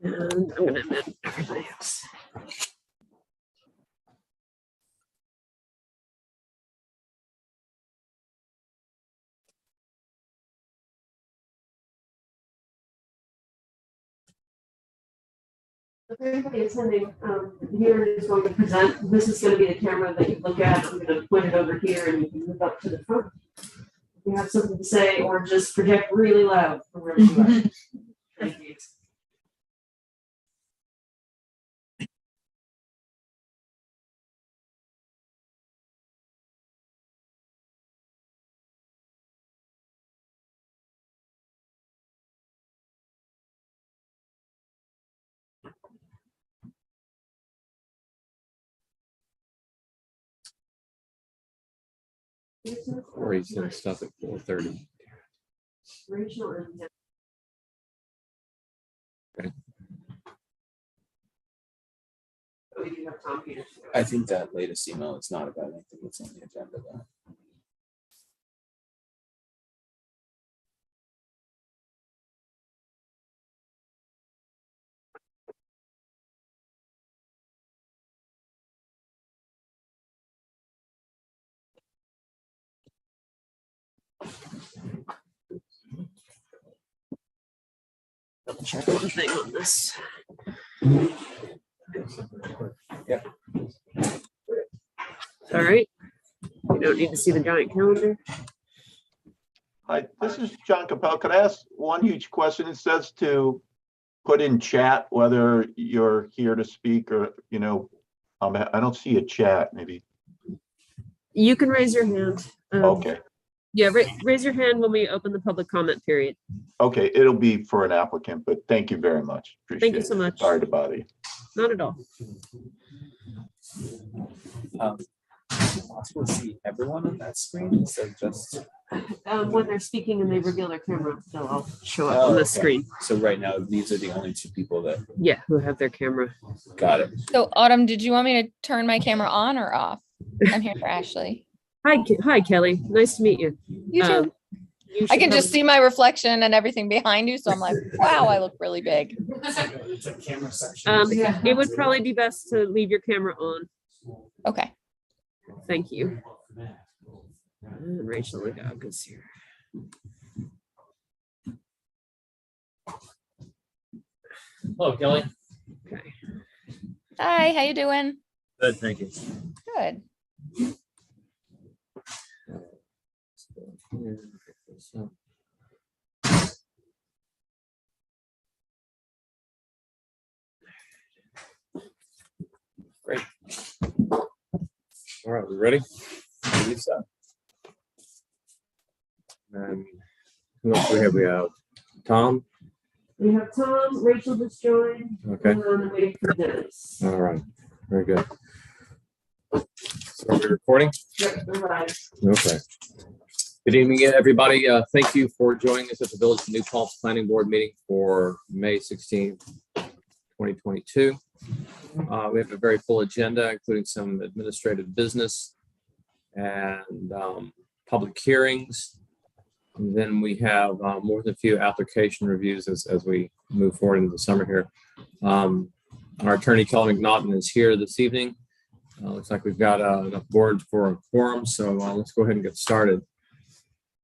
And I'm going to amend everybody else. If anybody attending here is going to present, this is going to be the camera that you look at. I'm going to point it over here and you can move up to the front. If you have something to say or just project really loud from wherever you are. Thank you. Or he's gonna stop at 4:30. Rachel and Okay. Oh, you have Tom Peters. I think that latest email is not about anything that's on the agenda though. Double check one thing on this. Yeah. All right. You don't need to see the giant calendar. Hi, this is John Capel. Could I ask one huge question? It says to put in chat whether you're here to speak or, I don't see a chat, maybe. You can raise your hand. Okay, Yeah, raise your hand when we open the public comment period. okay, it'll be for an applicant, but thank you very much. Thank you so much. Sorry to bother you. Not at all. Is it possible to see everyone on that screen instead of just? When they're speaking and they reveal their camera, they'll all show up Oh, on the okay. screen. So right now, these are the only two people that Yeah, who have their camera. got it. So Autumn, did you want me to turn my camera on or off? I'm here for Ashley. Hi, Kelly. Nice to meet you. You too. You I should can just probably- see my reflection and everything behind you. So I'm like, wow, I look really big. It's a camera section. It would probably be best to leave your camera on. Okay. Thank you. And Rachel Legog is here. Hello, Kelly. Okay. Hi, how you doing? Good, thank you. Good. Great. All right, we ready? I believe so. And who else do we have? We have Tom. We have Tom, Rachel just joined. Okay. And I'm waiting for Dennis. All right. Very good. So are we recording? Yep, all right. Okay. Good evening, everybody. Thank you for joining us at the Village of New Paltz Planning Board meeting for May 16th, 2022. We have a very full agenda, including some administrative business and public hearings. And then we have more than a few application reviews as we move forward into the summer here. Our attorney, Kelly McNaughton, is here this evening. Looks like we've got enough board for a quorum, so let's go ahead and get started.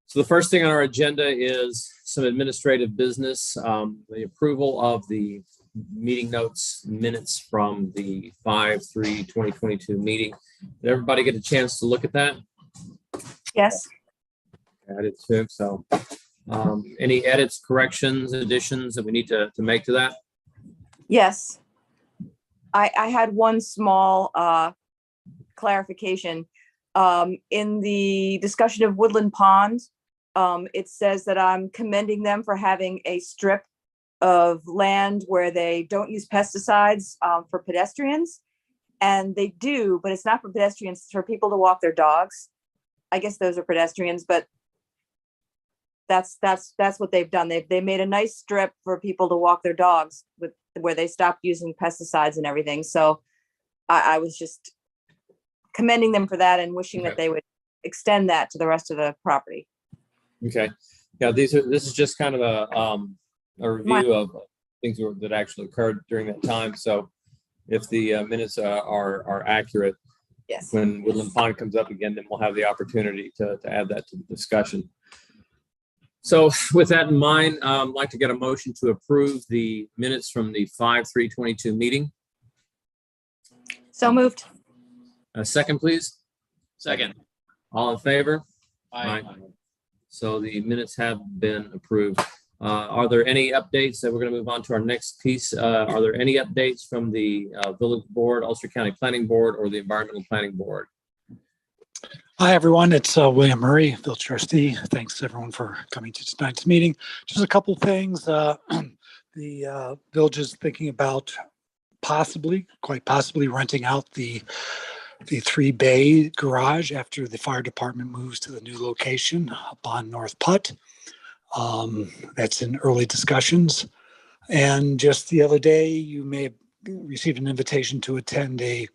So the first thing on our agenda is some administrative business, the approval of the meeting minutes from the 5/3/2022 meeting. Did everybody get a chance to look at that? Yes, I did too. So any edits, corrections, additions that we need to make to that? yes. I had one small clarification. In the discussion of Woodland Pond, it says that I'm commending them for having a strip of land where they don't use pesticides for pedestrians. And they do, but it's not for pedestrians, it's for people to walk their dogs. I guess those are pedestrians, but that's what they've done. They made a nice strip for people to walk their dogs with where they stopped using pesticides and everything. So I was just commending them for that and wishing that they would extend that to the rest of the property. Okay. Yeah, this is just kind of a review of things that actually occurred during that time. So if the minutes are accurate, Yes. when Woodland Pond comes up again, then we'll have the opportunity to add that to the discussion. So with that in mind, I'd like to get a motion to approve the minutes from the 5/3/22 meeting. So moved. A second, please. Second. All in favor? Aye. So the minutes have been approved. Are there any updates that we're going to move on to our next piece? Are there any updates from the Village Board, Ulster County Planning Board, or the Environmental Planning Board? Hi, everyone. It's William Murray, Village Trustee. Thanks, everyone, for coming to tonight's meeting. Just a couple of things. The village is thinking about quite possibly renting out the 3-bay garage after the fire department moves to the new location up on North Putt. That's in early discussions. And just the other day, you may have received an invitation to attend a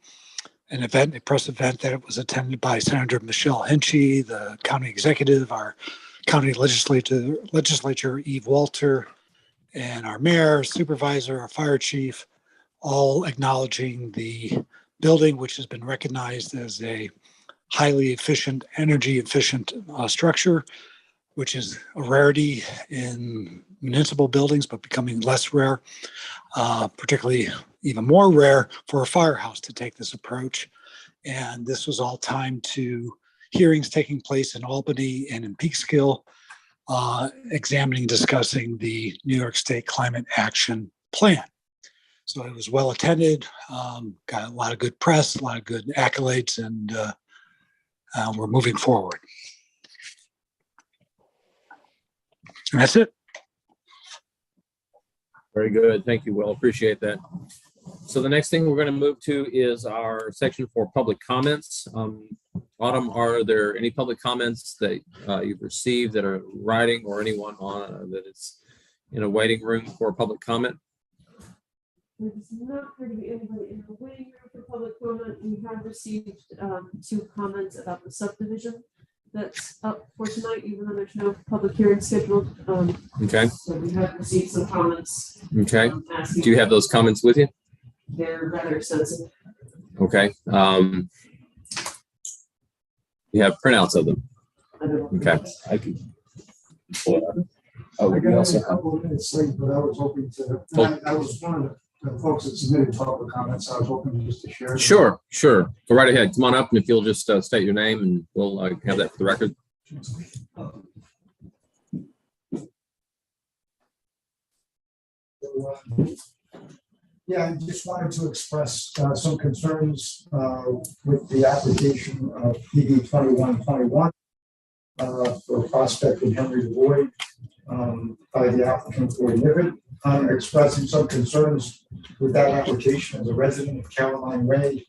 press event that was attended by Senator Michelle Hinchy, the county executive, our county legislature, Eve Walter, and our mayor, supervisor, our fire chief, all acknowledging the building, which has been recognized as a highly efficient, energy efficient structure, which is a rarity in municipal buildings, but becoming less rare, particularly even more rare for a firehouse to take this approach. And this was all timed to hearings taking place in Albany and in Peekskill, examining and discussing the New York State Climate Action Plan. So it was well attended, got a lot of good press, a lot of good accolades, and we're moving forward. And that's it. Very good. Thank you, Will. Appreciate that. So the next thing we're going to move to is our section for public comments. Autumn, are there any public comments that you've received that are writing, or anyone on that is in a waiting room for public comment? There's not going to be anybody in the waiting room for public comment. We have received 2 comments about the subdivision that's up for tonight, even though there's no public hearing scheduled. Okay. So we have received some comments. Okay. Asking. Do you have those comments with you? They're rather sensitive. Okay. You have printouts of them. I don't know. Okay. I can pull it up. Oh, I you got also a have. couple of minutes late, but I was hoping to, I was one of the folks that submitted public comments. I was hoping just to share. Sure. Go right ahead. Come on up, and if you'll just state your name, and we'll have that for the record. Yeah, I just wanted to express some concerns with the application of PB 2121 for Prospect and Henry Lloyd by the applicant for Niven. I'm expressing some concerns with that application as a resident of Caroline Way.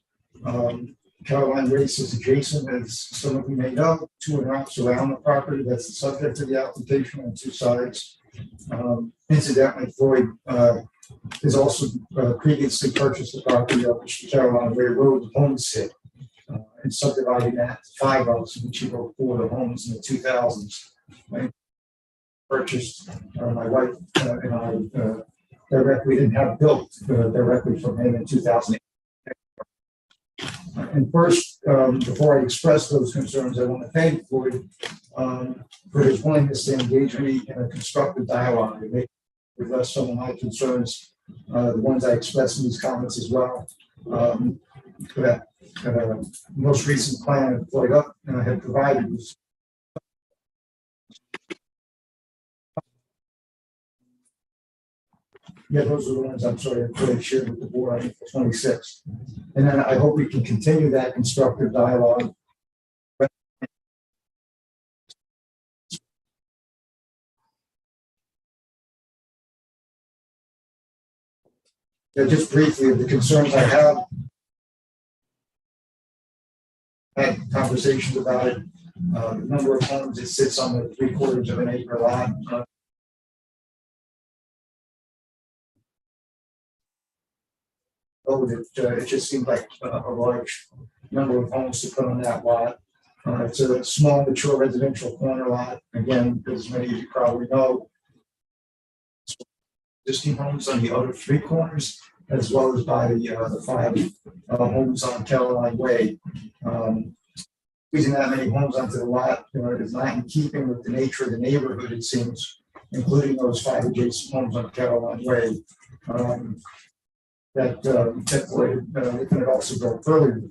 Caroline Way is adjacent, as some of you may know, 2.5 surround the property that's the subject of the application on 2 sides. Incidentally, Floyd has also previously purchased the property up Caroline Way Road, Homestead, and subdividing that to 5 lots, which he wrote 4 of the homes in the 2000s. Purchased my wife and I directly, didn't have built directly from him in 2008. And first, before I express those concerns, I want to thank Floyd for his willingness to engage me in a constructive dialogue and make address some of my concerns, the ones I expressed in these comments as well. That most recent plan that Floyd up had provided was those are the ones I'm sorry I shared with the board on April 26th. And then I hope we can continue that constructive dialogue. Yeah, just briefly, the concerns I have, had conversations about it. The number of homes it sits on the 3/4 of an acre lot. It just seems like a large number of homes to put on that lot. It's a small, mature residential corner lot. Again, as many of you probably know, existing homes on the other three corners, as well as by the five homes on Caroline Way. Squeezing that many homes onto the lot is not in keeping with the nature of the neighborhood, it seems, including those five adjacent homes on Caroline Way. It can also go further.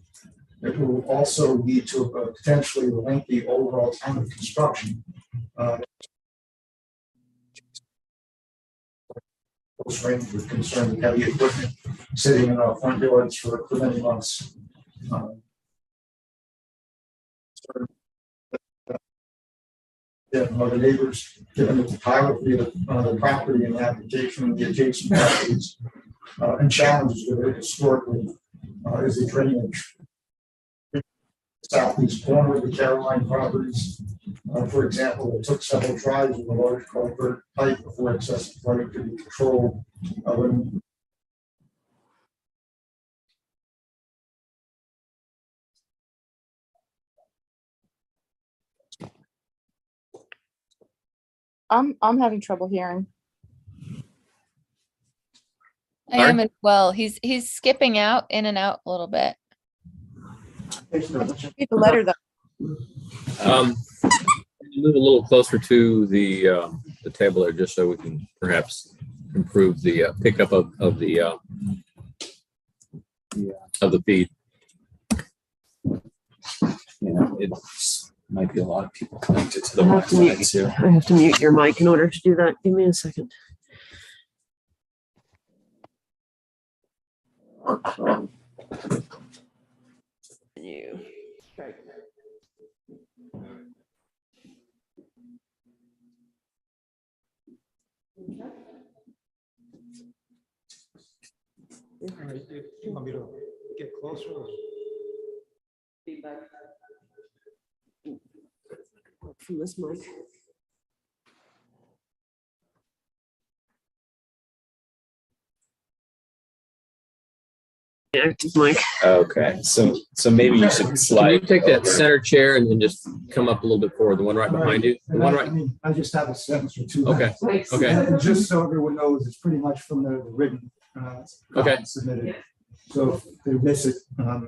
It will also lead to a potentially lengthy overall time of construction. Close range with concern with heavy equipment sitting in our front yards for many months. The neighbors, given the topography of the property and the application of the adjacent properties, and challenges with it historically, is the drainage. Southeast corner of the Caroline properties, for example, it took several tries with a large culvert pipe before excessive flooding could be controlled. I'm having trouble hearing. I am as well. He's skipping out in and out a little bit. Read the letter though. Move a little closer to the table there, just so we can perhaps improve the pickup of the feed. Yeah, it might be a lot of people connected to the I have to Wi-Fi mute- too. I have to mute your mic in order to do that. Give me a second. You. Right. You want me to get closer? Feedback. From this mic. Yeah, mic. Okay, so maybe you should Can you slide. take that over. center chair and then just come up a little bit forward, the one right behind you? The one I right, mean, I just have a sentence or two. okay, Thanks. okay. And just so everyone knows, it's pretty much from the written. Okay. Submitted. So if they miss it,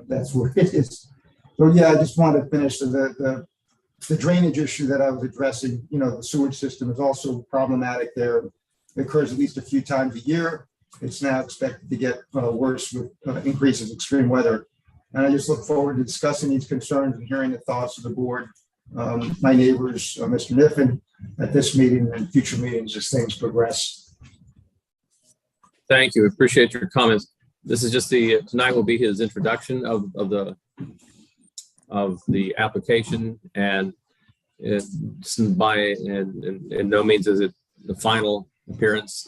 that's where it is. So yeah, I just want to finish the drainage issue that I was addressing. The sewage system is also problematic there. It occurs at least a few times a year. It's now expected to get worse with increases in extreme weather. And I just look forward to discussing these concerns and hearing the thoughts of the board, my neighbors, Mr. Niffen, at this meeting and future meetings as things progress. Thank you. Appreciate your comments. This is just tonight will be his introduction of the application, and it's in no means is it the final appearance.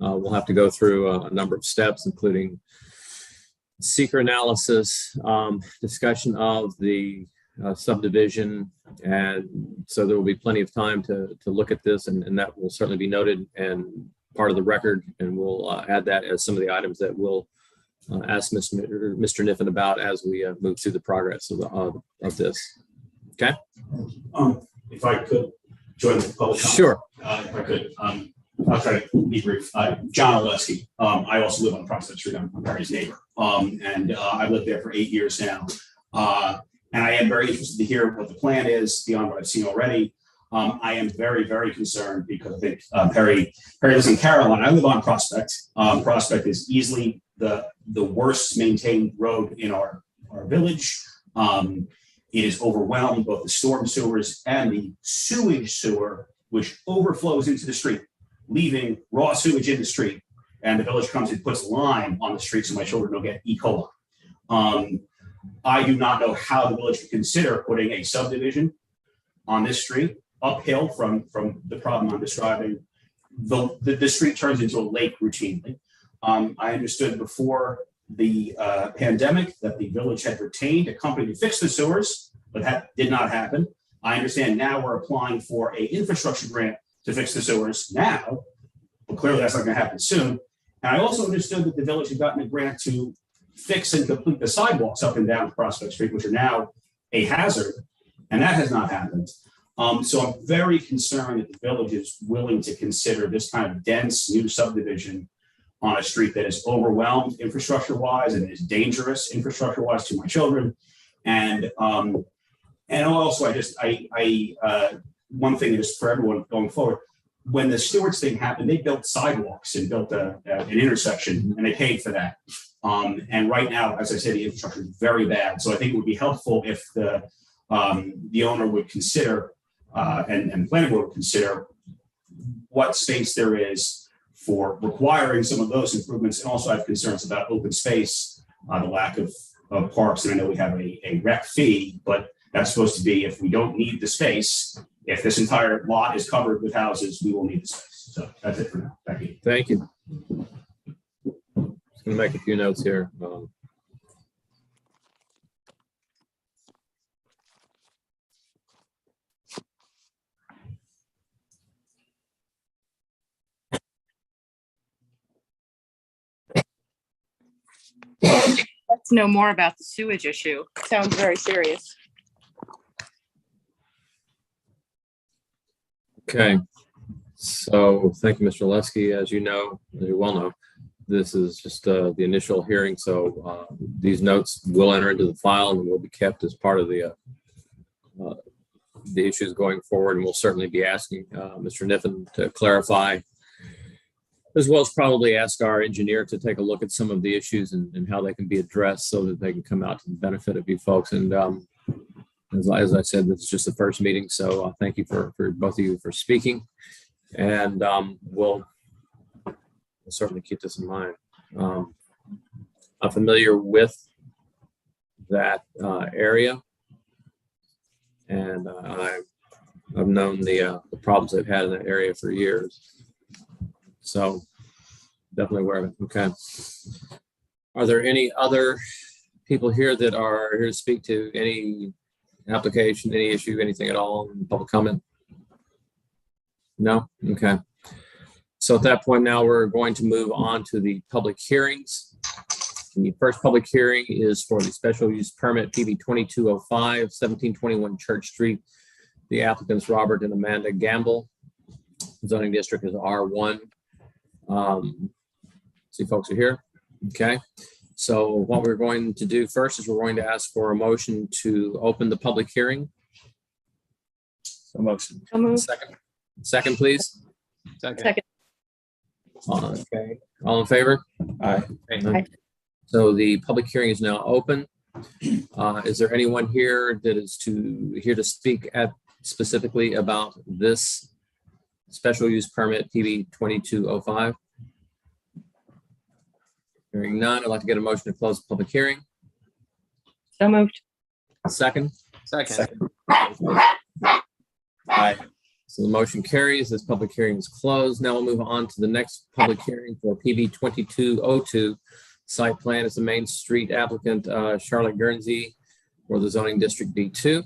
We'll have to go through a number of steps, including seeker analysis, discussion of the subdivision, and so there will be plenty of time to look at this, and that will certainly be noted and part of the record, and we'll add that as some of the items that we'll ask Mr. Niffen about as we move through the progress of this. Okay. If I could join the public. comment, Sure. If I could, I'll try to be brief. John Oleski. I also live on Prospect Street. I'm Perry's neighbor. And I've lived there for 8 years now. And I am very interested to hear what the plan is beyond what I've seen already. I am very, very concerned because I think Perry lives in Caroline. I live on Prospect. Prospect is easily the worst maintained road in our village. It is overwhelmed, both the storm sewers and the sewage sewer, which overflows into the street, leaving raw sewage in the street. And the village comes and puts lime on the street so my children don't get E. coli. I do not know how the village would consider putting a subdivision on this street uphill from the problem I'm describing. The street turns into a lake routinely. I understood before the pandemic that the village had retained a company to fix the sewers, but that did not happen. I understand now we're applying for an infrastructure grant to fix the sewers now, but clearly that's not going to happen soon. And I also understood that the village had gotten a grant to fix and complete the sidewalks up and down Prospect Street, which are now a hazard, and that has not happened. So I'm very concerned that the village is willing to consider this kind of dense new subdivision on a street that is overwhelmed infrastructure-wise and is dangerous infrastructure-wise to my children. And also, one thing is for everyone going forward, when the Stewart's thing happened, they built sidewalks and built an intersection, and they paid for that. And right now, as I said, the infrastructure is very bad. So I think it would be helpful if the owner would consider and planning board would consider what space there is for requiring some of those improvements. And also I have concerns about open space, the lack of parks. And I know we have a rec fee, but that's supposed to be if we don't need the space, if this entire lot is covered with houses, we will need the space. So that's it for now. Thank you. Thank you. Just gonna make a few notes here. Let's know more about the sewage issue. Sounds very serious. Okay, so thank you, Mr. Lesky. As you know, as you well know, this is just the initial hearing. So these notes will enter into the file and will be kept as part of the issues going forward. And we'll certainly be asking Mr. Niffen to clarify, as well as probably ask our engineer to take a look at some of the issues and how they can be addressed so that they can come out to the benefit of you folks. And as I said, this is just the first meeting, so thank you for both of you for speaking, and we'll certainly keep this in mind. I'm familiar with that area, and I've known the problems they've had in that area for years, so definitely aware of it. Okay. Are there any other people here that are here to speak to any application, any issue, anything at all, public comment? No? Okay. So at that point now, we're going to move on to the public hearings. The first public hearing is for the special use permit PB 2205, 1721 Church Street. The applicants Robert and Amanda Gamble. Zoning district is R1. See folks are here. Okay. So what we're going to do first is we're going to ask for a motion to open the public hearing. So motion. Second, please. Second. Okay. All in favor? Aye. Aye. So the public hearing is now open. Is there anyone here that is here to speak specifically about this special use permit PB 2205? Hearing none, I'd like to get a motion to close the public hearing. So moved. Second. Aye. So the motion carries. This public hearing is closed. Now we'll move on to the next public hearing for PB 2202. Site plan is the Main Street applicant, Charlotte Guernsey, for the zoning district B2.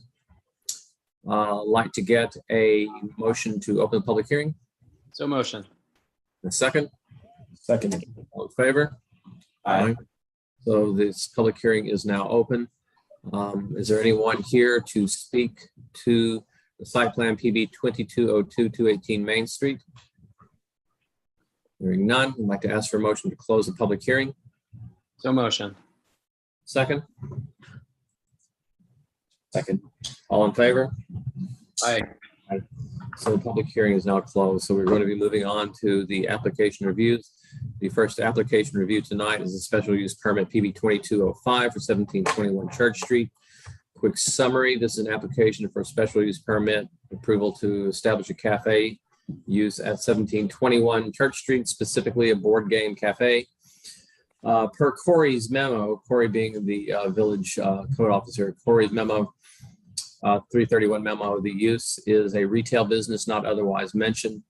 Like to get a motion to open the public hearing. So motion. A second. Second. All in favor? Aye. So this public hearing is now open. Is there anyone here to speak to the site plan PB 2202 218 Main Street? Hearing none, I'd like to ask for a motion to close the public hearing. So motion. Second. Second. All in favor? Aye. So the public hearing is now closed. So we're going to be moving on to the application reviews. The first application review tonight is a special use permit PB 2205 for 1721 Church Street. Quick summary, this is an application for a special use permit approval to establish a cafe use at 1721 Church Street, specifically a board game cafe. Per Corey's memo, Corey being the village code officer, Corey's memo, 331 memo, the use is a retail business not otherwise mentioned.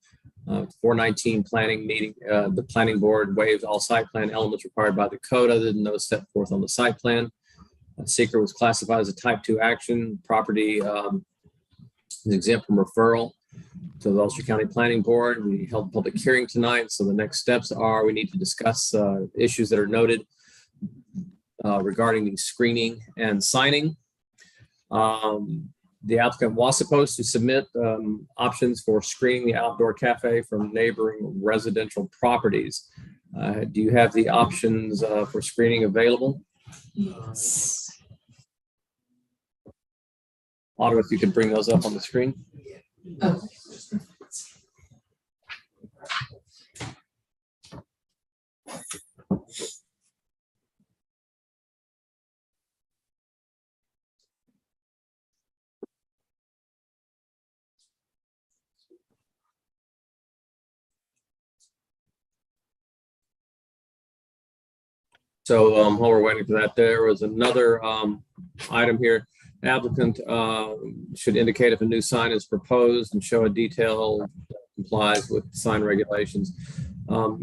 419 planning meeting, the planning board waives all site plan elements required by the code other than those set forth on the site plan. Seeker was classified as a type 2 action. Property is exempt from referral to the Ulster County Planning Board. We held a public hearing tonight. So the next steps are we need to discuss issues that are noted regarding the screening and signing. The applicant was supposed to submit options for screening the outdoor cafe from neighboring residential properties. Do you have the options for screening available? Otto, if you could bring those up on the screen. So while we're waiting for that, there was another item here. Applicant should indicate if a new sign is proposed and show a detail that complies with sign regulations.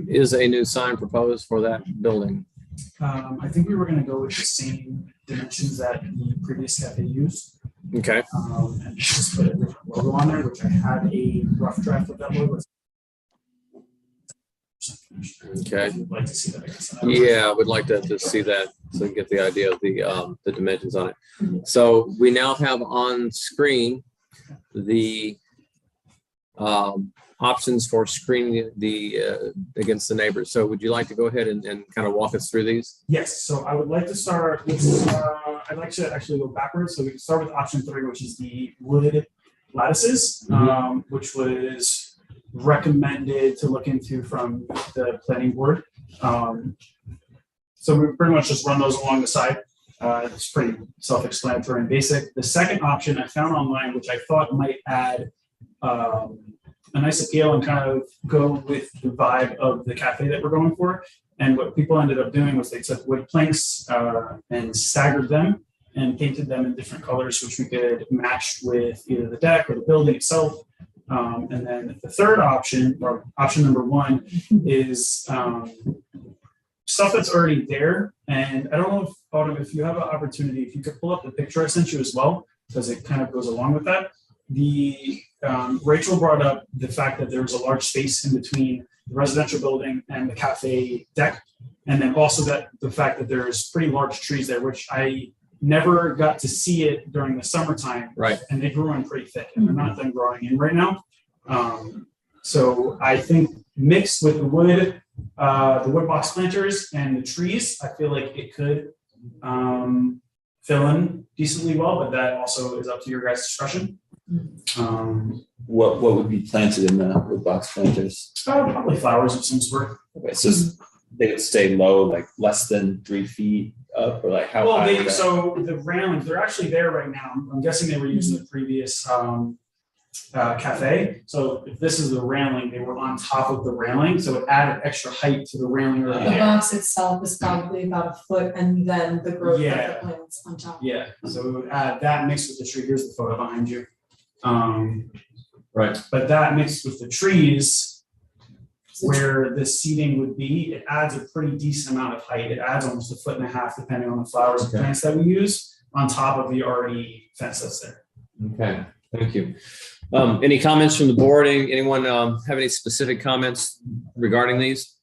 Is a new sign proposed for that building? I think we were gonna go with the same dimensions that the previous cafe used. Okay, And just put a different logo on there, which I had a rough draft of that logo. okay. I'd like to see that, I guess. Yeah, I would like to see that so we can get the idea of the dimensions on it. So we now have on screen the options for screening the against the neighbors. So would you like to go ahead and kind of walk us through these? Yes, so I would like to start with, I'd like to actually go backwards. So we can start with option 3, which is the wood lattices, which was recommended to look into from the planning board. So we pretty much just run those along the side. It's pretty self-explanatory and basic. The second option I found online, which I thought might add a nice appeal and kind of go with the vibe of the cafe that we're going for. And what people ended up doing was they took wood planks and staggered them and painted them in different colors, which we could match with either the deck or the building itself. And then the third option, or option number 1, is stuff that's already there. And I don't know if, Autumn, if you have an opportunity, if you could pull up the picture I sent you as well, because it kind of goes along with that. The Rachel brought up the fact that there was a large space in between the residential building and the cafe deck. And then also that the fact that there's pretty large trees there, which I never got to see it during the summertime. Right. And they grew in pretty thick and they're not done growing in right now. So I think mixed with the wood box planters and the trees, I feel like it could fill in decently well, but that also is up to your guys' discretion. What would be planted in the wood box planters? Probably flowers of some sort. Okay, so they would stay low, like less than 3 feet up, or like how Well, high? would that- so the railings, they're actually there right now. I'm guessing they were using the previous cafe. So if this is the railing, they were on top of the railing, so it added extra height to the railing already The there. box itself is probably about a foot and then the growth of Yeah. the plants on top. Yeah, so it would add that mixed with the tree. Here's the photo behind you. Right. But that mixed with the trees, where the seating would be, it adds a pretty decent amount of height. It adds almost 1.5 feet depending on the flowers and Okay. plants that we use on top of the already fence that's there. Okay, thank you. Any comments from the board? Anyone have any specific comments regarding these?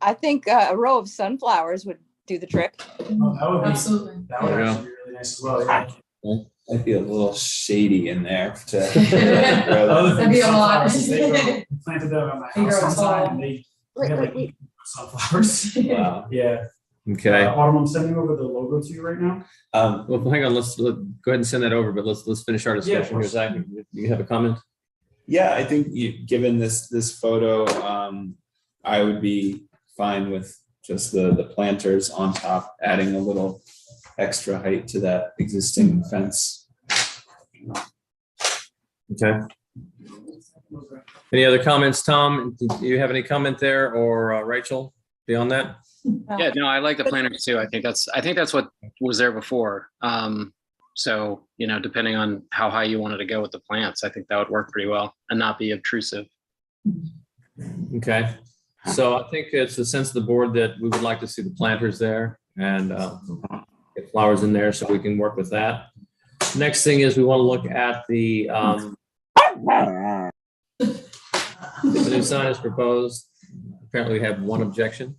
I think a row of sunflowers would do the trick. Oh, that would be, Absolutely. that would Yeah. actually be really nice as well. Yeah. I'd be a little shady in there to. Other That'd be a than lot. sunflowers, they planted them at my They grow house one tall. time and they Wait, had wait, like wait. sunflowers. Wow. Yeah. Okay. Autumn, I'm sending over the logo to you right now. Well, hang on. Let's go ahead and send that over, but let's finish our Yeah, of discussion here. course. Zach, you have a comment? Yeah, I think given this photo, I would be fine with just the planters on top, adding a little extra height to that existing fence. Okay. Any other comments, Tom? Do you have any comment there, or Rachel beyond that? Yeah, no, I like the planters too. I think that's what was there before. So, depending on how high you wanted to go with the plants, I think that would work pretty well and not be obtrusive. Okay. So I think it's the sense of the board that we would like to see the planters there and get flowers in there so we can work with that. Next thing is we want to look at the new sign is proposed. Apparently we have one objection.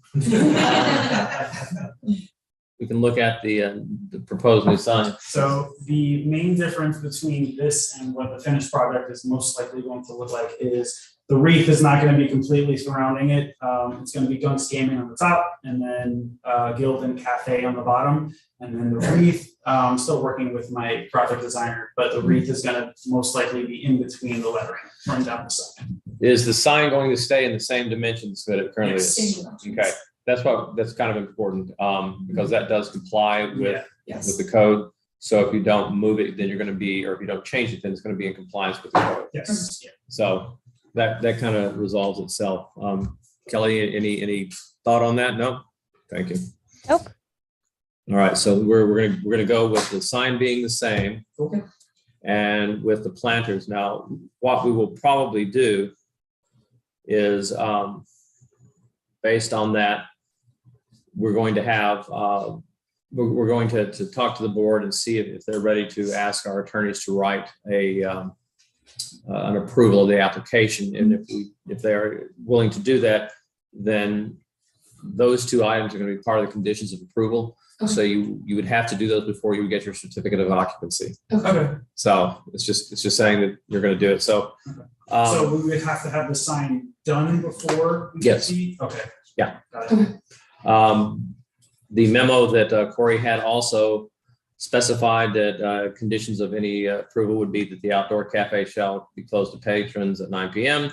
We we can look at the proposed new sign. So the main difference between this and what the finished product is most likely going to look like is the wreath is not going to be completely surrounding it. It's going to be Dunk's Gaming on the top, and then Gildan Cafe on the bottom, and then the wreath. I'm still working with my graphic designer, but the wreath is going to most likely be in between the lettering, running down the side. Is the sign going to stay in the same dimensions that it currently Yes. is? Okay, that's kind of important, because that does comply with Yes. the code. So if you don't move it, then you're going to be, or if you don't change it, then it's going to be in compliance with the code. Yes. Yeah. So that kind of resolves itself. Kelly, any thought on that? No? Thank you. Nope. All right, so we're gonna go with the sign being the same. Okay. And with the planters. Now, what we will probably do is, based on that, we're going to have, we're going to talk to the board and see if they're ready to ask our attorneys to write an approval of the application. And if they're willing to do that, then those two items are going to be part of the conditions of approval. So you would have to do those before you would get your certificate of occupancy. Okay. So it's just saying that you're going to do it. So, So we would have to have the sign done before we Yes. proceed? Okay. Yeah. Got it. The memo that Corey had also specified that conditions of any approval would be that the outdoor cafe shall be closed to patrons at 9 p.m.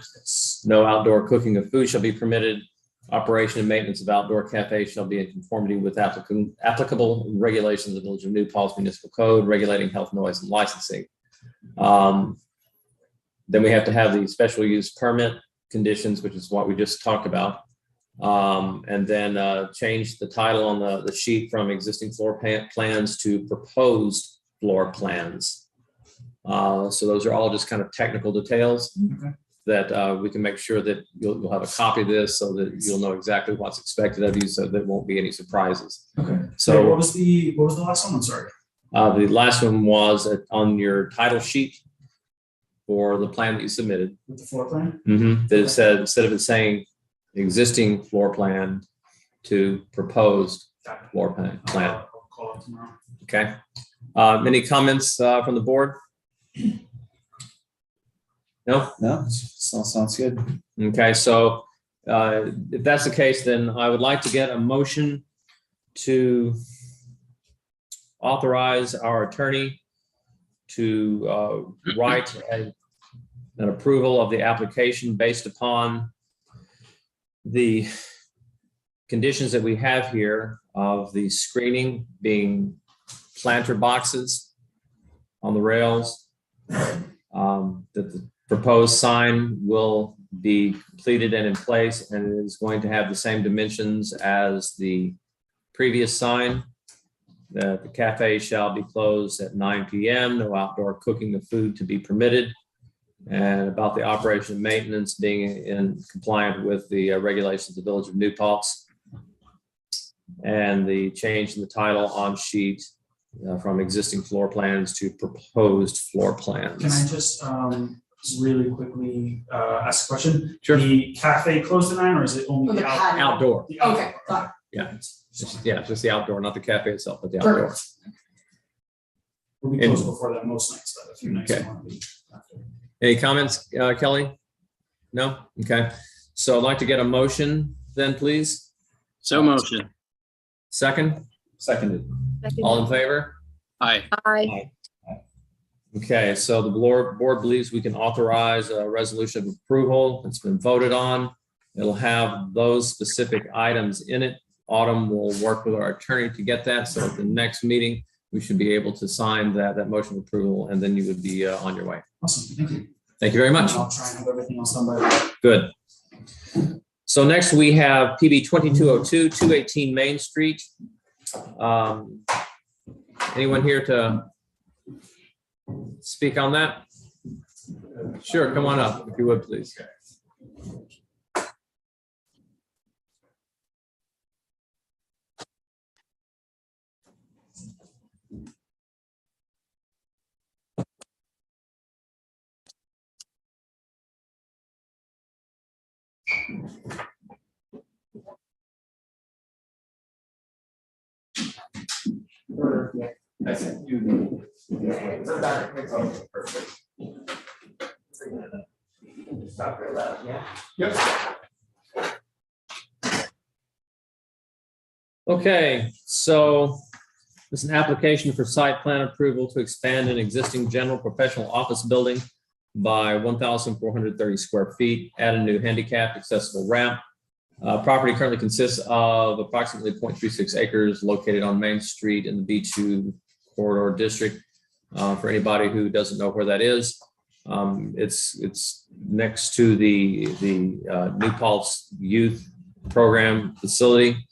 No outdoor cooking of food shall be permitted. Operation and maintenance of outdoor cafes shall be in conformity with applicable regulations of the Village of New Paltz Municipal Code regulating health, noise, and licensing. Then we have to have the special use permit conditions, which is what we just talked about. And then change the title on the sheet from existing floor plans to proposed floor plans. So those are all just kind of technical details. Okay. That we can make sure that you'll have a copy of this so that you'll know exactly what's expected of you, so there won't be any surprises. Okay. So what was the last one? I'm sorry. the last one was on your title sheet for the plan that you submitted. With the floor plan? That it said, instead of it saying existing floor plan, to proposed Got it. floor plan. I'll call it tomorrow. Okay. Any comments from the board? No? No, sounds good. Okay, so if that's the case, then I would like to get a motion to authorize our attorney to write an approval of the application based upon the conditions that we have here of the screening being planter boxes on the rails, that the proposed sign will be completed and in place, and it is going to have the same dimensions as the previous sign. That the cafe shall be closed at 9 p.m., no outdoor cooking of food to be permitted, and about the operation and maintenance being in compliant with the regulations of the Village of New Paltz, and the change in the title on sheet from existing floor plans to proposed floor plans. Can I just really quickly ask a question? Sure. The cafe closed at 9, or is it only The the patio. Outdoor. the outdoor? Okay, got it. Yeah. Just the outdoor, not the cafe itself, but the outdoor. Perfect. We'll be closed before that most nights, but a few nights. Okay. I wanna be after. Any comments, Kelly? No? Okay. So I'd like to get a motion then, please. So motion. Second, Seconded. all in favor? Aye. Aye. Okay, so the board believes we can authorize a resolution of approval. It's been voted on. It'll have those specific items in it. Autumn will work with our attorney to get that. So at the next meeting, we should be able to sign that motion of approval, and then you would be on your way. Awesome, thank you. Thank you very much. I'll try and have everything else done by. Good. So next we have PB 2202, 218 Main Street. Anyone here to speak on that? Sure, come on up if you would, please. I sent you Yep. Okay, so this is an application for site plan approval to expand an existing general professional office building by 1,430 square feet, add a new handicapped accessible ramp. Property currently consists of approximately 0.36 acres located on Main Street in the B2 corridor district. For anybody who doesn't know where that is, it's next to the New Paltz Youth Program facility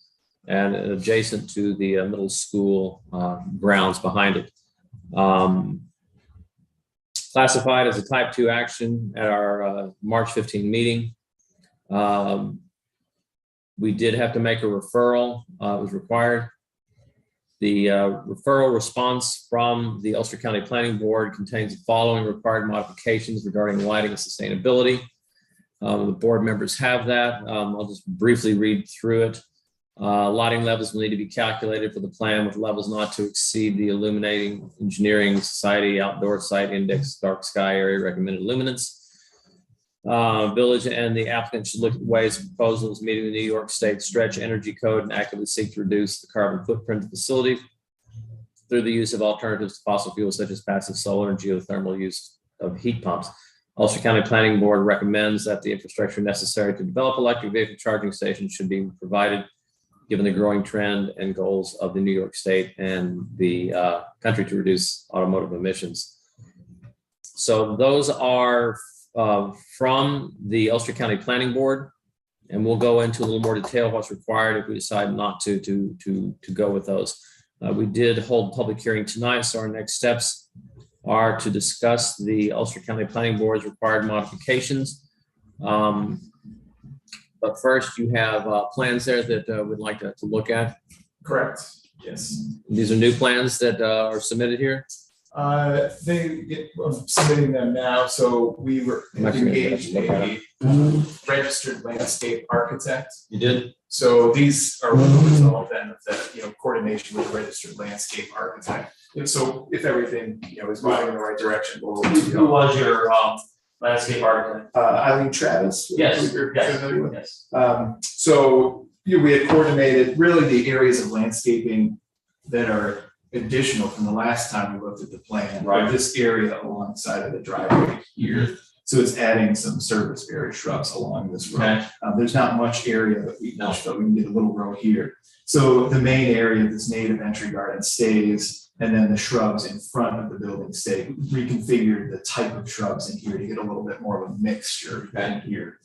and adjacent to the middle school grounds behind it. Classified as a type 2 action at our March 15 meeting. We did have to make a referral, it was required. The referral response from the Ulster County Planning Board contains the following required modifications regarding lighting and sustainability. The board members have that. I'll just briefly read through it. Lighting levels will need to be calculated for the plan with levels not to exceed the Illuminating Engineering Society Outdoor Site Index Dark Sky Area Recommended Luminance. Village and the applicant should look at ways and proposals meeting the New York State Stretch Energy Code and actively seek to reduce the carbon footprint of the facility through the use of alternatives to fossil fuels such as passive solar and geothermal use of heat pumps. Ulster County Planning Board recommends that the infrastructure necessary to develop electric vehicle charging stations should be provided, given the growing trend and goals of the New York State and the country to reduce automotive emissions. So those are from the Ulster County Planning Board, and we'll go into a little more detail of what's required if we decide not to go with those. We did hold a public hearing tonight, so our next steps are to discuss the Ulster County Planning Board's required modifications. But first, you have plans there that we'd like to look at. correct. Yes. These are new plans that are submitted here. I'm submitting them now. So we were I'm actually gonna engaged look at a registered landscape architect. You did? So these are what the result then of the, coordination with a registered landscape architect. And so if everything, is moving in the right direction, we'll. Who was your landscape architect? Eileen Travis. Yes. You're Yes. familiar with. Yes. So we had coordinated really the areas of landscaping that are additional from the last time we looked at the plan. Right. This area alongside of the driveway here. So it's adding some service area shrubs along this road. Okay. There's not much area that we can get a little row here. So the main area of this native entry garden stays, and then the shrubs in front of the building stay. Reconfigured the type of shrubs in here to get a little bit more of a mixture in here.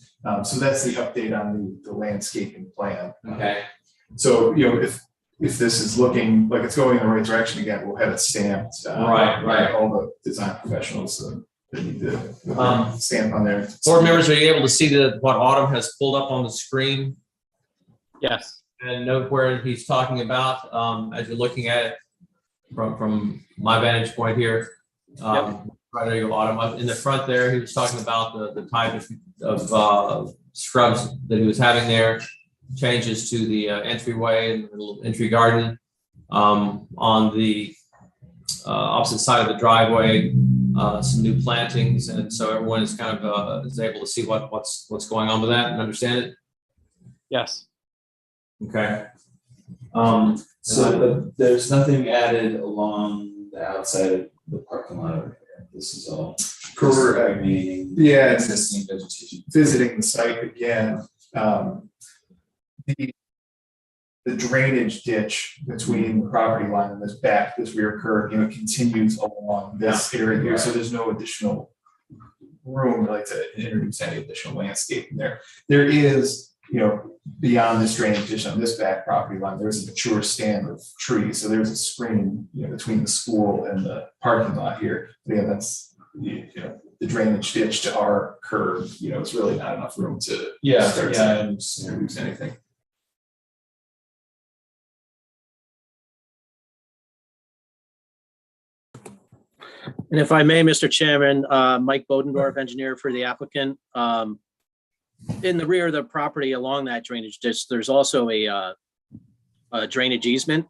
So that's the update on the landscaping plan. Okay. So, if this is looking like it's going in the right direction, again, we'll have it stamped. Right. All the design professionals that need to stamp on there. Board members, are you able to see what Autumn has pulled up on the screen Yes. and note where he's talking about as you're looking at it from my vantage point here? Right there, you Autumn. Up in the front there, he was talking about the type of shrubs that he was having there. Changes to the entryway and the little entry garden. On the opposite side of the driveway, some new plantings, and so everyone is kind of is able to see what's going on with that and understand it. Yes. Okay. So there's nothing added along the outside of the parking lot over here. This is all correct. Remaining existing vegetation. Visiting the site again. The drainage ditch between the property line and this rear curve, continues along this area here. So there's no additional room really to introduce any additional landscaping there. There is, beyond this drainage ditch on this back property line, there's a mature stand of trees. So there's a screen, between the school and the parking lot here. But again, that's the drainage ditch to our curve. It's really not enough room to start to introduce anything. And if I may, Mr. Chairman, Mike Bodendorf, engineer for the applicant. In the rear of the property along that drainage ditch, there's also a drainage easement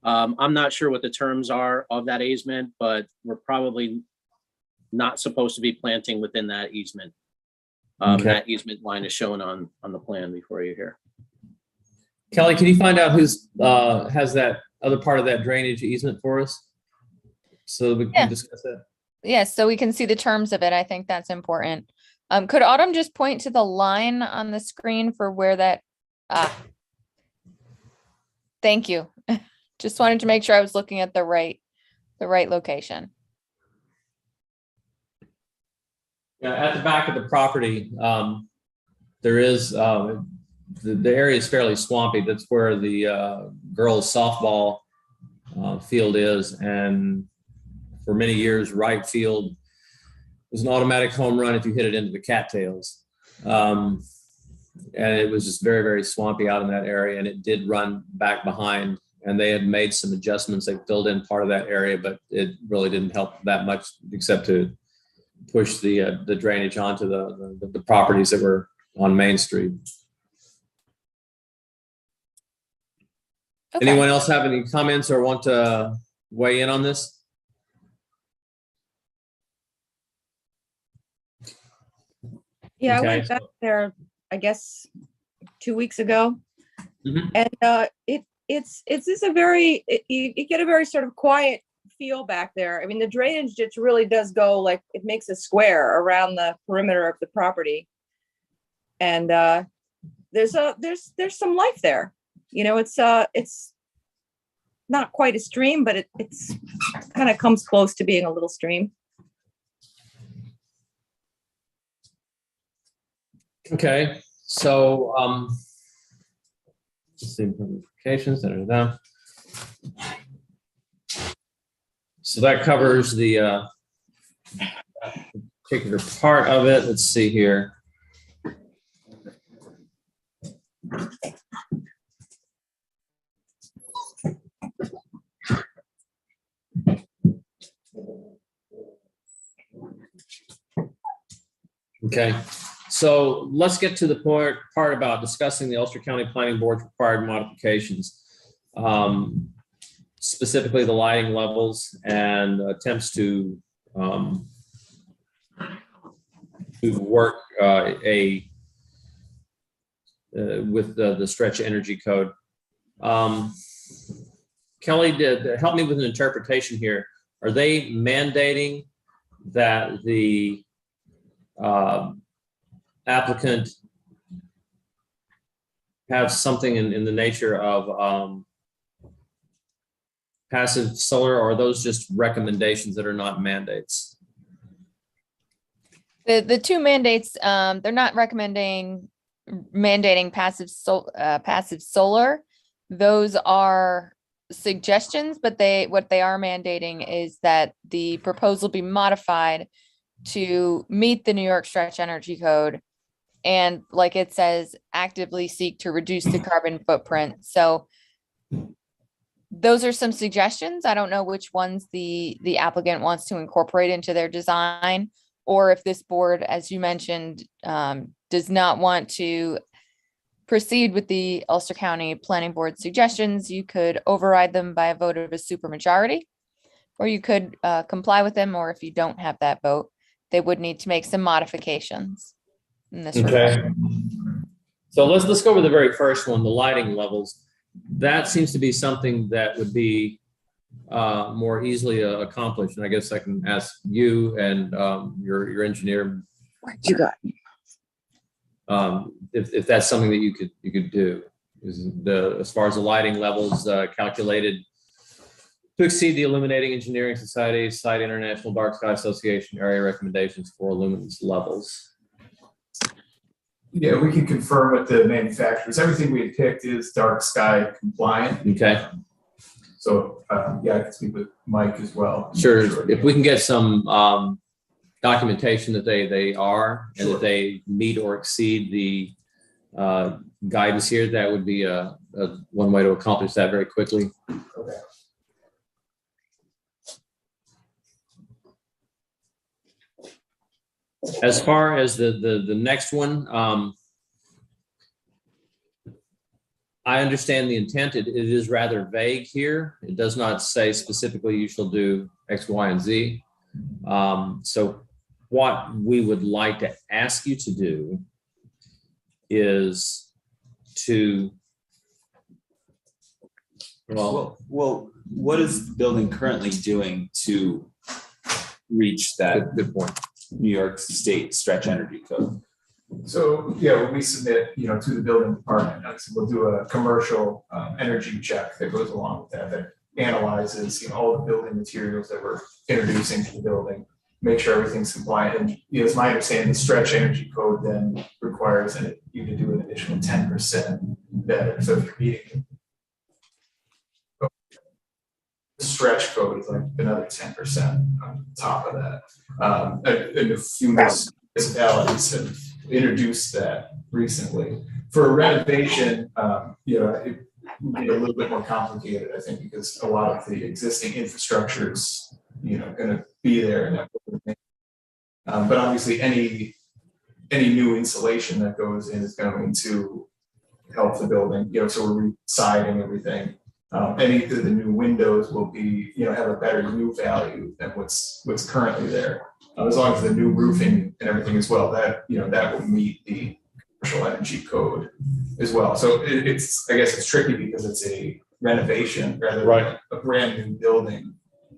I'm not sure what the terms are of that easement, but we're probably not supposed to be planting within that easement. Okay. That easement line is shown on the plan before you here. Kelly, can you find out who's has that other part of that drainage easement for us? So we can Yeah. discuss that. Yes, so we can see the terms of it. I think that's important. Could Autumn just point to the line on the screen for where that, thank you. Just wanted to make sure I was looking at the right location. Yeah, at the back of the property, there is the area is fairly swampy. That's where the girls' softball field is, and for many years, right field was an automatic home run if you hit it into the cattails. And it was just very, very swampy out in that area, and it did run back behind. And they had made some adjustments. They filled in part of that area, but it really didn't help that much, except to push the drainage onto the properties that were on Main Street. Okay. Anyone else have any comments or want to weigh in on this? Yeah, I Okay, went back there, I guess, 2 weeks ago. Mhm. And it's just a very, you get a very sort of quiet feel back there. I mean, the drainage ditch really does go like, it makes a square around the perimeter of the property. And there's some life there. You know, it's not quite a stream, but it's kind of comes close to being a little stream. Okay, so simplifications. So that covers the particular part of it. Let's see here. Okay, so let's get to the part about discussing the Ulster County Planning Board's required modifications. Specifically the lighting levels and attempts to work with the stretch energy code. Kelly, help me with an interpretation here. Are they mandating that the applicant have something in the nature of passive solar, or are those just recommendations that are not mandates? The two mandates, they're not mandating passive solar. Those are suggestions, but what they are mandating is that the proposal be modified to meet the New York Stretch Energy Code, and like it says, actively seek to reduce the carbon footprint. So those are some suggestions. I don't know which ones the applicant wants to incorporate into their design, or if this board, as you mentioned, does not want to proceed with the Ulster County Planning Board suggestions. You could override them by a vote of a supermajority, or you could comply with them, or if you don't have that vote, they would need to make some modifications in this regard. Okay. So let's go over the very first one, the lighting levels. That seems to be something that would be more easily accomplished. And I guess I can ask you and your engineer. What you got? If that's something that you could do, is as far as the lighting levels calculated to exceed the Illuminating Engineering Society, Site International Dark Sky Association area recommendations for luminance levels. Yeah, we can confirm with the manufacturers. Everything we had picked is dark sky compliant. Okay. So yeah, I can speak with Mike as well. Sure. If we can get some documentation that they are and that they meet or exceed the guidance here, that would be one way to accomplish that very quickly. Okay. As far as the next one, I understand the intent. It is rather vague here. It does not say specifically you shall do X, Y, and Z. So what we would like to ask you to do is to, Well, what is the building currently doing to reach that good point. New York State stretch energy code? So, yeah, when we submit, to the building department, we'll do a commercial energy check that goes along with that analyzes, all the building materials that we're introducing to the building, make sure everything's compliant. And, it's my understanding the stretch energy code then requires you to do an additional 10% better. So if you're meeting the stretch code is like another 10% on top of that. And a few municipalities have introduced that recently. For a renovation, it would be a little bit more complicated, I think, because a lot of the existing infrastructure is, going to be there and that sort of thing. But obviously, any new insulation that goes in is going to help the building. So we're re-siding everything. Any of the new windows will be, have a better U value than what's currently there. As long as the new roofing and everything as well, that will meet the commercial energy code as well. So I guess it's tricky because it's a renovation rather than a brand new building.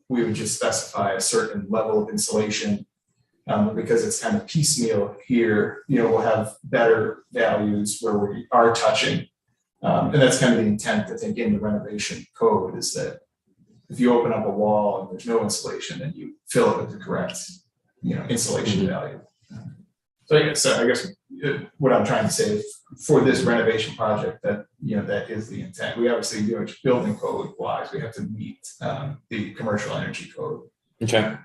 We would just specify a certain level of insulation. Because it's kind of piecemeal here, we'll have better values where we are touching. And that's kind of the intent, I think, in the renovation code is that if you open up a wall and there's no insulation, then you fill it with the correct, insulation value. So I guess what I'm trying to say is for this renovation project that, that is the intent. We obviously, building code wise, we have to meet the commercial energy code. Okay.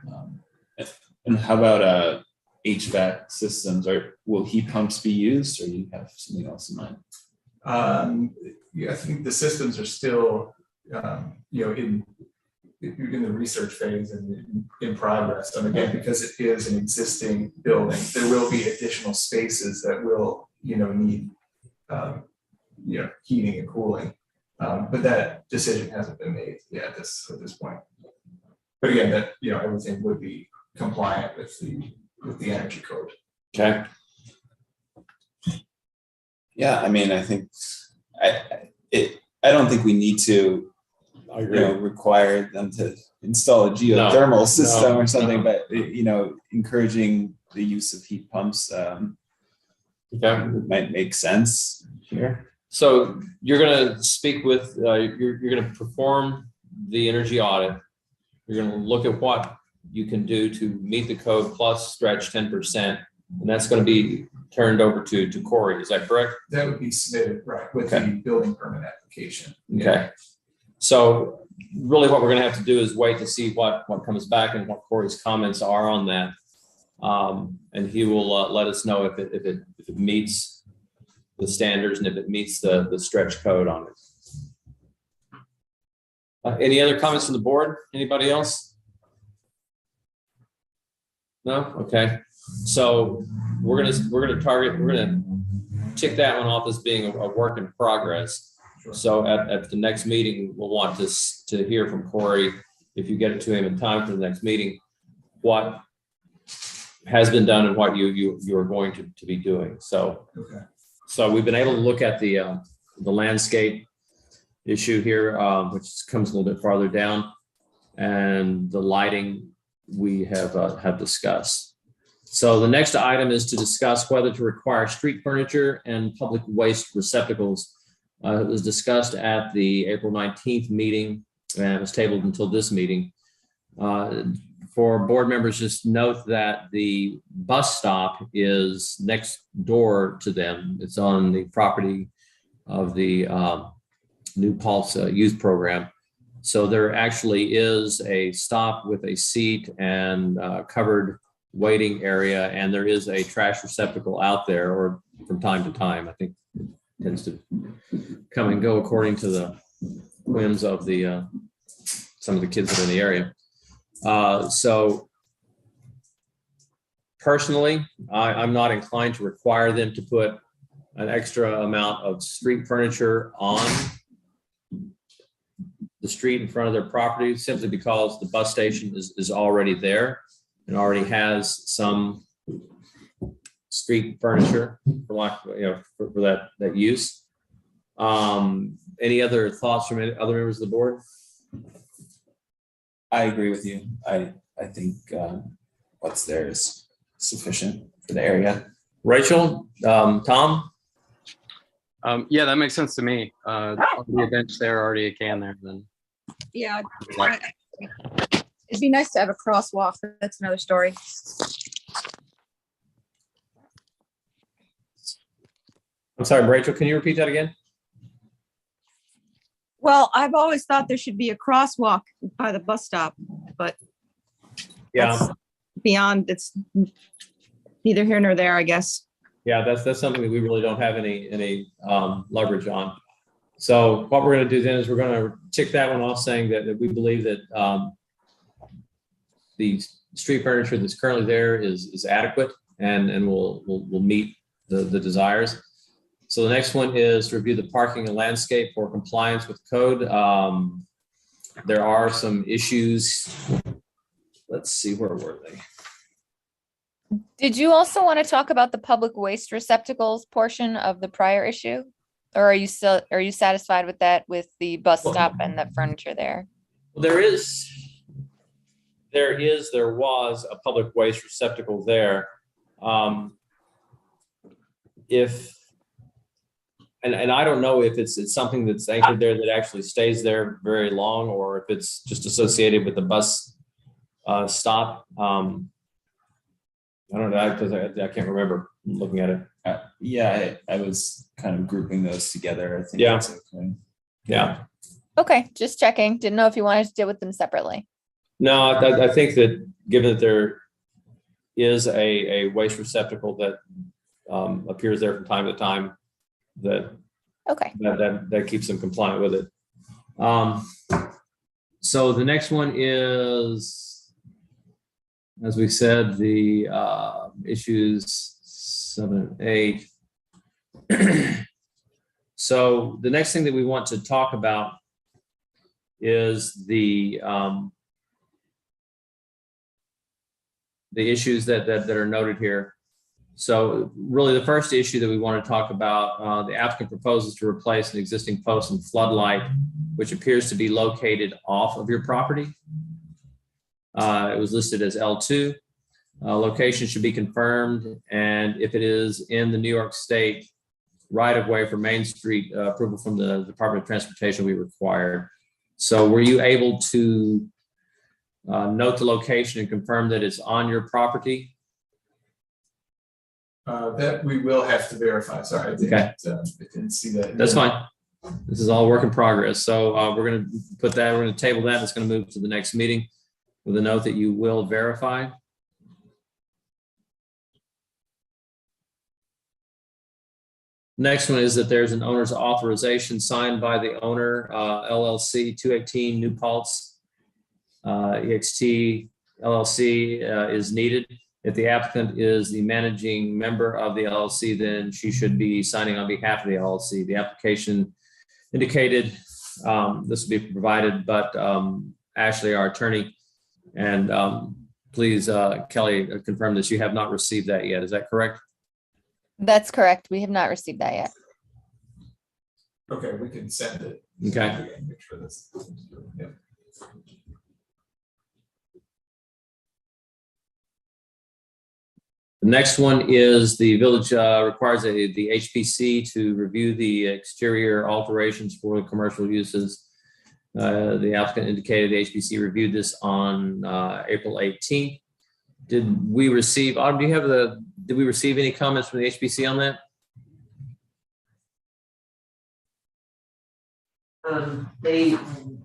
And how about HVAC systems? Will heat pumps be used, or do you have something else in mind? I think the systems are still, in the research phase and in progress. And again, because it is an existing building, there will be additional spaces that will, need, heating and cooling. But that decision hasn't been made yet at this point. But again, that, everything would be compliant with the energy code. Okay. Yeah, I mean, I think I don't think we need to, require them to install a geothermal system or something, but encouraging the use of heat pumps might make sense here. So you're going to speak with, you're going to perform the energy audit. You're going to look at what you can do to meet the code plus stretch 10%, and that's going to be turned over to Corey. Is that correct? That would be submitted, right, with the building permit application. Okay. So really what we're going to have to do is wait to see what comes back and what Corey's comments are on that. And he will let us know if it meets the standards and if it meets the stretch code on it. Any other comments from the board? Anybody else? No? Okay. So we're gonna tick that one off as being a work in progress. So at the next meeting, we'll want to hear from Corey, if you get it to him in time for the next meeting, what has been done and what you are going to be doing. So we've been able to look at the landscape issue here, which comes a little bit farther down, and the lighting we have discussed. So the next item is to discuss whether to require street furniture and public waste receptacles. It was discussed at the April 19th meeting and it was tabled until this meeting. For board members, just note that the bus stop is next door to them. It's on the property of the New Paltz youth program. So there actually is a stop with a seat and covered waiting area, and there is a trash receptacle out there, or from time to time. I think it tends to come and go according to the whims of the some of the kids that are in the area. So personally, I'm not inclined to require them to put an extra amount of street furniture on the street in front of their property simply because the bus station is already there and already has some street furniture for lack, for that use. Any other thoughts from any other members of the board? I agree with you. I think what's there is sufficient for the area. Rachel, Tom? Yeah, that makes sense to me. Already a bench there, already a can there, then. Yeah. It'd be nice to have a crosswalk. That's another story. I'm sorry, Rachel, can you repeat that again? Well, I've always thought there should be a crosswalk by the bus stop, but Yeah, that's beyond, it's neither here nor there, I guess. yeah, that's something that we really don't have any leverage on. So what we're gonna do then is we're gonna tick that one off saying that we believe that the street furniture that's currently there is adequate and will meet the desires. So the next one is to review the parking and landscape for compliance with code. There are some issues. Let's see, where were they? Did you also want to talk about the public waste receptacles portion of the prior issue? Or are you satisfied with that with the bus stop and the furniture there? There was a public waste receptacle there. And I don't know if it's something that's anchored there that actually stays there very long, or if it's just associated with the bus stop. I don't know, because I can't remember looking at it. Yeah, I was kind of grouping those together. I think Yeah. that's okay. Yeah. Okay, just checking. Didn't know if you wanted to deal with them separately. No, I think that given that there is a waste receptacle that appears there from time to time, Okay. that keeps them compliant with it. So the next one is, as we said, the issues 7 and 8. So the next thing that we want to talk about is the issues that are noted here. So really the first issue that we want to talk about, the applicant proposes to replace an existing post and floodlight, which appears to be located off of your property. It was listed as L2. Location should be confirmed, and if it is in the New York State right-of-way for Main Street, approval from the Department of Transportation we required. So were you able to note the location and confirm that it's on your property? That we will have to verify. Sorry, I didn't see that. That's fine. This is all work in progress. So we're going to put that, we're going to table that. It's going to move to the next meeting with a note that you will verify. Next one is that there's an owner's authorization signed by the owner, LLC 218 New Paltz EXT LLC is needed. If the applicant is the managing member of the LLC, then she should be signing on behalf of the LLC. The application indicated this will be provided, but Ashley, our attorney, and please, Kelly, confirm that you have not received that yet. Is that correct? That's correct. We have not received that yet. Okay, we can send it. Okay. Make sure that's. Yeah. The next one is the village requires the HPC to review the exterior alterations for the commercial uses. The applicant indicated the HPC reviewed this on April 18th. Did we receive, Autumn, do you have did we receive any comments from the HPC on that? They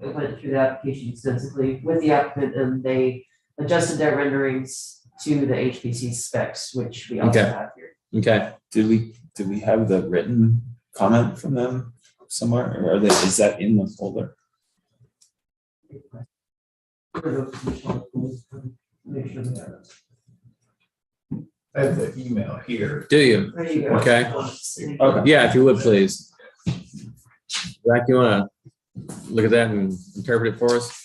went through the application extensively with the applicant, and they adjusted their renderings to the HPC specs, which we also Okay. have here. Okay. Did we have the written comment from them somewhere, or is that in the folder? I have the email here. Do you? There you go. Okay. Okay. Yeah, if you would, please. Zach, you want to look at that and interpret it for us?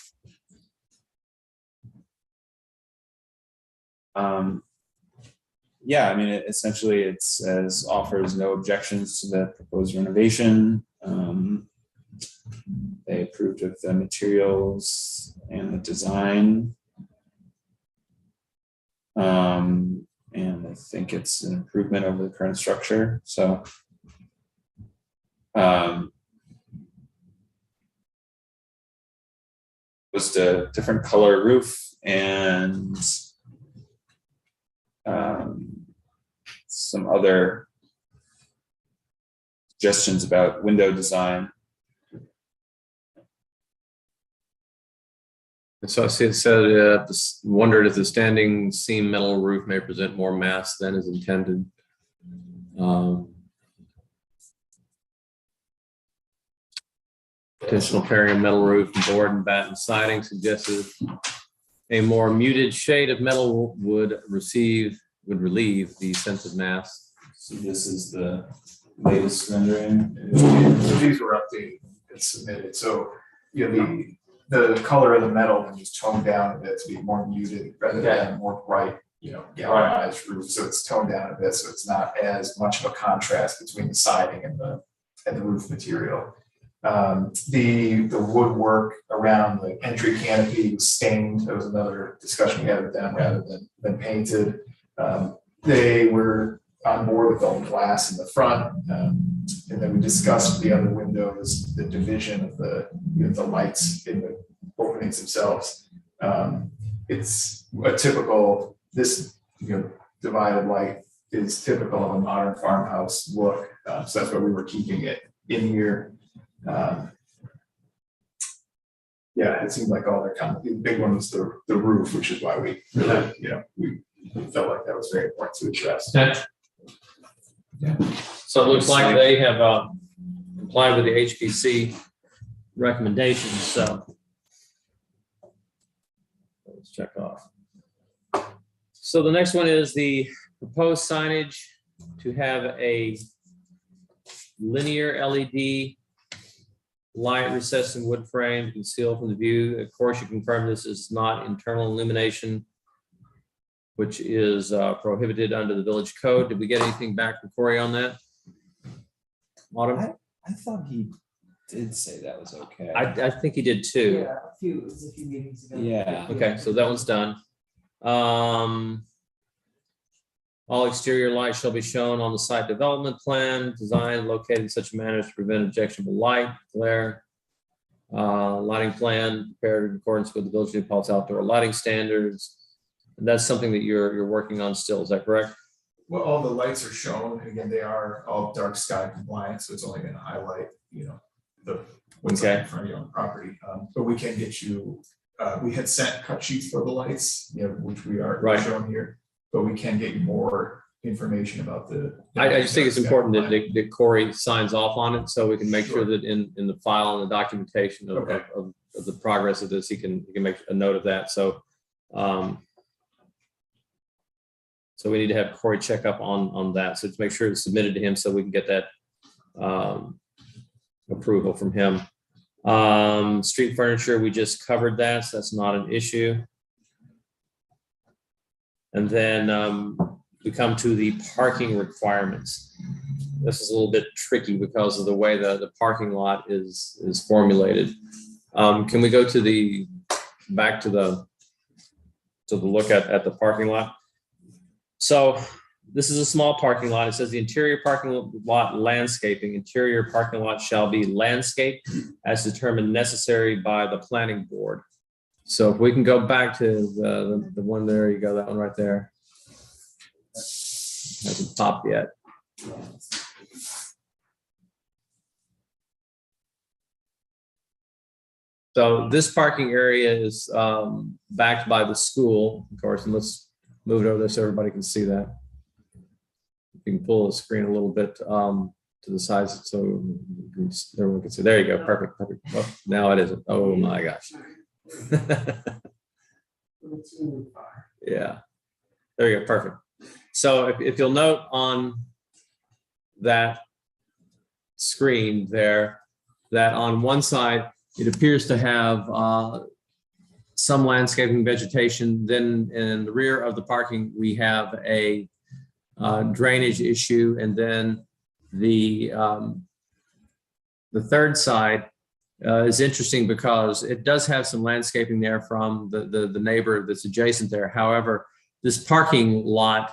Yeah, I mean, essentially it says offers no objections to the proposed renovation. They approved of the materials and the design. And I think it's an improvement over the current structure, so. Was a different color roof and some other suggestions about window design. And so I see it said, wondered if the standing seam metal roof may present more mass than is intended. Additional pairing of metal roof and board and batten siding suggested a more muted shade of metal would relieve the sense of mass. So this is the latest rendering. So these were updated and submitted, so, you know, the color of the metal can just tone down a bit to be more muted rather than more bright, you know, galvanized roof, so it's toned down a bit, so it's not as much of a contrast between the siding and the roof material. The woodwork around the entry canopy was stained. There was another discussion we had with them rather than painted. They were on board with all the glass in the front. And then we discussed the other windows, the division of the lights in the openings themselves. It's a typical, this, divided light is typical of a modern farmhouse look. So that's why we were keeping it in here. Yeah, it seemed like all their the big one was the roof, which is why we really, we felt like that was very important to address. Yeah. So it looks like they have complied with the HPC recommendations. So let's check off. So the next one is the proposed signage to have a linear LED light recessed in wood frame to conceal from the view. Of course, you confirm this is not internal illumination, which is prohibited under the village code. Did we get anything back from Corey on that? Autumn? I thought he did say that was okay. I think he did too. Yeah, it was a few meetings ago. Yeah. Okay, so that one's done. All exterior lights shall be shown on the site development plan, designed located in such a manner as to prevent objectionable light, glare. Lighting plan prepared in accordance with the Village of New Paltz outdoor lighting standards. And that's something that you're working on still, is that correct? Well, all the lights are shown, and again, they are all dark sky compliant, so it's only going to highlight, the what's Okay. in front of you on the property. But we can get you, we had sent cut sheets for the lights, which we are Right. shown here, but we can get you more information about the. I just think it's dark sky important compliant. that Corey signs off on it, so we can make sure that in the file and the documentation of Okay. the progress of this, he can make a note of that. So so we need to have Corey check up on that. So to make sure it's submitted to him so we can get that approval from him. Street furniture, we just covered that, so that's not an issue. And then we come to the parking requirements. This is a little bit tricky because of the way the parking lot is formulated. Can we go to back to the look at the parking lot? So this is a small parking lot. It says the interior parking lot landscaping. Interior parking lot shall be landscaped as determined necessary by the planning board. So if we can go back to the one there, you go, that one right there. Hasn't popped yet. So this parking area is backed by the school, of course, and let's move it over there so everybody can see that. You can pull the screen a little bit to the side so everyone can see. There you go. Perfect. Perfect. Oh, now it isn't. Oh my gosh. Yeah. There you go. Perfect. So if you'll note on that screen there, that on one side, it appears to have some landscaping vegetation. Then in the rear of the parking, we have a drainage issue. And then the third side is interesting because it does have some landscaping there from the neighbor that's adjacent there. However, this parking lot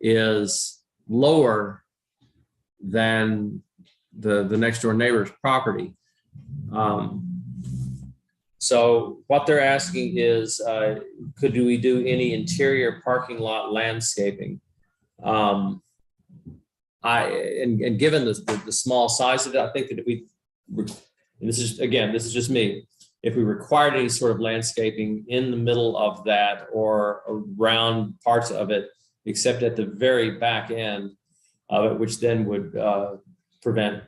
is lower than the next door neighbor's property. So what they're asking is, could we do any interior parking lot landscaping? And given the small size of it, I think that if we, and this is just me, if we required any sort of landscaping in the middle of that or around parts of it, except at the very back end of it, which then would prevent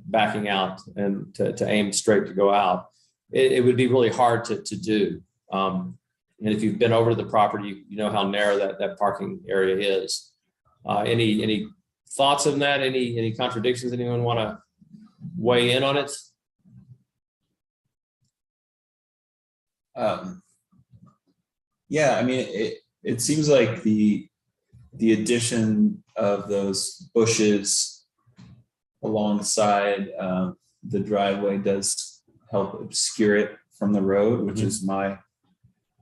backing out and to aim straight to go out, it would be really hard to do. And if you've been over to the property, you know how narrow that parking area is. Any thoughts on that? Any contradictions? Anyone want to weigh in on it? Yeah, I mean, it seems like the addition of those bushes alongside the driveway does help obscure it from the road, which is my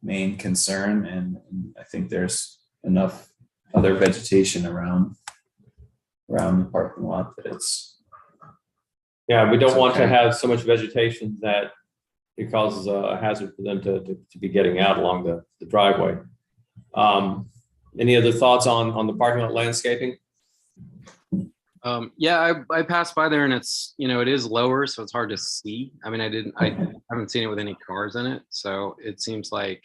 main concern. And I think there's enough other vegetation around the parking lot that it's. Yeah, we don't want to okay. have so much vegetation that it causes a hazard for them to be getting out along the driveway. Any other thoughts on the parking lot landscaping? Yeah, I passed by there and it's, it is lower, so it's hard to see. I mean, I haven't seen it with any cars in it. So it seems like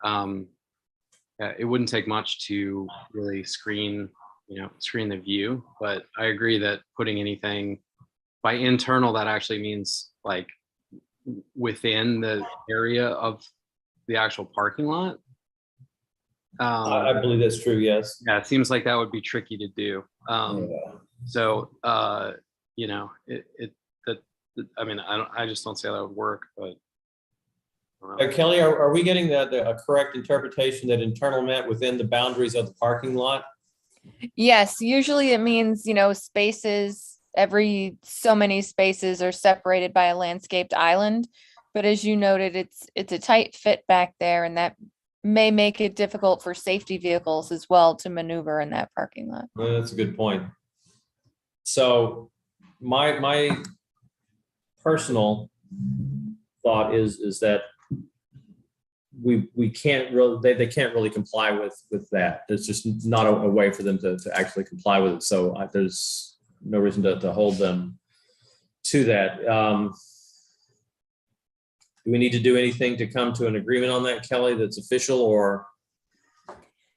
it wouldn't take much to really screen the view. But I agree that putting anything by internal, that actually means like within the area of the actual parking lot. I believe that's true, yes. Yeah, it seems like that would be tricky to do. So, I mean, I just don't see how that would work, but. Kelly, are we getting a correct interpretation that internal meant within the boundaries of the parking lot? Yes, usually it means, spaces, every so many spaces are separated by a landscaped island. But as you noted, it's a tight fit back there, and that may make it difficult for safety vehicles as well to maneuver in that parking lot. Well, that's a good point. So my personal thought is that we can't really, they can't really comply with that. There's just not a way for them to actually comply with it. So there's no reason to hold them to that. Do we need to do anything to come to an agreement on that, Kelly, that's official, or?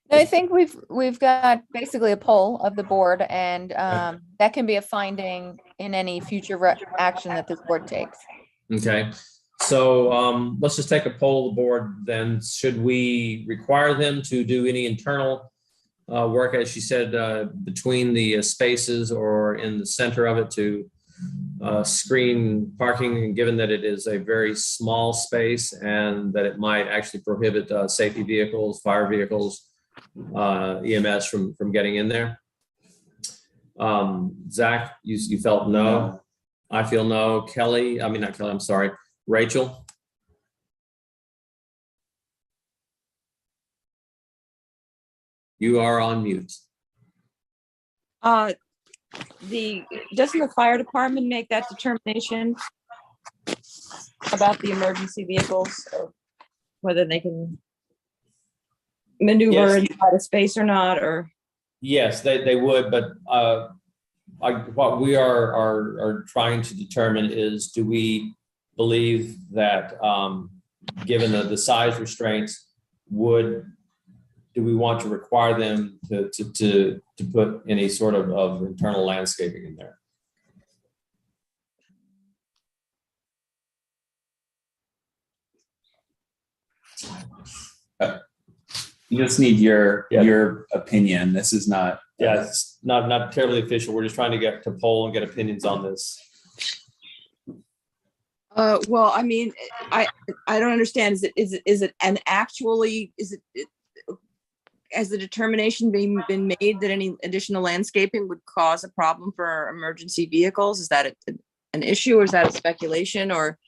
I think we've got basically a poll of the board, and that can be a finding in any future action that this board takes. Okay, so let's just take a poll of the board then. Should we require them to do any internal work, as she said, between the spaces or in the center of it to screen parking, and given that it is a very small space and that it might actually prohibit safety vehicles, fire vehicles, EMS from getting in there? Zach, you felt no. I feel no. Kelly, I mean, not Kelly, I'm sorry. Rachel? You are on mute. Doesn't the fire department make that determination about the emergency vehicles, or whether they can maneuver inside a space or not, or? Yes, they would, but what we are trying to determine is, do we believe that given the size restraints, do we want to require them to put any sort of internal landscaping in there? You just need your Yeah. opinion. This is not. Yeah, it's not terribly official. We're just trying to get to poll and get opinions on this. Well, I mean, I don't understand. Is it has the determination been made that any additional landscaping would cause a problem for emergency vehicles? Is that an issue, or is that a speculation, or?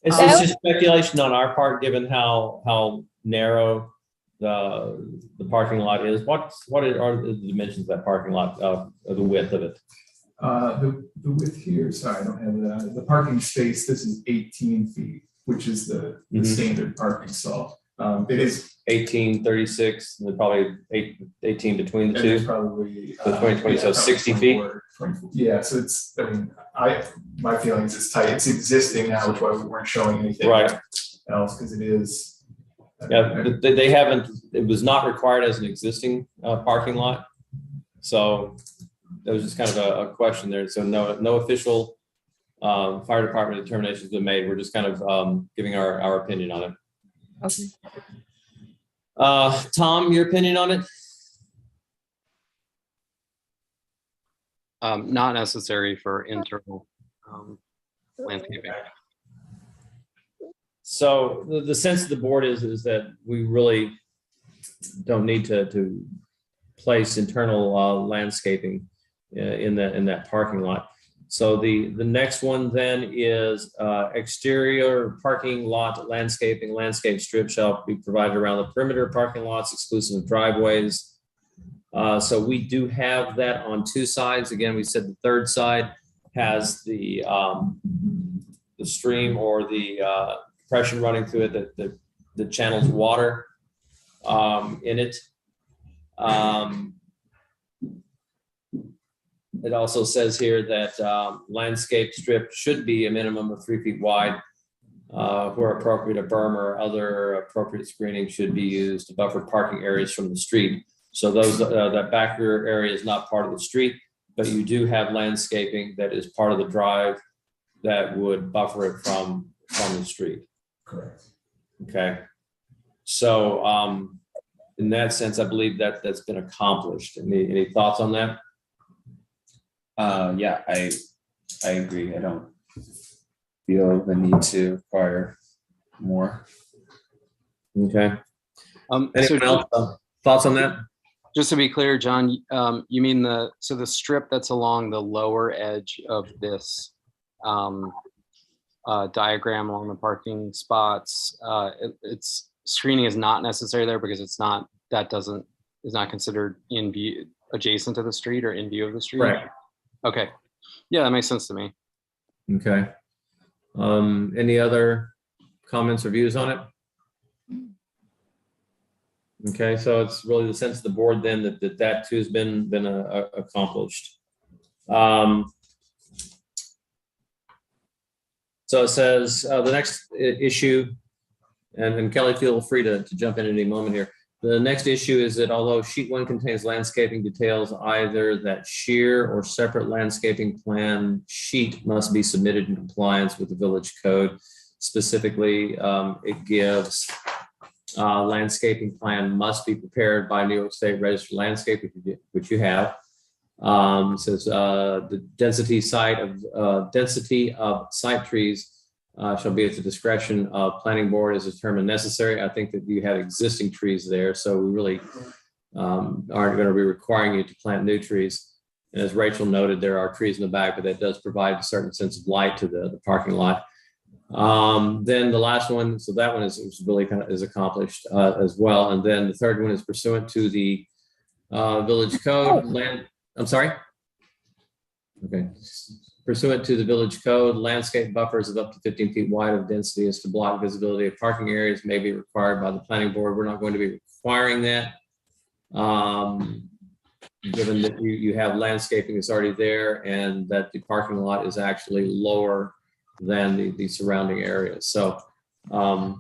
It's just speculation on our part, given how narrow the parking lot is. What are the dimensions of that parking lot, the width of it? The width here, sorry, I don't have that. The parking space, this is 18 feet, which is the standard parking stall. It is 18, 36, and then probably 18 between the and there's two. probably So 20, so 60 feet. 24. Yeah, so it's, I mean, my feelings is tight. It's existing now, which is why we weren't showing anything Right. else, because it is. Yeah, they haven't, it was not required as an existing parking lot. So that was just kind of a question there. So no official fire department determinations been made. We're just kind of giving our opinion on it. Okay. Tom, your opinion on it? Not necessary for internal landscaping. So the sense of the board is that we really don't need to place internal landscaping in that parking lot. So the next one then is exterior parking lot landscaping. Landscape strip shall be provided around the perimeter of parking lots exclusive of driveways. So we do have that on two sides. Again, we said the third side has the stream or the compression running through it that channels water in it. It also says here that landscape strip should be a minimum of 3 feet wide. Where appropriate, a berm or other appropriate screening should be used to buffer parking areas from the street. So those that back rear area is not part of the street, but you do have landscaping that is part of the drive that would buffer it from the street. Correct. Okay. So in that sense, I believe that's been accomplished. Any thoughts on that? Yeah, I agree. I don't feel the need to require more. Okay. So Anyone else? Thoughts on that? just to be clear, John, you mean the strip that's along the lower edge of this diagram along the parking spots, it's screening is not necessary there because it's not, is not considered in view adjacent to the street or in view of the street. Right. Okay. Yeah, that makes sense to me. Okay. Any other comments or views on it? Okay, so it's really the sense of the board then that too has been accomplished. So it says the next issue, and Kelly, feel free to jump in at any moment here. The next issue is that although sheet 1 contains landscaping details, either that sheer or separate landscaping plan sheet must be submitted in compliance with the village code. Specifically, it gives landscaping plan must be prepared by New York State Registered Landscape, which you have. Says the density of site trees shall be at the discretion of planning board as determined necessary. I think that you have existing trees there, so we really aren't going to be requiring you to plant new trees. And as Rachel noted, there are trees in the back, but that does provide a certain sense of light to the parking lot. Then the last one, so that one is really kind of is accomplished as well. And then the third one is pursuant to the village code land. I'm sorry. Okay. Pursuant to the village code, landscape buffers of up to 15 feet wide of density as to block visibility of parking areas may be required by the planning board. We're not going to be requiring that. Given that you have landscaping that's already there and that the parking lot is actually lower than the surrounding areas. So I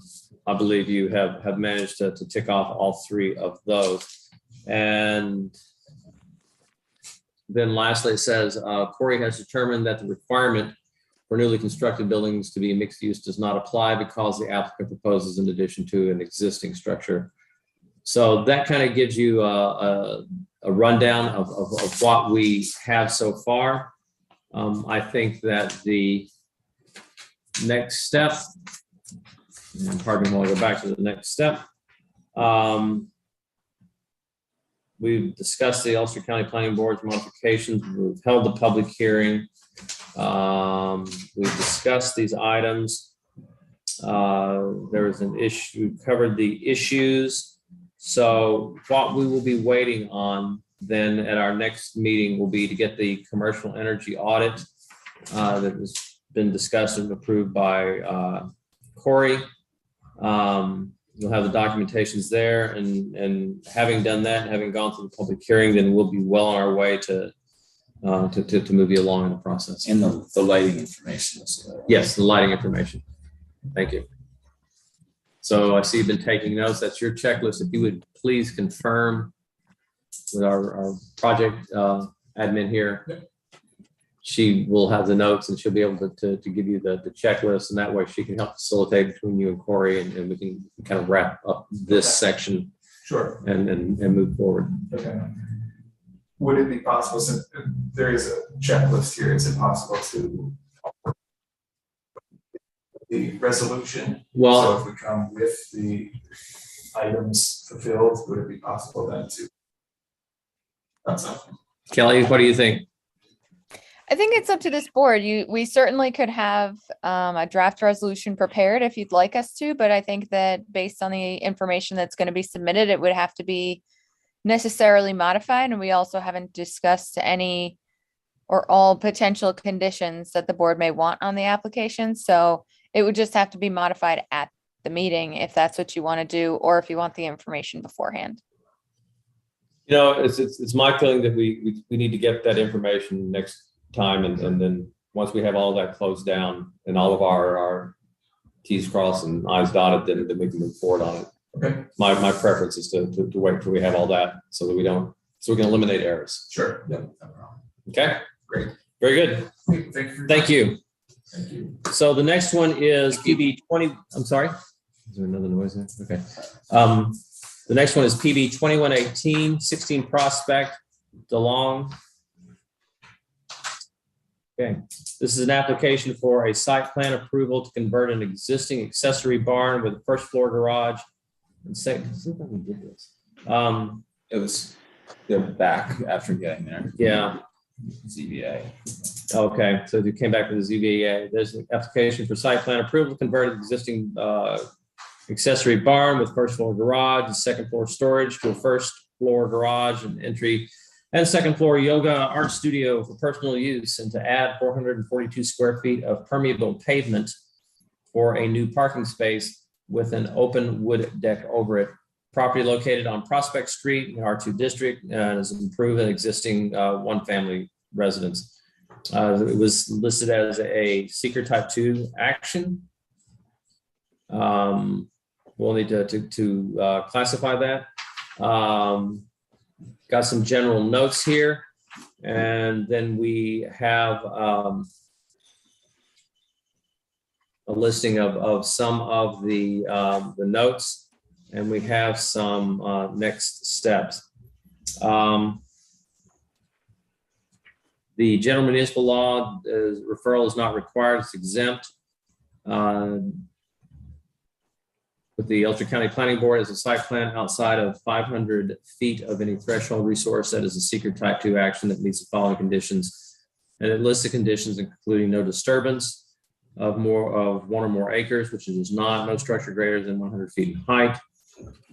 believe you have managed to tick off all three of those. And then lastly, it says, Corey has determined that the requirement for newly constructed buildings to be mixed use does not apply because the applicant proposes in addition to an existing structure. So that kind of gives you a rundown of what we have so far. I think that the next step, and pardon me while I go back to the next step. We've discussed the Ulster County Planning Board's modifications. We've held the public hearing. We've discussed these items. There was an issue, we covered the issues. So what we will be waiting on then at our next meeting will be to get the commercial energy audit that has been discussed and approved by Corey. You'll have the documentations there, and having done that, having gone through the public hearing, then we'll be well on our way to move you along in the process. And the lighting information as well. Yes, the lighting information. Thank you. So I see you've been taking notes. That's your checklist. If you would please confirm with our project admin here. She will have the notes and she'll be able to give you the checklist, and that way she can help facilitate between you and Corey, and we can kind of wrap up this section. Sure. And move forward. Okay. Would it be possible, since there is a checklist here, is it possible to the resolution? Well, so if we come with the items fulfilled, would it be possible then to? That's something. Kelly, what do you think? I think it's up to this board. We certainly could have a draft resolution prepared if you'd like us to, but I think that based on the information that's going to be submitted, it would have to be necessarily modified. And we also haven't discussed any or all potential conditions that the board may want on the application. So it would just have to be modified at the meeting if that's what you want to do, or if you want the information beforehand. You know, it's my feeling that we need to get that information next time, and then once we have all that closed down and all of our T's crossed and I's dotted, then we can move forward on it. Okay. My preference is to wait till we have all that so that we can eliminate errors. Sure. Yeah, no problem. Okay. Great. Very good. Thank you. Thank you. So the next one is PB 20. I'm sorry. Is there another noise there? Okay. The next one is PB 2118, 16 Prospect, DeLong. Okay, this is an application for a site plan approval to convert an existing accessory barn with a first floor garage. And second, we did this. It was the back after getting there. Yeah. ZBA. Okay, so you came back with the ZBA. There's an application for site plan approval to convert an existing accessory barn with first floor garage and second floor storage to a first floor garage and entry and second floor yoga art studio for personal use, and to add 442 square feet of permeable pavement for a new parking space with an open wood deck over it. Property located on Prospect Street in R2 district, and is improved an existing one family residence. It was listed as a seeker type 2 action. We'll need to classify that. Got some general notes here, and then we have a listing of some of the notes, and we have some next steps. The general municipal law referral is not required; it's exempt. With the Ulster County Planning Board as a site plan outside of 500 feet of any threshold resource that is a secret type 2 action that meets the following conditions. And it lists the conditions, including no disturbance of one or more acres, which it is not, no structure greater than 100 feet in height,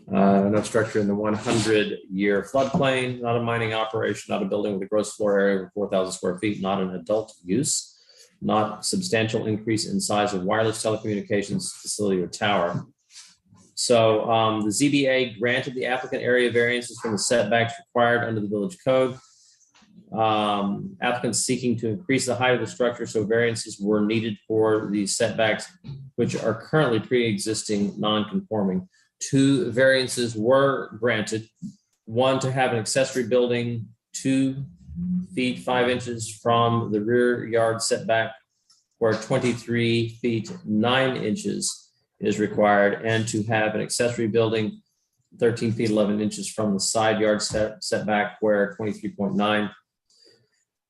no structure in the 100-year floodplain, not a mining operation, not a building with a gross floor area of 4,000 square feet, not an adult use, not substantial increase in size of wireless telecommunications facility or tower. So the ZBA granted the applicant area variances from the setbacks required under the village code. Applicants seeking to increase the height of the structure, so variances were needed for the setbacks, which are currently pre-existing non-conforming. 2 variances were granted. 1 to have an accessory building 2 feet 5 inches from the rear yard setback, where 23 feet 9 inches is required, and to have an accessory building 13 feet 11 inches from the side yard setback where 23.9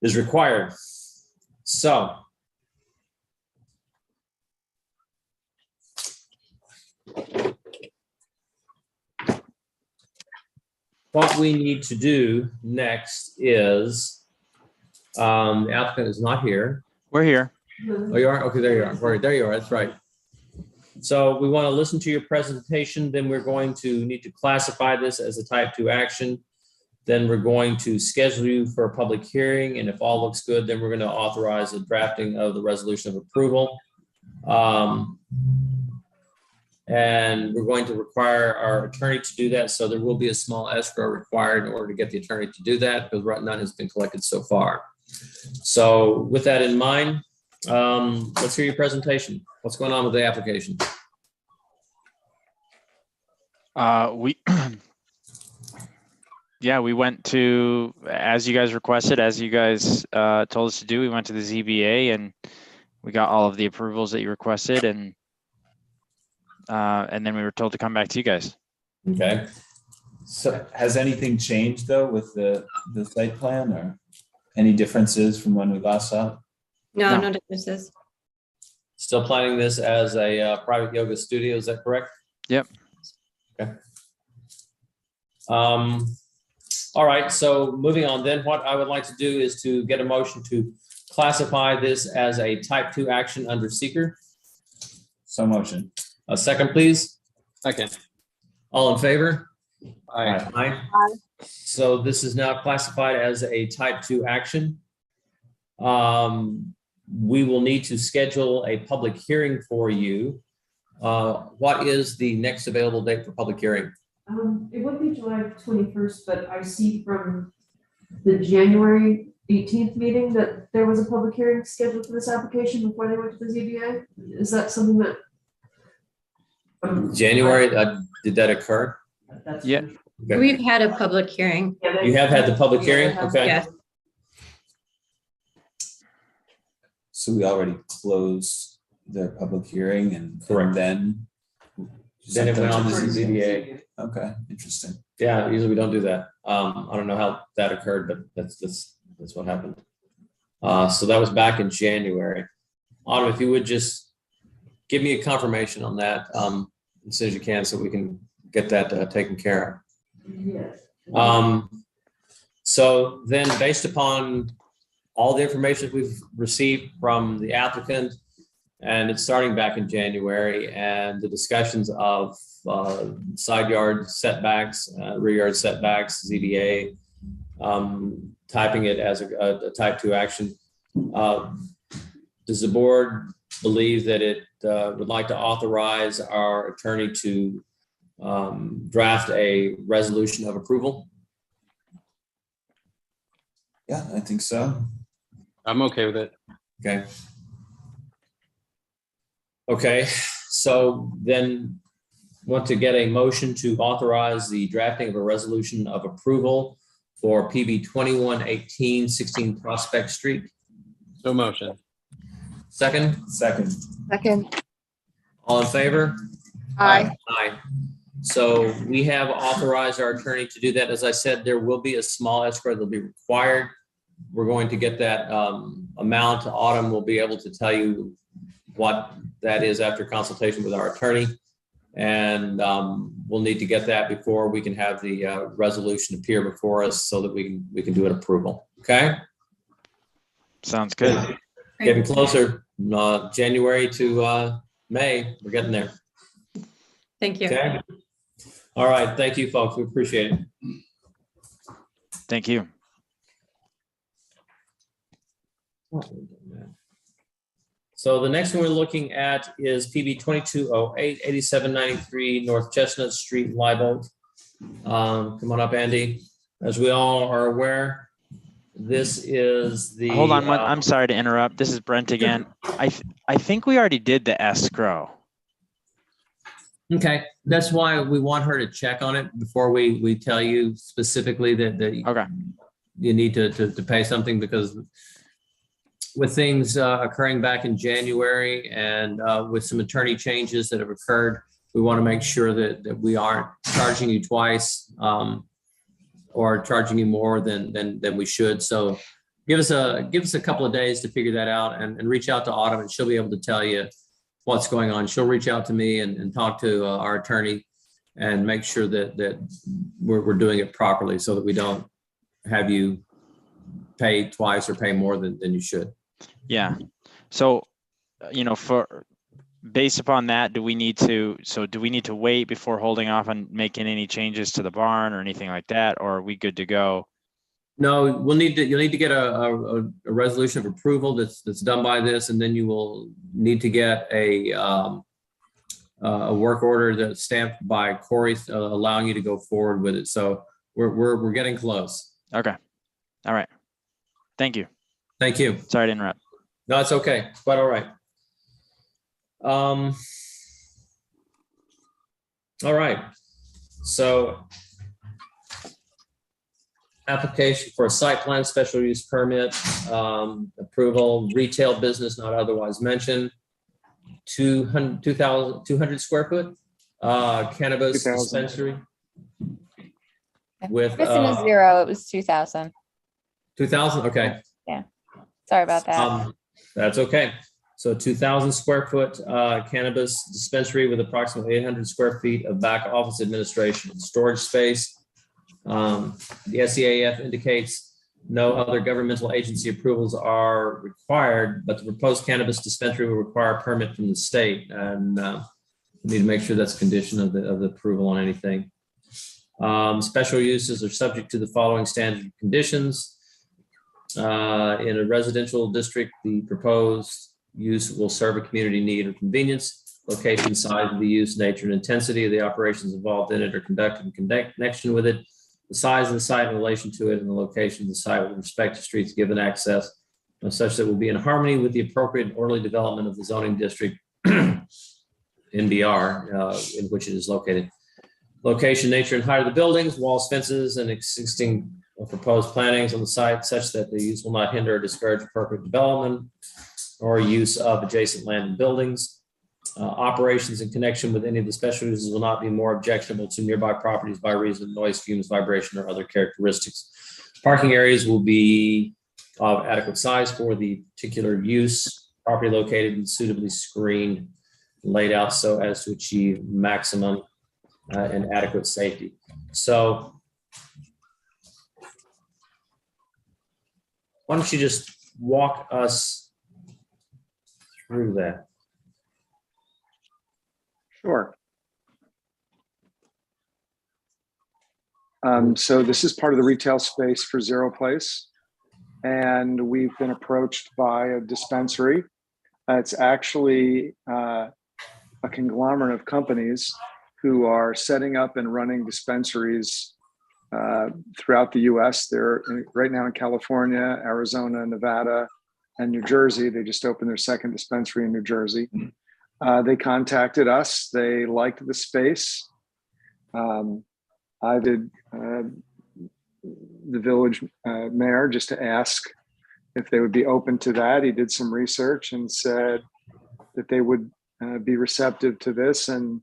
is required. So what we need to do next is, the applicant is not here. We're here. Oh, you are? Okay, there you are. Right, there you are. That's right. So we want to listen to your presentation. Then we're going to need to classify this as a type 2 action. Then we're going to schedule you for a public hearing. And if all looks good, then we're going to authorize the drafting of the resolution of approval. And we're going to require our attorney to do that. So there will be a small escrow required in order to get the attorney to do that, because none has been collected so far. So with that in mind, let's hear your presentation. What's going on with the application? We went to, as you guys requested, as you guys told us to do, we went to the ZBA and we got all of the approvals that you requested, and then we were told to come back to you guys. Okay. So has anything changed though with the site plan, or any differences from when we last saw it? No. No differences. Still planning this as a private yoga studio, is that correct? Yep. Okay. All right, so moving on then, what I would like to do is to get a motion to classify this as a type 2 action under seeker. So motion. A second, please. Second. All in favor? Aye. Aye. So this is now classified as a type 2 action. We will need to schedule a public hearing for you. What is the next available date for public hearing? It would be July 21st, but I see from the January 18th meeting that there was a public hearing scheduled for this application before they went to the ZBA. Is that something that? January, did that occur? That's Yeah. Okay. We've had a public hearing. Yeah, they- You have had the public Yeah, hearing? they have. Okay. Yes. So we already closed the public hearing and Correct. then Then it went on to ZBA. Okay, interesting. Yeah, usually we don't do that. I don't know how that occurred, but that's what happened. So that was back in January. Autumn, if you would just give me a confirmation on that as soon as you can, so we can get that taken care Yes. of. So then, based upon all the information we've received from the applicant, and it's starting back in January, and the discussions of side yard setbacks, rear yard setbacks, ZBA, typing it as a type 2 action. Does the board believe that it would like to authorize our attorney to draft a resolution of approval? Yeah, I think so. I'm okay with it. Okay. Okay, so then want to get a motion to authorize the drafting of a resolution of approval for PB 2118 16 Prospect Street. So motion. Second, Second. all in favor? Aye. Aye. So we have authorized our attorney to do that. As I said, there will be a small escrow that'll be required. We're going to get that amount. Autumn will be able to tell you what that is after consultation with our attorney. And we'll need to get that before we can have the resolution appear before us so that we can do an approval. Okay? Sounds good. Getting closer, January to May, we're getting there. Thank you. Okay? All right, thank you, folks. We appreciate it. Thank you. So the next one we're looking at is PB 2208 8793 North Chestnut Street, Live come on up, Andy. As we all are aware, this is the. Hold on, I'm sorry to interrupt. This is Brent again. I think we already did the escrow. Okay, that's why we want her to check on it before we tell you specifically that Okay. you need to pay something, because with things occurring back in January and with some attorney changes that have occurred, we want to make sure that we aren't charging you twice, or charging you more than we should. So give us a couple of days to figure that out, and reach out to Autumn, and she'll be able to tell you what's going on. She'll reach out to me and talk to our attorney and make sure that we're doing it properly, so that we don't have you pay twice or pay more than you should. Yeah. So, based upon that, do we need to wait before holding off on making any changes to the barn or anything like that? Or are we good to go? No, you'll need to get a resolution of approval that's done by this, and then you will need to get a work order that's stamped by Corey, allowing you to go forward with it. So we're getting close. Okay. All right. Thank you. Thank you. Sorry to interrupt. No, it's okay. It's quite all right. All right. So application for a site plan special use permit, approval, retail business not otherwise mentioned, 200 square foot, cannabis 2,000. dispensary with, Missing a zero, it was 2,000. 2,000, okay. Yeah, sorry about that. That's okay. So 2,000 square foot cannabis dispensary with approximately 800 square feet of back office administration and storage space. The SEAF indicates no other governmental agency approvals are required, but the proposed cannabis dispensary will require a permit from the state, and we need to make sure that's a condition of the approval on anything. Special uses are subject to the following standard conditions. In a residential district, the proposed use will serve a community need or convenience. Location, size of the use, nature, and intensity of the operations involved in it or conducted in connection with it. The size of the site in relation to it, and the location of the site with respect to streets given access, such that will be in harmony with the appropriate and orderly development of the zoning district NBR in which it is located. Location, nature, and height of the buildings, walls, fences, and existing or proposed plantings on the site such that the use will not hinder or discourage appropriate development or use of adjacent land and buildings. Operations in connection with any of the special uses will not be more objectionable to nearby properties by reason of noise, fumes, vibration, or other characteristics. Parking areas will be of adequate size for the particular use. Property located and suitably screened, laid out so as to achieve maximum and adequate safety. So why don't you just walk us through that? Sure. So this is part of the retail space for Zero Place, and we've been approached by a dispensary. It's actually a conglomerate of companies who are setting up and running dispensaries throughout the US. They're right now in California, Arizona, Nevada, and New Jersey. They just opened their second dispensary in New Jersey. They contacted us. They liked the space. I did the village mayor just to ask if they would be open to that. He did some research and said that they would be receptive to this, and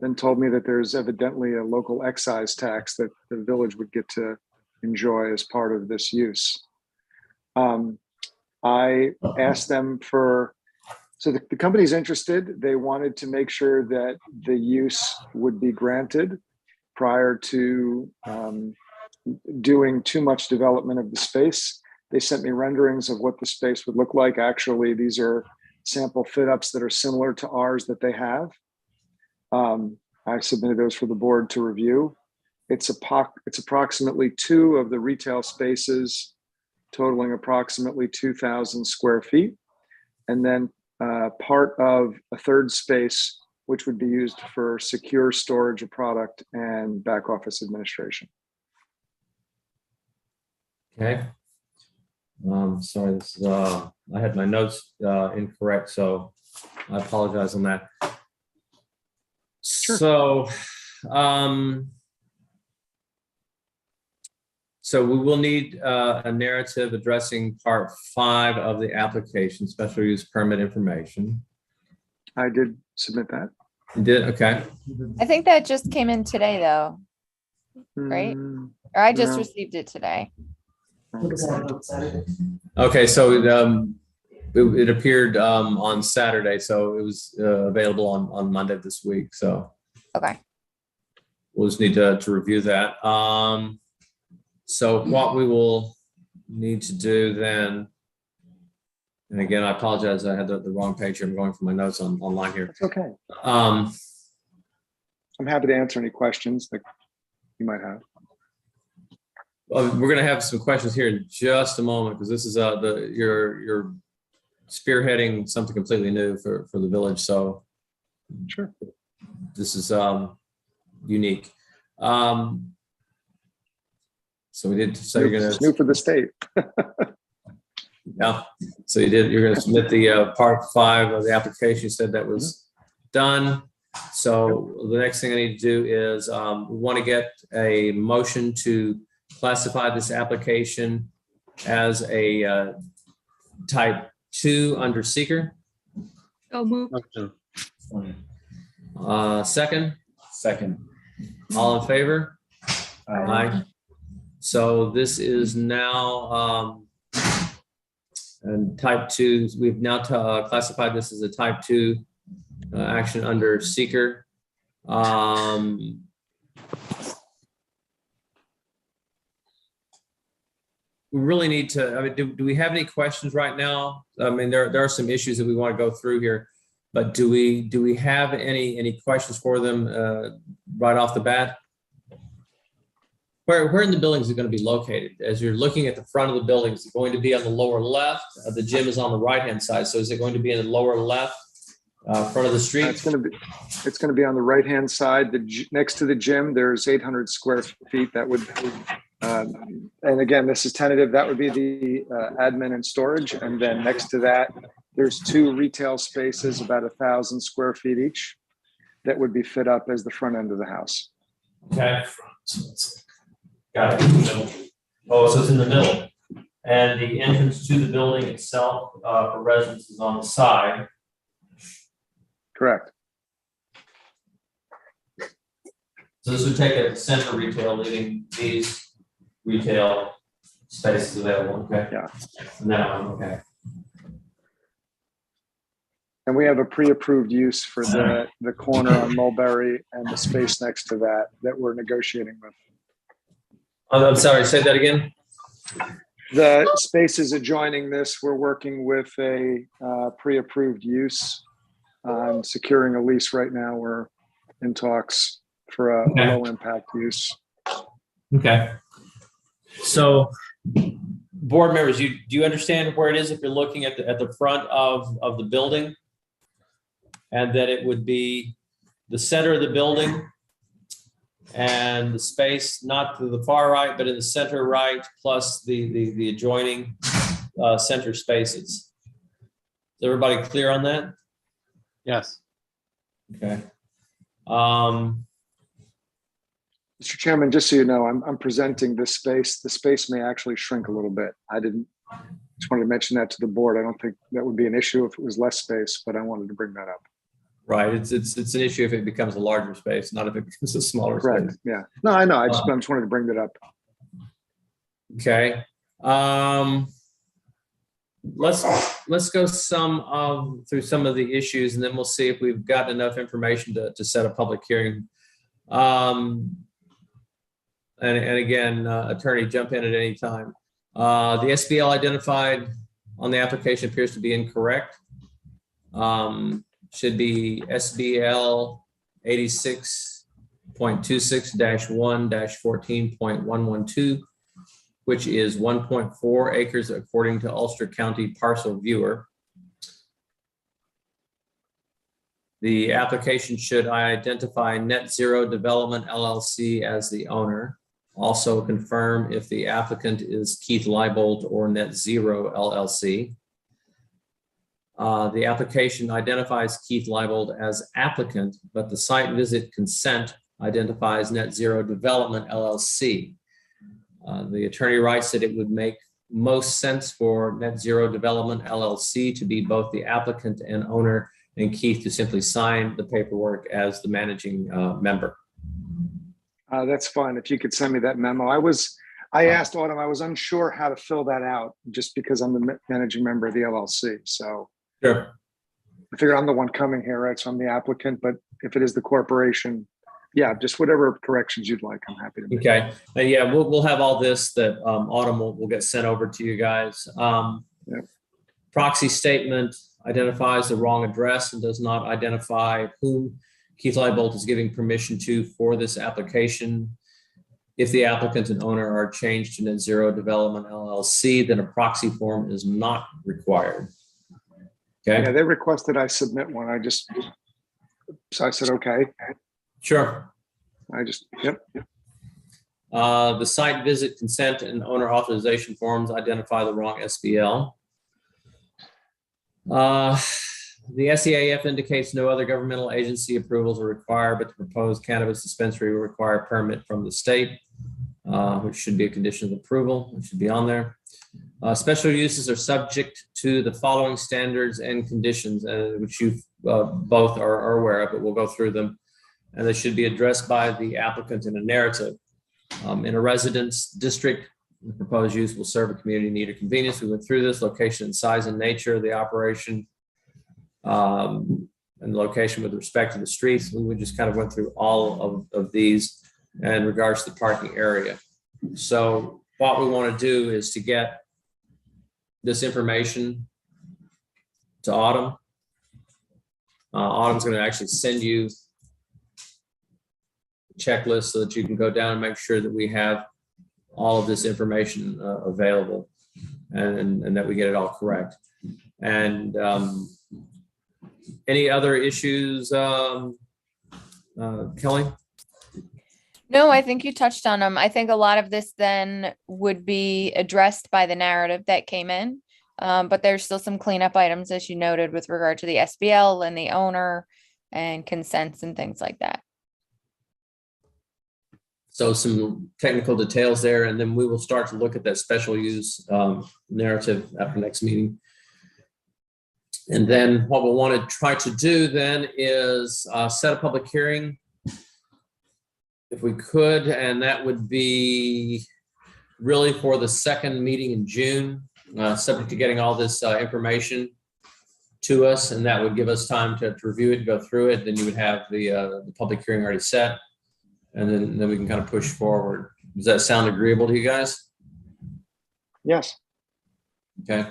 then told me that there's evidently a local excise tax that the village would get to enjoy as part of this use. I asked them so the company's interested. They wanted to make sure that the use would be granted prior to doing too much development of the space. They sent me renderings of what the space would look like. Actually, these are sample fit ups that are similar to ours that they have. I submitted those for the board to review. It's approximately 2 of the retail spaces, totaling approximately 2,000 square feet. And then part of a third space, which would be used for secure storage of product and back office administration. Okay. Sorry, this is, I had my notes incorrect, so I apologize on that. Sure. So we will need a narrative addressing part 5 of the application, special use permit information. I did submit that. You did? Okay. I think that just came in today though, right? Mm, Or I just No. received it today. Okay, so it appeared on Saturday, so it was available on Monday this week, so Okay. we'll just need to review that. So what we will need to do then, and again, I apologize, I had the wrong page here. I'm going from my notes online here. It's okay. Um, I'm happy to answer any questions that you might have. we're gonna have some questions here in just a moment, because this is you're spearheading something completely new for the village, so Sure. this is unique. So we did say you're It's gonna, new for the state. yeah, so you're gonna submit the part 5 of the application. You said that was done. So the next thing I need to do is we want to get a motion to classify this application as a type 2 under seeker. So moved. Second, Second. all in favor? Aye. So this is now and type 2, we've now classified this as a type 2 action under seeker. We really need to, I mean, do we have any questions right now? I mean, there are some issues that we want to go through here, but do we have any questions for them right off the bat? Where in the building is it going to be located? As you're looking at the front of the building, is it going to be on the lower left? The gym is on the right-hand side. So is it going to be in the lower left, front of the street? It's going to be on the right-hand side. Next to the gym, there's 800 square feet. That would, and again, this is tentative. That would be the admin and storage. And then next to that, there's 2 retail spaces, about 1,000 square feet each, that would be fit up as the front end of the house. Okay. Got it. Oh, so it's in the middle. And the entrance to the building itself for residents is on the side. Correct. So this would take a center retail, leaving these retail spaces available, okay? Yeah. No, okay. And we have a pre-approved use for the corner on Mulberry and the space next to that we're negotiating with. I'm sorry, say that again? The spaces adjoining this, we're working with a pre-approved use on securing a lease right now. We're in talks for a Okay. low impact use. Okay. So, board members, do you understand where it is if you're looking at the front of the building? And that it would be the center of the building and the space not to the far right, but in the center right, plus the adjoining center spaces. Is everybody clear on that? Yes. Okay. Mr. Chairman, just so you know, I'm presenting this space. The space may actually shrink a little bit. Just wanted to mention that to the board. I don't think that would be an issue if it was less space, but I wanted to bring that up. Right. It's an issue if it becomes a larger space, not if it becomes a smaller Correct. space. Yeah. No, I know. I just wanted to bring that up. Okay. Let's go through some of the issues, and then we'll see if we've got enough information to set a public hearing. And again, attorney, jump in at any time. The SBL identified on the application appears to be incorrect. Should be SBL 86.26-1-14.112, which is 1.4 acres according to Ulster County Parcel Viewer. The application should identify Net Zero Development LLC as the owner. Also confirm if the applicant is Keith Leibold or Net Zero LLC. The application identifies Keith Leibold as applicant, but the site visit consent identifies Net Zero Development LLC. The attorney writes that it would make most sense for Net Zero Development LLC to be both the applicant and owner and Keith to simply sign the paperwork as the managing member. That's fine. If you could send me that memo. I asked Autumn, I was unsure how to fill that out just because I'm the managing member of the LLC. So Sure. I figure I'm the one coming here, right? So I'm the applicant, but if it is the corporation, yeah, just whatever corrections you'd like, I'm happy to make. Okay, yeah, we'll have all this that Autumn will get sent over to you guys. Yep. Proxy statement identifies the wrong address and does not identify whom Keith Leibold is giving permission to for this application. If the applicant and owner are changed to Net Zero Development LLC, then a proxy form is not required. Okay. Yeah, they requested I submit one. So I said, okay. Sure. Yep. The site visit consent and owner authorization forms identify the wrong SBL. The SEAF indicates no other governmental agency approvals are required, but the proposed cannabis dispensary will require a permit from the state, which should be a condition of approval. It should be on there. Special uses are subject to the following standards and conditions, which you both are aware of, but we'll go through them. And they should be addressed by the applicant in a narrative. In a residence district, the proposed use will serve a community need or convenience. We went through this: location, size, and nature of the operation, and location with respect to the streets. We just kind of went through all of these in regards to the parking area. So what we want to do is to get this information to Autumn. Autumn's going to actually send you a checklist so that you can go down and make sure that we have all of this information available and that we get it all correct. And any other issues, Kelly? No, I think you touched on them. I think a lot of this then would be addressed by the narrative that came in. But there's still some cleanup items, as you noted, with regard to the SBL and the owner and consents and things like that. So some technical details there, and then we will start to look at that special use narrative after next meeting. And then what we'll want to try to do then is set a public hearing, if we could, and that would be really for the second meeting in June, subject to getting all this information to us, and that would give us time to review it, go through it. Then you would have the public hearing already set, and then we can kind of push forward. Does that sound agreeable to you guys? Yes. Okay.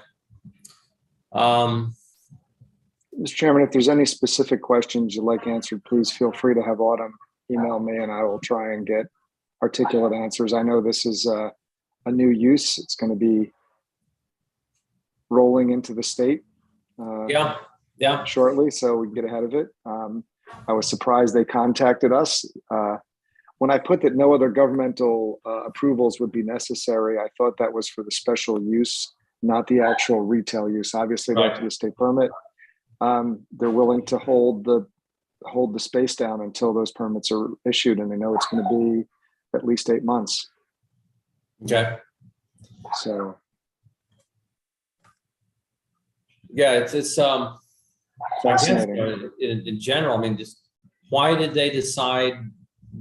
Mr. Chairman, if there's any specific questions you'd like answered, please feel free to have Autumn email me and I will try and get articulate answers. I know this is a new use. It's going to be rolling into the state shortly, so we can get ahead of it. I was surprised they contacted us. When I put that no other governmental approvals would be necessary, I thought that was for the special use, not the actual retail use. Obviously, that's the state permit. They're willing to hold the space down until those permits are issued, and they know it's going to be at least 8 months. Okay. So. Yeah, it's fascinating. I guess, in general, I mean, just why did they decide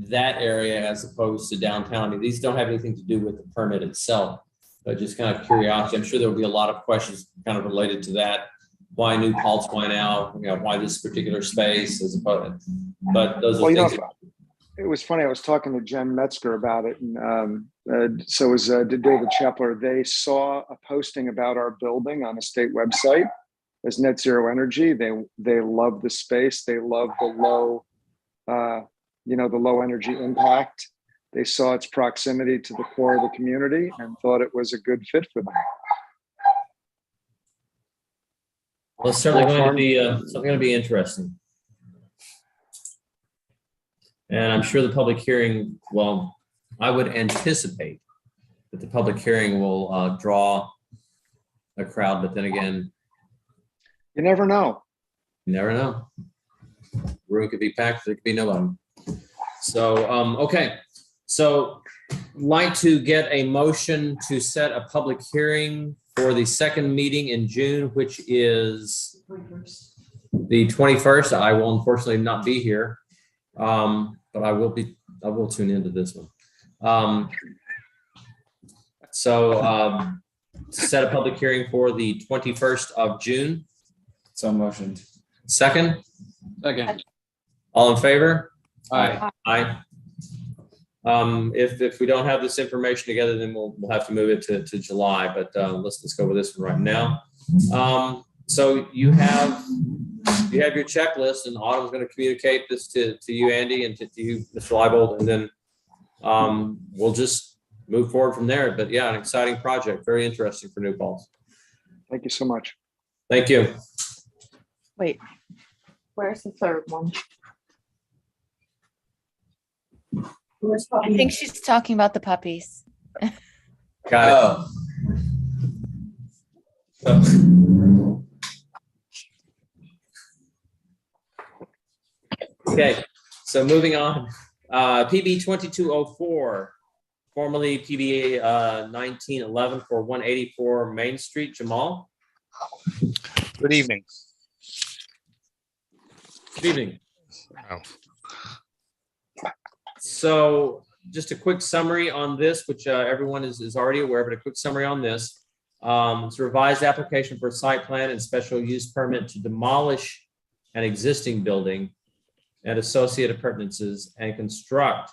that area as opposed to downtown? I mean, these don't have anything to do with the permit itself, but just kind of curiosity. I'm sure there will be a lot of questions kind of related to that. Why New Paltz, why now? You know, why this particular space as opposed? But those are things. It was funny. I was talking to Jen Metzger about it, and so was David Chepler. They saw a posting about our building on a state website as Net Zero Energy. They love the space. They love the low, the low energy impact. They saw its proximity to the core of the community and thought it was a good fit for them. Well, it's certainly going to be interesting. And I'm sure the public hearing, well, I would anticipate that the public hearing will draw a crowd, but then again, you never know. You never know. The room could be packed, there could be nobody. So, okay. So, like to get a motion to set a public hearing for the second meeting in June, which is The 21st, I will unfortunately not be here, but I will tune into this one. Set a public hearing for the 21st of June. So motioned. Second, Second. all in favor? Aye. Aye. If we don't have this information together, then we'll have to move it to July, but let's go with this one right now. So you have your checklist, and Autumn's going to communicate this to you, Andy, and to you, Mr. Leibold, and then we'll just move forward from there. But yeah, an exciting project, very interesting for New Paltz. Thank you so much. Thank you. Wait, where's the third one? I think she's talking about the puppies. Got it. Okay, so moving on, PB 2204, formerly PB 1911 for 184 Main Street. Jamal. Good evening. Good evening. Oh. So just a quick summary on this, which everyone is already aware, but a quick summary on this. It's a revised application for site plan and special use permit to demolish an existing building and associated appurtenances and construct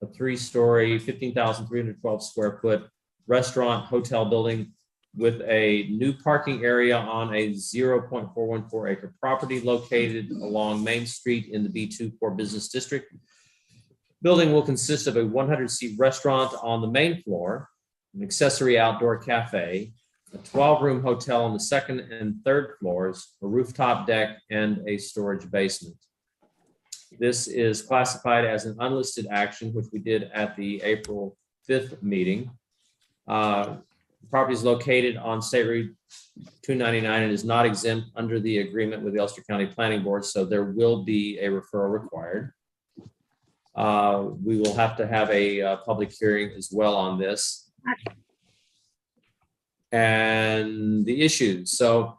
a 3-story, 15,312 square foot restaurant hotel building with a new parking area on a 0.414 acre property located along Main Street in the B2 Core Business District. Building will consist of a 100-seat restaurant on the main floor, an accessory outdoor cafe, a 12-room hotel on the second and third floors, a rooftop deck, and a storage basement. This is classified as an unlisted action, which we did at the April 5th meeting. The property is located on State Route 299 and is not exempt under the agreement with the Ulster County Planning Board, so there will be a referral required. We will have to have a public hearing as well on this. And the issues. So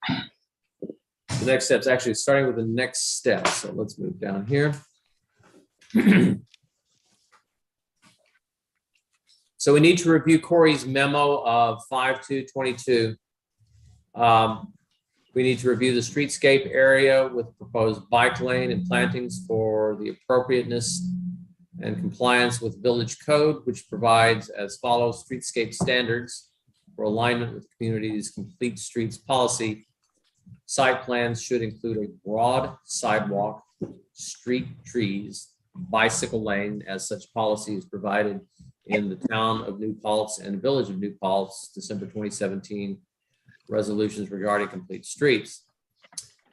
the next steps, actually starting with the next step. So let's move down here. So we need to review Corey's memo of 5/2/22. We need to review the streetscape area with proposed bike lane and plantings for the appropriateness and compliance with village code, which provides as follows: streetscape standards for alignment with community's complete streets policy. Site plans should include a broad sidewalk, street trees, bicycle lane, as such policy is provided in the town of New Paltz and village of New Paltz, December 2017 resolutions regarding complete streets.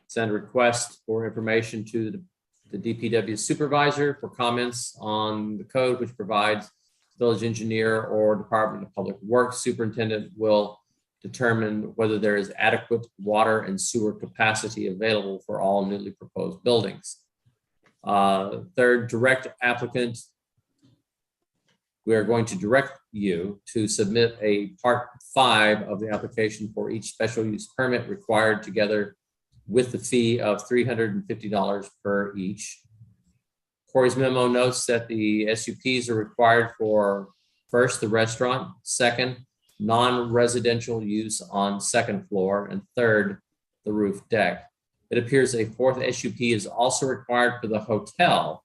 Send a request for information to the DPW supervisor for comments on the code, which provides village engineer or Department of Public Works superintendent will determine whether there is adequate water and sewer capacity available for all newly proposed buildings. Third, direct applicant. We are going to direct you to submit a part 5 of the application for each special use permit required, together with the fee of $350 per each. Corey's memo notes that the SUPs are required for first, the restaurant, second, non-residential use on second floor, and third, the roof deck. It appears a fourth SUP is also required for the hotel,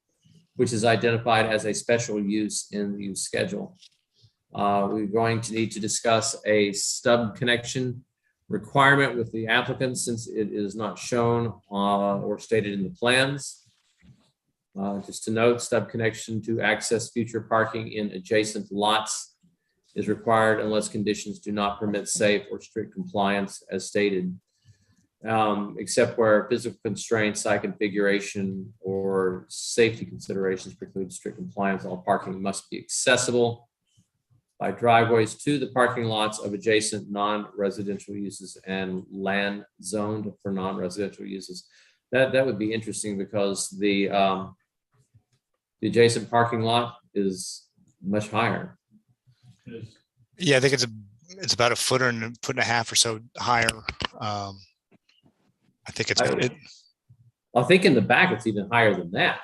which is identified as a special use in the use schedule. We're going to need to discuss a stub connection requirement with the applicant, since it is not shown or stated in the plans. Just to note, stub connection to access future parking in adjacent lots is required unless conditions do not permit safe or strict compliance as stated. Except where physical constraints, site configuration, or safety considerations preclude strict compliance, all parking must be accessible by driveways to the parking lots of adjacent non-residential uses and land zoned for non-residential uses. That would be interesting, because the adjacent parking lot is much higher. Yeah, I think it's about a foot and a half or so higher. I think I think in the back, it's even higher than that.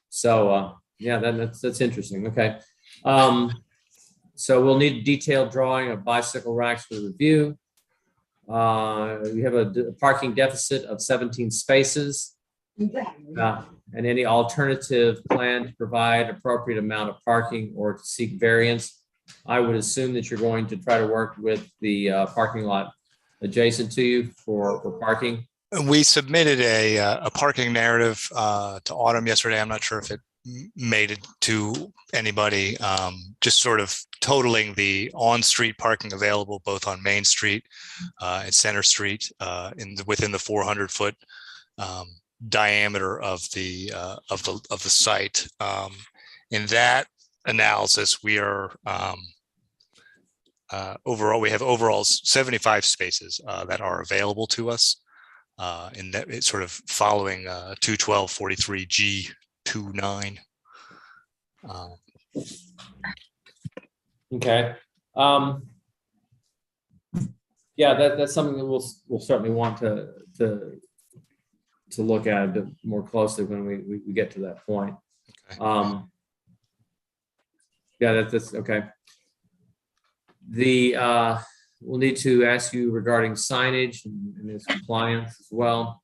So, yeah, that's interesting. Okay. So we'll need a detailed drawing of bicycle racks for review. We have a parking deficit of 17 spaces. And any alternative plan to provide appropriate amount of parking or to seek variance. I would assume that you're going to try to work with the parking lot adjacent to you for parking. we submitted a parking narrative to Autumn yesterday. I'm not sure if it made it to anybody, just sort of totaling the on-street parking available both on Main Street and Center Street within the 400-foot diameter of the site. In that analysis, we are we have overall 75 spaces that are available to us. In that it's sort of following 21243G29. Okay. Yeah, that's something that we'll certainly want to look at a bit more closely when we get to that point. Okay. Yeah, that's okay. We'll need to ask you regarding signage and its compliance as well.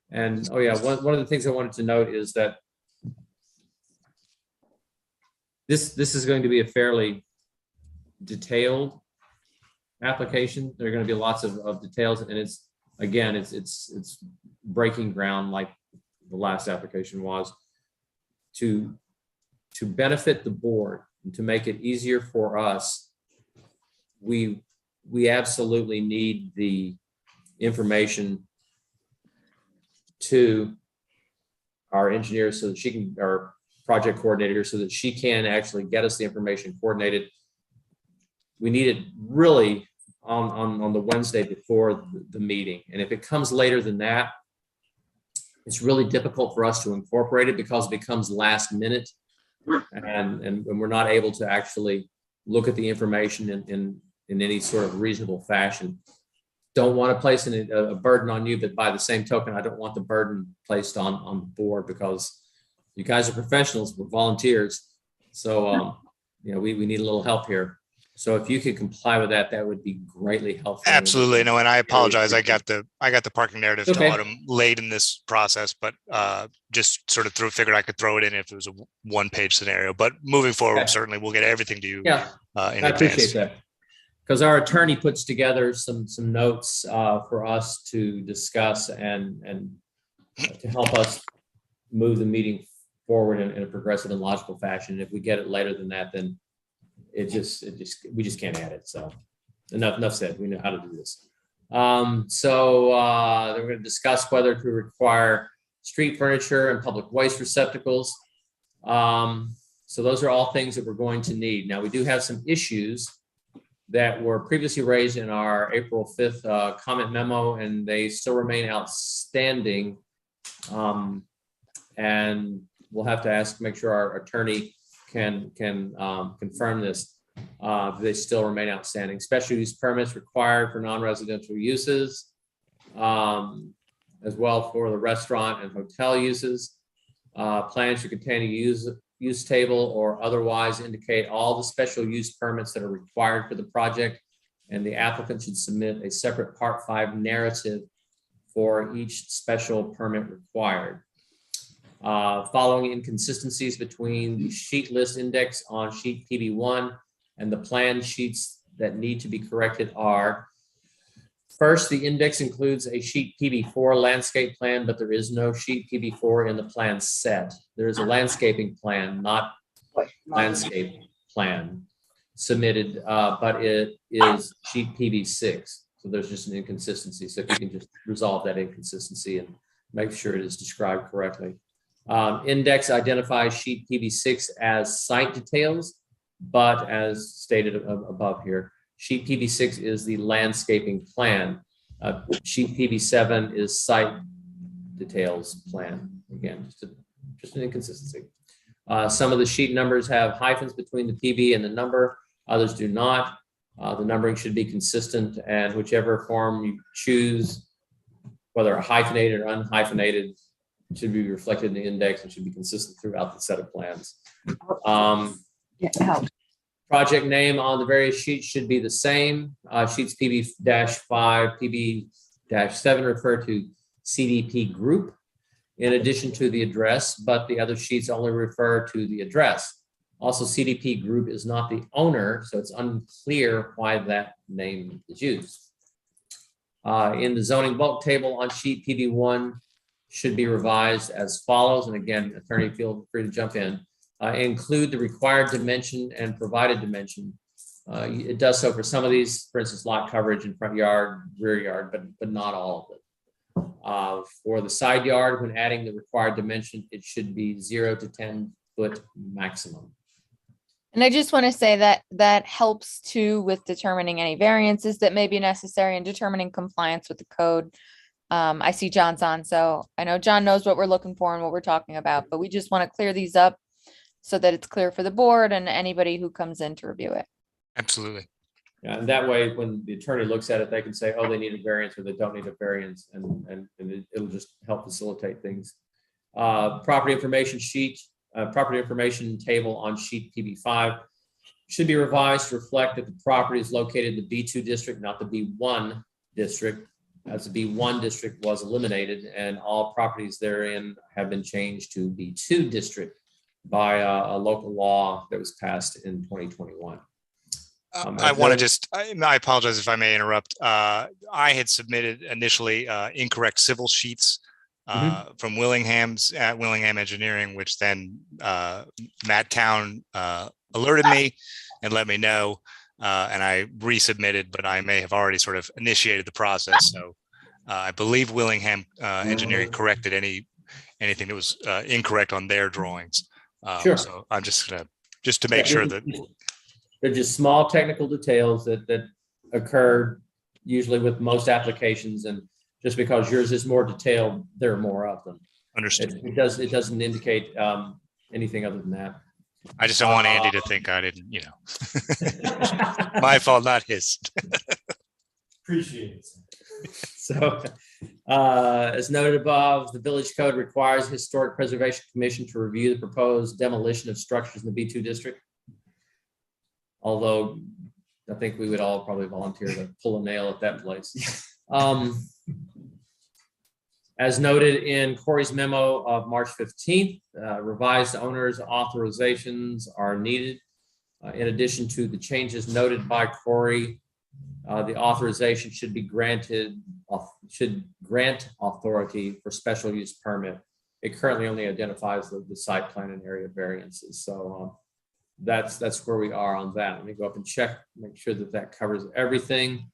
And oh yeah, one of the things I wanted to note is that this is going to be a fairly detailed application. There are going to be lots of details, and it's breaking ground like the last application was to benefit the board and to make it easier for us. We absolutely need the information to our engineer so that she can, our project coordinator, so that she can actually get us the information coordinated. We need it really on the Wednesday before the meeting. And if it comes later than that, it's really difficult for us to incorporate it because it becomes last minute and we're not able to actually look at the information in any sort of reasonable fashion. Don't want to place a burden on you, but by the same token, I don't want the burden placed on the board because you guys are professionals, we're volunteers. So, we need a little help here. So if you could comply with that, that would be greatly helpful. Absolutely. No, and I apologize. I got the parking narrative to Autumn late in this process, but just sort of figured I could throw it in if it was a one-page scenario. But moving forward, certainly we'll get everything to you in advance. I appreciate that. Because our attorney puts together some notes for us to discuss and to help us move the meeting forward in a progressive and logical fashion. If we get it later than that, then we just can't add it. So enough said. We know how to do this. Then we're going to discuss whether to require street furniture and public waste receptacles. So those are all things that we're going to need. Now we do have some issues that were previously raised in our April 5th comment memo, and they still remain outstanding. And we'll have to make sure our attorney can confirm this. They still remain outstanding. Special use permits required for non-residential uses, as well for the restaurant and hotel uses. Plans should contain a use table or otherwise indicate all the special use permits that are required for the project, and the applicant should submit a separate Part 5 narrative for each special permit required. Following inconsistencies between the sheet list index on sheet PB1 and the plan sheets that need to be corrected are: first, the index includes a sheet PB4 landscape plan, but there is no sheet PB4 in the plan set. There is a landscaping plan, not landscape plan submitted, but it is sheet PB6. So there's just an inconsistency. So if you can just resolve that inconsistency and make sure it is described correctly. Index identifies sheet PB6 as site details, but as stated above here, sheet PB6 is the landscaping plan. Sheet PB7 is site details plan. Again, just an inconsistency. Some of the sheet numbers have hyphens between the PB and the number. Others do not. The numbering should be consistent, and whichever form you choose, whether hyphenated or unhyphenated, should be reflected in the index and should be consistent throughout the set of plans. Project name on the various sheets should be the same. Sheets PB-5, PB-7 refer to CDP group in addition to the address, but the other sheets only refer to the address. Also, CDP group is not the owner, so it's unclear why that name is used. In the zoning bulk table on sheet PB1 should be revised as follows. And again, attorney, feel free to jump in. Include the required dimension and provided dimension. It does so for some of these, for instance, lot coverage in front yard, rear yard, but not all of it. For the side yard, when adding the required dimension, it should be 0 to 10 foot maximum. And I just want to say that that helps too with determining any variances that may be necessary and determining compliance with the code. I see John's on, so I know John knows what we're looking for and what we're talking about, but we just want to clear these up so that it's clear for the board and anybody who comes in to review it. Absolutely. Yeah, and that way, when the attorney looks at it, they can say, oh, they need a variance or they don't need a variance, and it'll just help facilitate things. Property information sheet, property information table on sheet PB5 should be revised to reflect that the property is located in the B2 district, not the B1 district, as the B1 district was eliminated and all properties therein have been changed to B2 district by a local law that was passed in 2021. I want to just, I apologize if I may interrupt. I had submitted initially incorrect civil sheets from Willingham Engineering, which then Matt Town alerted me and let me know. And I resubmitted, but I may have already sort of initiated the process. So I believe Willingham Engineering corrected anything that was incorrect on their drawings. Sure. So I'm just gonna, just to make sure that they're just small technical details that occur usually with most applications, and just because yours is more detailed, there are more of them. Understood. It doesn't indicate anything other than that. I just don't want Andy to think I didn't, you know, my fault, not his. Appreciate it. So, as noted above, the village code requires the Historic Preservation Commission to review the proposed demolition of structures in the B2 district. Although I think we would all probably volunteer to pull a nail at that place. As noted in Corey's memo of March 15th, revised owners authorizations are needed. In addition to the changes noted by Corey, the authorization should be granted, should grant authority for special use permit. It currently only identifies the site plan and area variances. So that's where we are on that. Let me go up and check, make sure that that covers everything.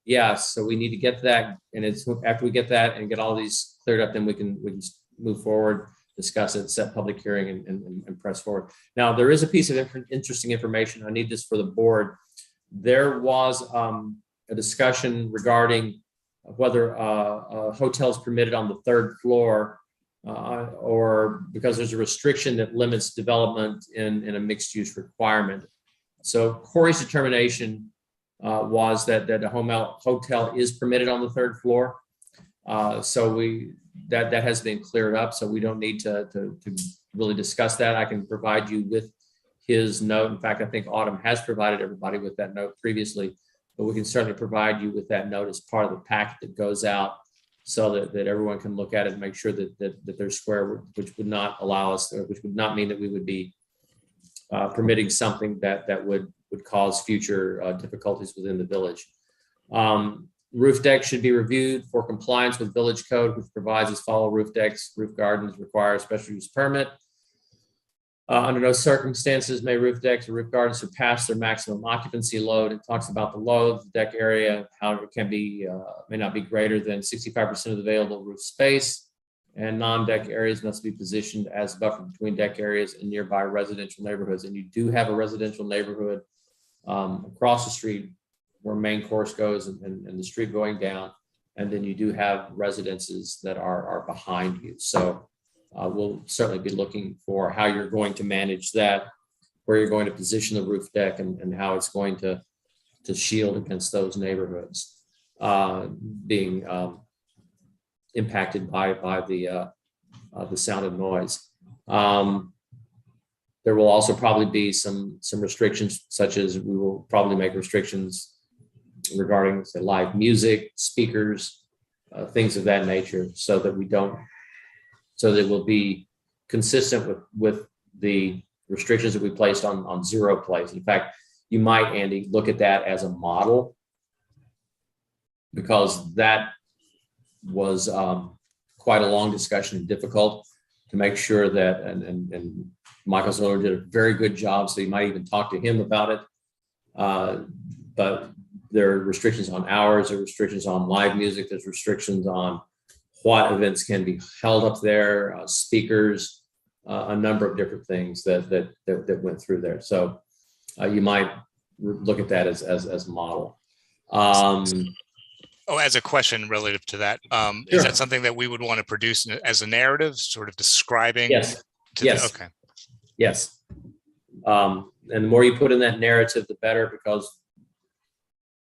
Yeah, so we need to get that, and it's after we get that and get all these cleared up, then we can move forward, discuss it, set public hearing, and press forward. Now, there is a piece of interesting information. I need this for the board. There was a discussion regarding whether hotels permitted on the third floor, or because there's a restriction that limits development in a mixed use requirement. So Corey's determination was that a hotel is permitted on the third floor. So that has been cleared up. So we don't need to really discuss that. I can provide you with his note. In fact, I think Autumn has provided everybody with that note previously, but we can certainly provide you with that note as part of the packet that goes out, so that everyone can look at it and make sure that they're square, which would not allow us, which would not mean that we would be permitting something that would cause future difficulties within the village. Roof decks should be reviewed for compliance with village code, which provides as follow: roof decks, roof gardens require a special use permit. Under no circumstances may roof decks or roof gardens surpass their maximum occupancy load. It talks about the load, the deck area, how it can be, may not be greater than 65% of the available roof space, and non-deck areas must be positioned as buffer between deck areas and nearby residential neighborhoods. And you do have a residential neighborhood across the street where main course goes and the street going down. And then you do have residences that are behind you. So we'll certainly be looking for how you're going to manage that. where you're going to position the roof deck and how it's going to shield against those neighborhoods being impacted by the sound and noise. There will also probably be some restrictions, such as we will probably make restrictions regarding, say, live music, speakers, things of that nature, so that it will be consistent with the restrictions that we placed on Zero Place. In fact, you might, Andy, look at that as a model, because that was quite a long discussion and difficult to make sure that, and Michael Zoller did a very good job, so you might even talk to him about it. But there are restrictions on hours, there are restrictions on live music, there's restrictions on what events can be held up there, speakers, a number of different things that went through there. So you might look at that as a model. As a question relative to that, is that something that we would want to produce as a narrative, sort of describing? Yes. Okay. Yes. And the more you put in that narrative, the better, because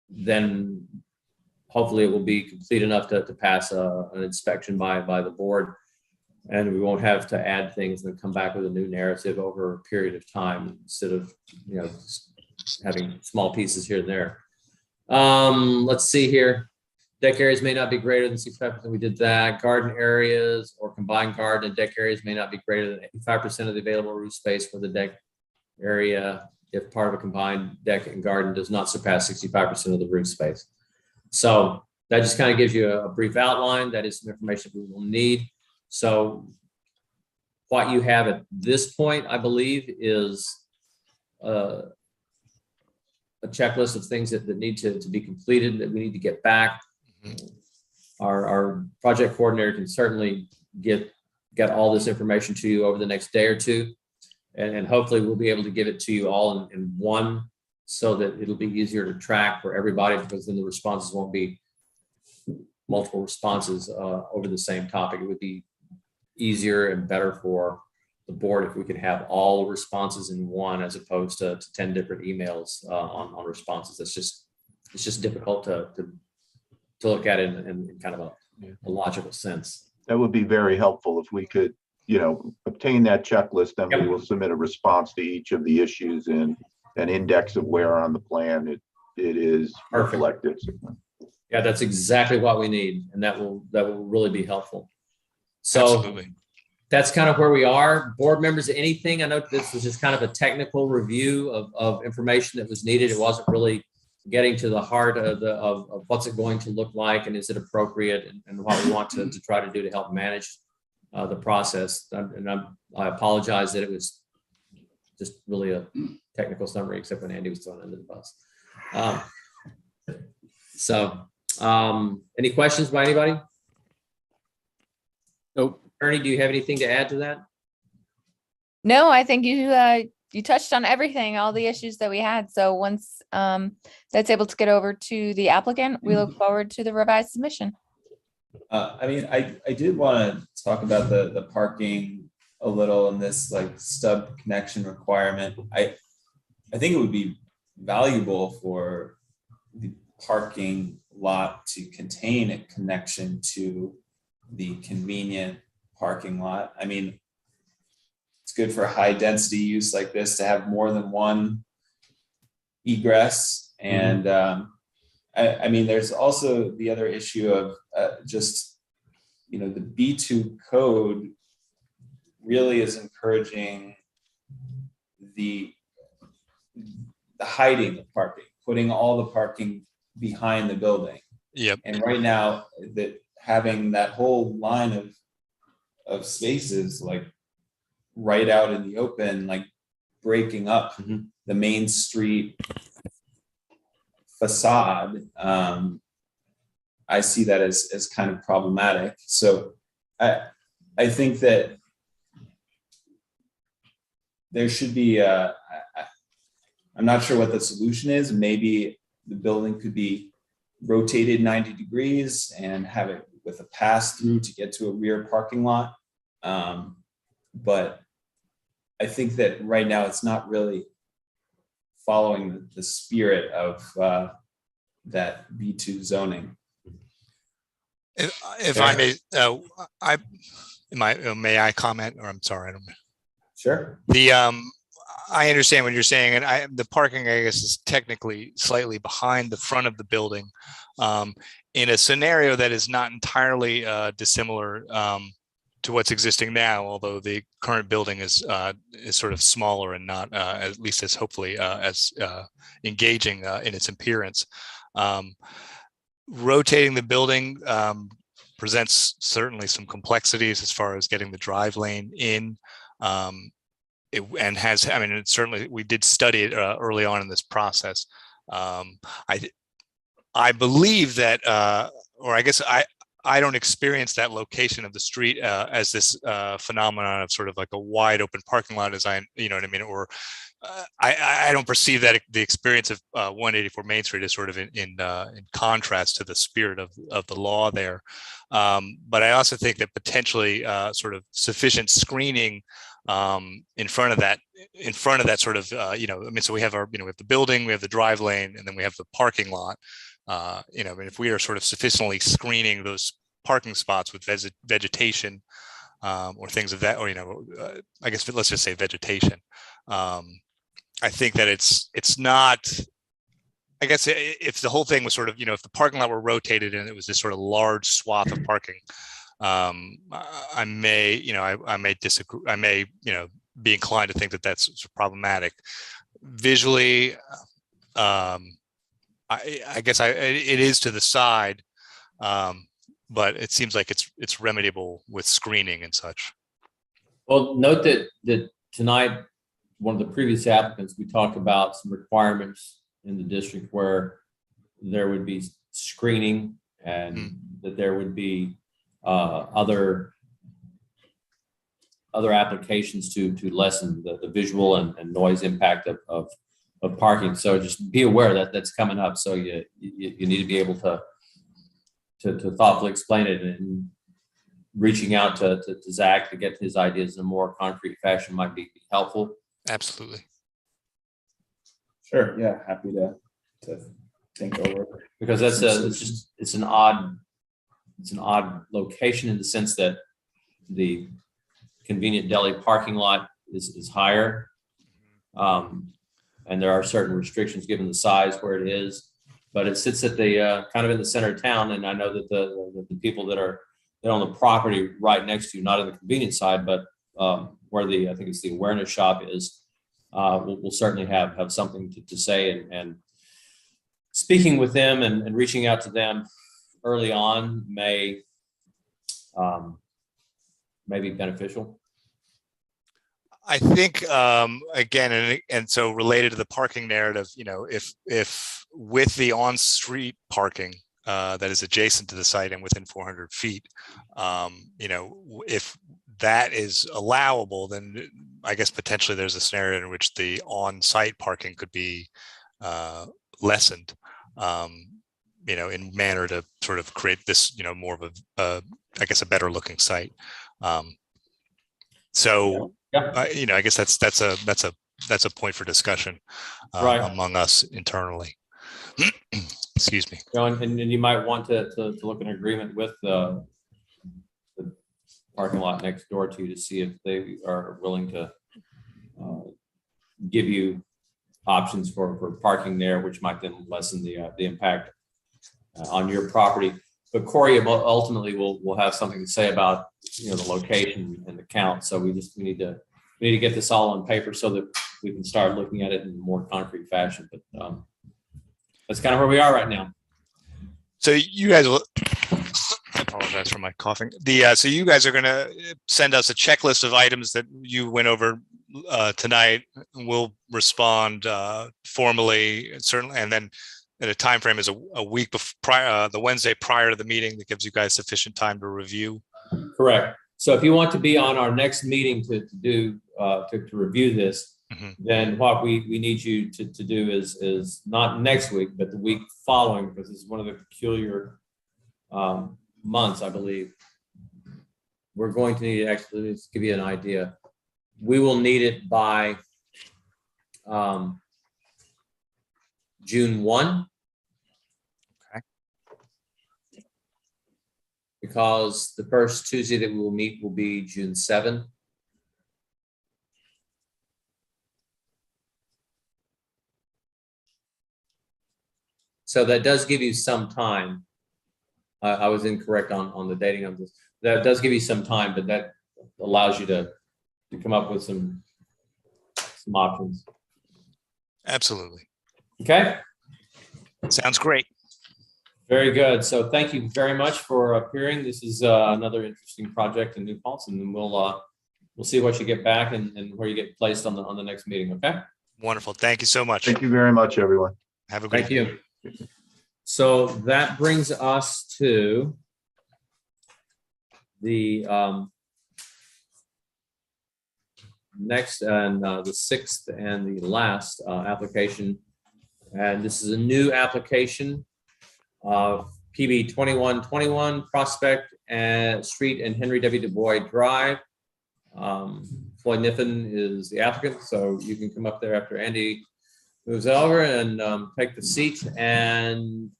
then hopefully it will be complete enough to pass an inspection by the board, and we won't have to add things and come back with a new narrative over a period of time, instead of having small pieces here and there. Let's see here. Deck areas may not be greater than 65%. We did that. Garden areas or combined garden and deck areas may not be greater than 85% of the available roof space for the deck area if part of a combined deck and garden does not surpass 65% of the roof space. So that just kind of gives you a brief outline. That is some information we will need. So what you have at this point, I believe, is a checklist of things that need to be completed, that we need to get back. Our project coordinator can certainly get all this information to you over the next day or two, and hopefully we'll be able to give it to you all in one, so that it'll be easier to track for everybody, because then the responses won't be multiple responses over the same topic. It would be easier and better for the board if we could have all responses in one, as opposed to 10 different emails on responses. It's just difficult to look at it in kind of a logical sense. That would be very helpful if we could, obtain that checklist, then we will submit a response to each of the issues and an index of where on the plan it is reflected. Yeah, that's exactly what we need, and that will really be helpful. So absolutely. That's kind of where we are. Board members, anything? I know this was just kind of a technical review of information that was needed. It wasn't really getting to the heart of what's it going to look like, and is it appropriate, and what we want to try to do to help manage the process. And I apologize that it was just really a technical summary, except when Andy was thrown under the bus. Any questions by anybody? Nope. Ernie, do you have anything to add to that? No, I think you touched on everything, all the issues that we had. So once that's able to get over to the applicant, we look forward to the revised submission. I did want to talk about the parking a little, and this like stub connection requirement. I think it would be valuable for the parking lot to contain a connection to the convenient parking lot. I mean, it's good for high density use like this to have more than one egress. And I mean, there's also the other issue of just, the B2 code really is encouraging the hiding of parking, putting all the parking behind the building. Yep. And right now, that having that whole line of spaces like right out in the open, like breaking up the main street facade, I see that as kind of problematic. So I think that there should be I'm not sure what the solution is. Maybe the building could be rotated 90 degrees and have it with a pass through to get to a rear parking lot. But I think that right now it's not really following the spirit of that B2 zoning. If I may, may I comment, or I'm sorry, I don't. Sure. I understand what you're saying, and the parking, I guess, is technically slightly behind the front of the building, in a scenario that is not entirely dissimilar to what's existing now, although the current building is sort of smaller and not, at least as hopefully as engaging in its appearance. Rotating the building presents certainly some complexities as far as getting the drive lane in. It certainly, we did study it early on in this process. I believe that, or I guess I don't experience that location of the street as this phenomenon of sort of like a wide open parking lot design, you know what I mean? Or I don't perceive that the experience of 184 Main Street is sort of in contrast to the spirit of the law there. But I also think that potentially sort of sufficient screening in front of that sort of, so we have we have the building, we have the drive lane, and then we have the parking lot. If we are sort of sufficiently screening those parking spots with vegetation or things of that, or, I guess let's just say vegetation. I think that it's not, I guess if the whole thing was sort of, if the parking lot were rotated and it was this sort of large swath of parking, I may disagree. I may, be inclined to think that that's problematic. Visually, I guess it is to the side, but it seems like it's remediable with screening and such. Well, note that tonight, one of the previous applicants, we talked about some requirements in the district where there would be screening and that there would be other applications to lessen the visual and noise impact of parking. So just be aware that that's coming up. So you need to be able to thoughtfully explain it, and reaching out to Zach to get his ideas in a more concrete fashion might be helpful. Absolutely. Sure. Yeah. Happy to think over it. Because it's an odd location in the sense that the convenient deli parking lot is higher. And there are certain restrictions given the size where it is, but it sits at the kind of in the center of town. And I know that the people that are on the property right next to you, not in the convenience side, but where I think it's the awareness shop is, we'll certainly have something to say, and speaking with them and reaching out to them early on may be beneficial. I think again, and so related to the parking narrative, if with the on-street parking that is adjacent to the site and within 400 feet, if that is allowable, then I guess potentially there's a scenario in which the on-site parking could be lessened, in manner to sort of create this, more of I guess a better looking site. I guess that's a point for discussion Right. among us internally. Excuse me. And you might want to look in agreement with the parking lot next door to you to see if they are willing to give you options for parking there, which might then lessen the impact on your property. But Corey ultimately will have something to say about the location and the count. So we need to get this all on paper so that we can start looking at it in a more concrete fashion. But that's kind of where we are right now. So you guys will. I apologize for my coughing. So you guys are going to send us a checklist of items that you went over tonight. We'll respond formally, certainly, and then at a time frame is a week prior, the Wednesday prior to the meeting, that gives you guys sufficient time to review. Correct. So if you want to be on our next meeting to review this, then what we need you to do is not next week, but the week following, because it's one of the peculiar months, I believe. We're going to need, actually, let's give you an idea. We will need it by June 1. Okay. Because the first Tuesday that we will meet will be June 7. So that does give you some time. I was incorrect on the dating of this. That does give you some time, but that allows you to come up with some options. Absolutely. Okay. Sounds great. Very good. So thank you very much for appearing. This is another interesting project in New Paltz, and then we'll see what you get back and where you get placed on the next meeting. Okay. Wonderful. Thank you so much. Thank you very much, everyone. Have a good Thank you. So that brings us to the next and the sixth and the last application. And this is a new application of PB 2121 Prospect and Street and Henry W. Du Bois Drive. Floyd Niffen is the applicant, so you can come up there after Andy moves over and take the seat. And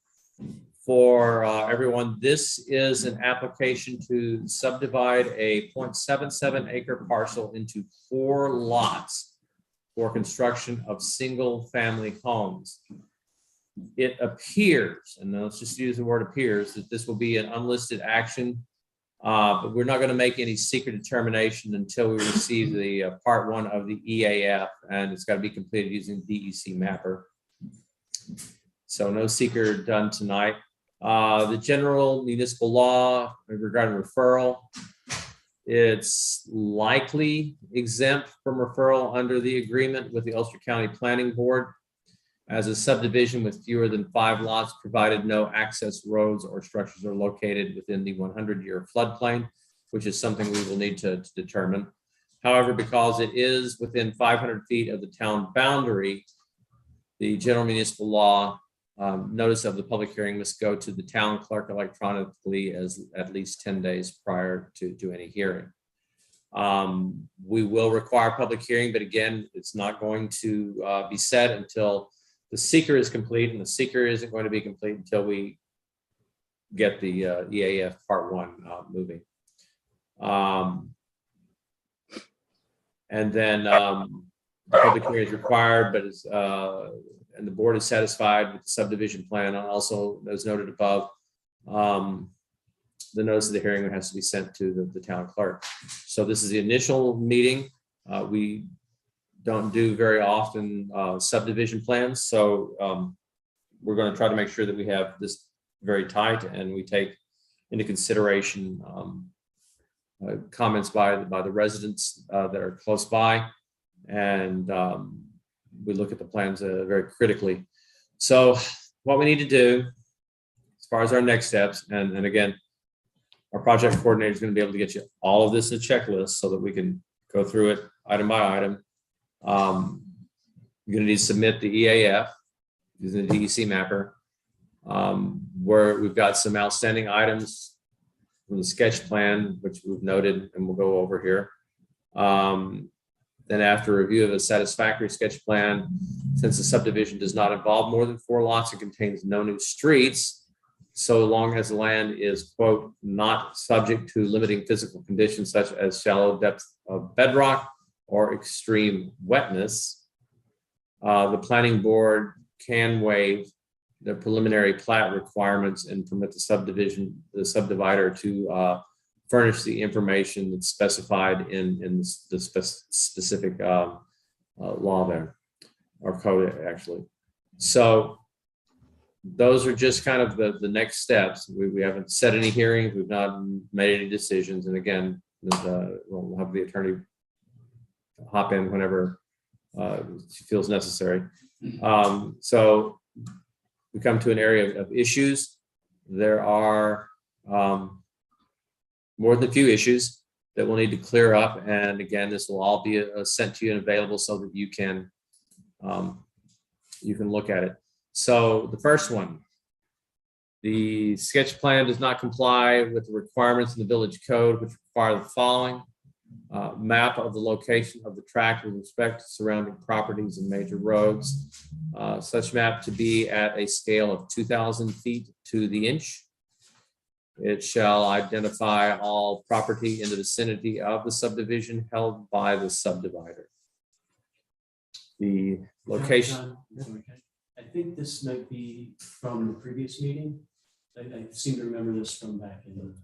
for everyone, this is an application to subdivide a 0.77 acre parcel into 4 lots for construction of single-family homes. It appears, and let's just use the word appears, that this will be an unlisted action, but we're not going to make any secret determination until we receive the part 1 of the EAF, and it's got to be completed using DEC Mapper. So no seeker done tonight. The general municipal law regarding referral, it's likely exempt from referral under the agreement with the Ulster County Planning Board as a subdivision with fewer than 5 lots, provided no access roads or structures are located within the 100-year floodplain, which is something we will need to determine. However, because it is within 500 feet of the town boundary, the general municipal law notice of the public hearing must go to the town clerk electronically as at least 10 days prior to any hearing. We will require public hearing, but again, it's not going to be set until the seeker is complete, and the seeker isn't going to be complete until we get the EAF part 1 moving. And then the public hearing is required, but it's and the board is satisfied with the subdivision plan. And also, as noted above, the notice of the hearing has to be sent to the town clerk. So this is the initial meeting. We don't do very often subdivision plans. So we're going to try to make sure that we have this very tight and we take into consideration comments by the residents that are close by. And we look at the plans very critically. So what we need to do as far as our next steps, and again, our project coordinator is going to be able to get you all of this in a checklist so that we can go through it item by item. You're going to need to submit the EAF using the DEC Mapper, where we've got some outstanding items from the sketch plan, which we've noted and we'll go over here. Then after review of a satisfactory sketch plan, since the subdivision does not involve more than 4 lots and contains no new streets, so long as the land is, quote, not subject to limiting physical conditions such as shallow depth of bedrock or extreme wetness, the planning board can waive the preliminary plat requirements and permit the subdivider to furnish the information that's specified in the specific law there, or code actually. So those are just kind of the next steps. We haven't set any hearings, we've not made any decisions, and again, we'll have the attorney hop in whenever she feels necessary. So we come to an area of issues. There are more than a few issues that we'll need to clear up. And again, this will all be sent to you and available so that you can look at it. So the first one, the sketch plan does not comply with the requirements in the village code, which require the following. Map of the location of the tract with respect to surrounding properties and major roads. Such map to be at a scale of 2,000 feet to the inch. It shall identify all property in the vicinity of the subdivision held by the subdivider. The location. I think this might be from the previous meeting. I seem to remember this from back in the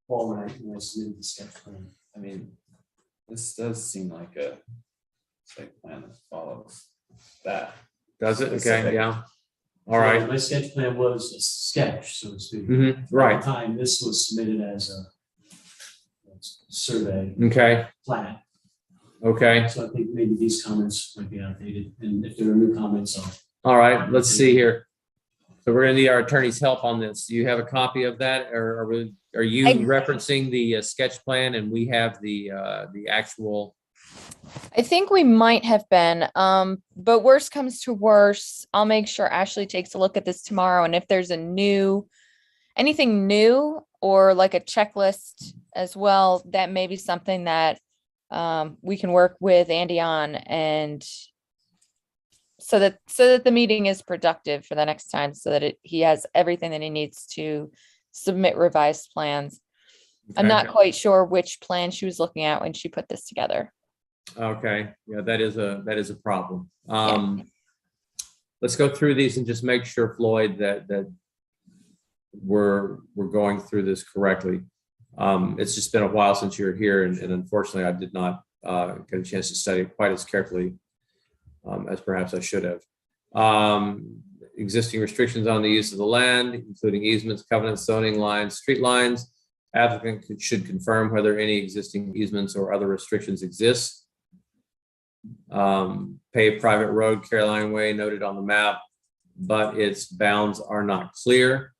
fall when I submitted the sketch plan. I mean, this does seem like a site plan that follows that. Does it? Okay, specific. yeah. All right. My sketch plan was a sketch, so to speak. Right. At the time, this was submitted as a survey. Okay. Plan. Okay. So I think maybe these comments might be outdated, and if there are new comments, All right, let's see here. So we're gonna need our attorney's help on this. Do you have a copy of that, or are you referencing the sketch plan and we have the actual? I think we might have been, but worst comes to worst, I'll make sure Ashley takes a look at this tomorrow. And if there's anything new or like a checklist as well, that may be something that we can work with Andy on, and so that the meeting is productive for the next time, so that he has everything that he needs to submit revised plans. I'm not quite sure which plan she was looking at when she put this together. Okay, yeah, that is a problem. Let's go through these and just make sure, Floyd, that we're going through this correctly. It's just been a while since you were here, and unfortunately, I did not get a chance to study it quite as carefully as perhaps I should have. Existing restrictions on the use of the land, including easements, covenants, zoning lines, street lines. Applicant should confirm whether any existing easements or other restrictions exist. Paved private road, Caroline Way, noted on the map, but its bounds are not clear.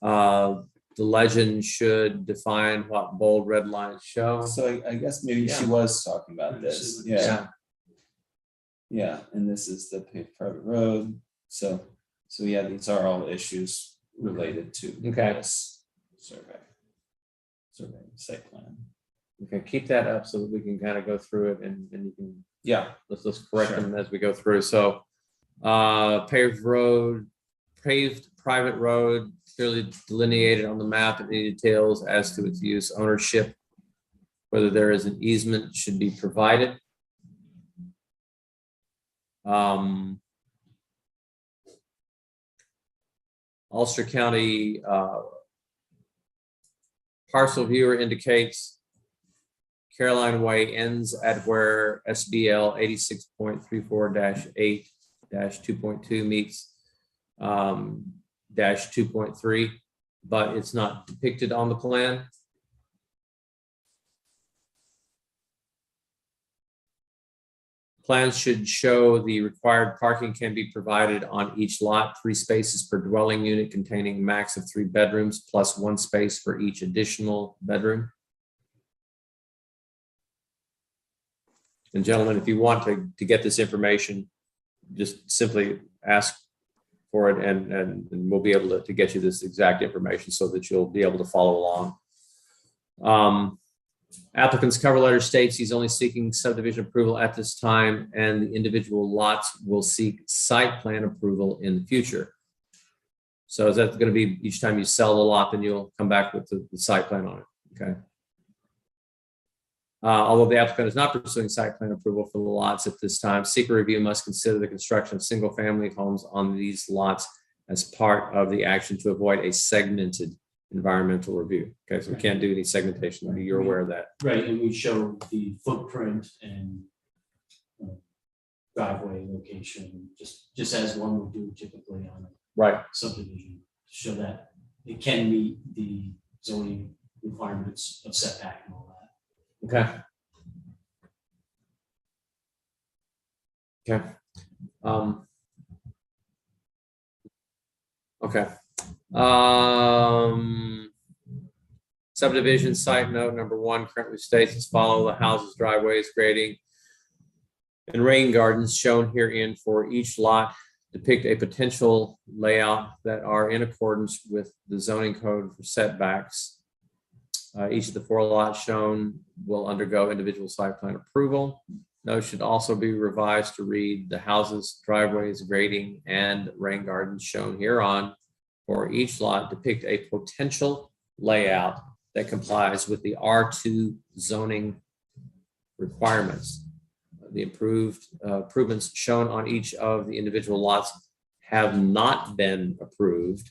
The legend should define what bold red lines show. So I guess maybe she was talking about this. Yeah, and this is the paved private road. So yeah, these are all issues related to this survey site plan. Okay, keep that up so that we can kind of go through it, and you can, let's correct Sure. them as we go through. So paved private road, clearly delineated on the map, and any details as to its use, ownership, whether there is an easement should be provided. Ulster County parcel viewer indicates Caroline Way ends at where SBL 86.34-8-2.2 meets -2.3, but it's not depicted on the plan. Plans should show the required parking can be provided on each lot, 3 spaces per dwelling unit containing a max of 3 bedrooms plus 1 space for each additional bedroom. And gentlemen, if you want to get this information, just simply ask for it, and we'll be able to get you this exact information so that you'll be able to follow along. Applicant's cover letter states he's only seeking subdivision approval at this time, and the individual lots will seek site plan approval in the future. So is that going to be each time you sell the lot, then you'll come back with the site plan on it? Okay. Although the applicant is not pursuing site plan approval for the lots at this time, secret review must consider the construction of single-family homes on these lots as part of the action to avoid a segmented environmental review. Okay, so we can't do any segmentation. You're aware of that. right, and we show the footprint and driveway location, just as one would do typically on a subdivision, to show that it can meet the zoning requirements of setback and all that. Okay. Okay. Subdivision site note number 1 currently states as follow: the houses, driveways, grading, and rain gardens shown herein for each lot depict a potential layout that are in accordance with the zoning code for setbacks. Each of the 4 lots shown will undergo individual site plan approval. Note should also be revised to read the houses, driveways, grading, and rain gardens shown hereon for each lot depict a potential layout that complies with the R2 zoning requirements. The improvements shown on each of the individual lots have not been approved,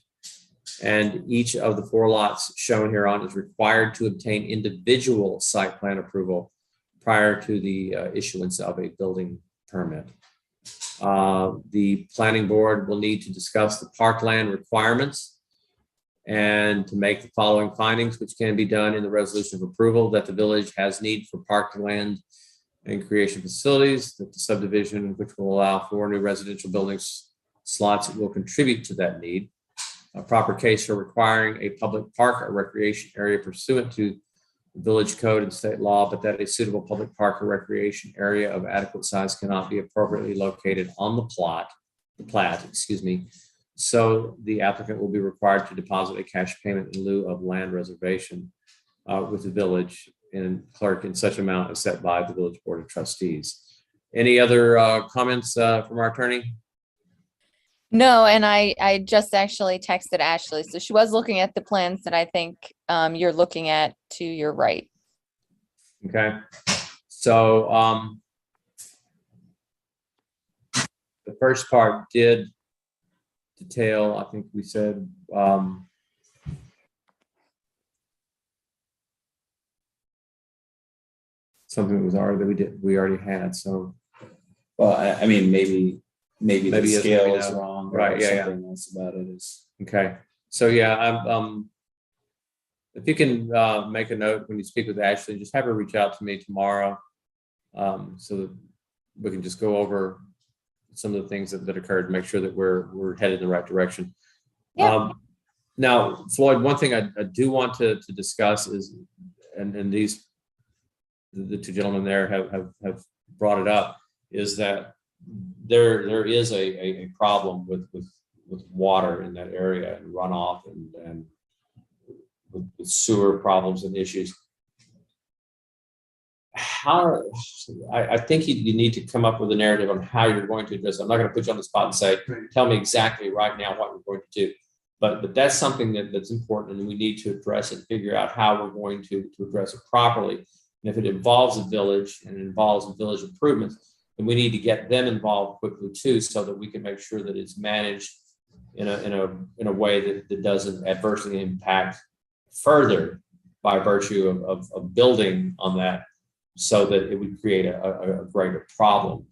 and each of the 4 lots shown hereon is required to obtain individual site plan approval prior to the issuance of a building permit. The planning board will need to discuss the parkland requirements and to make the following findings, which can be done in the resolution of approval: that the village has need for parkland and creation facilities, that the subdivision, which will allow for new residential buildings slots, will contribute to that need. A proper case for requiring a public park or recreation area pursuant to the village code and state law, but that a suitable public park or recreation area of adequate size cannot be appropriately located on the plat, so the applicant will be required to deposit a cash payment in lieu of land reservation with the village and clerk in such amount as set by the village board of trustees. Any other comments from our attorney? No, and I just actually texted Ashley. So she was looking at the plans that I think you're looking at to your right. Okay, so the first part did detail, I think we said, something that was already, we already had, so. Well, I mean, maybe the Maybe it's scale maybe is not. wrong. Right, Or yeah, something else about it is. Okay, so yeah, if you can make a note when you speak with Ashley, just have her reach out to me tomorrow, so that we can just go over some of the things that occurred, make sure that we're headed in the right direction. Yeah. Now, Floyd, one thing I do want to discuss is, and the 2 gentlemen there have brought it up, is that there is a problem with water in that area and runoff and with sewer problems and issues. I think you need to come up with a narrative on how you're going to address it. I'm not going to put you on the spot and say, tell me exactly right now what we're going to do. But that's something that's important, and we need to address it, figure out how we're going to address it properly. And if it involves a village and it involves village improvements, then we need to get them involved quickly too, so that we can make sure that it's managed in a way that doesn't adversely impact further by virtue of building on that, so that it would create a greater problem.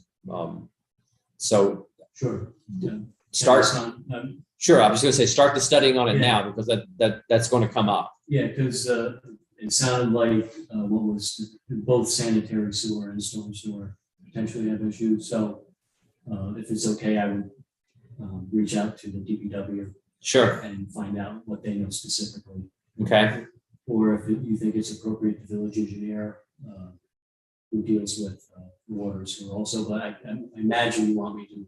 So Sure. start. Sure. I'm just going to say, start the studying on it now, because that's going to come up. Yeah, because it sounded like what was both sanitary sewer and storm sewer potentially have issues. So if it's okay, I would reach out to the DPW. Sure. And find out what they know specifically. Okay. Or if you think it's appropriate, the village engineer who deals with water and sewer also. But I imagine you want me to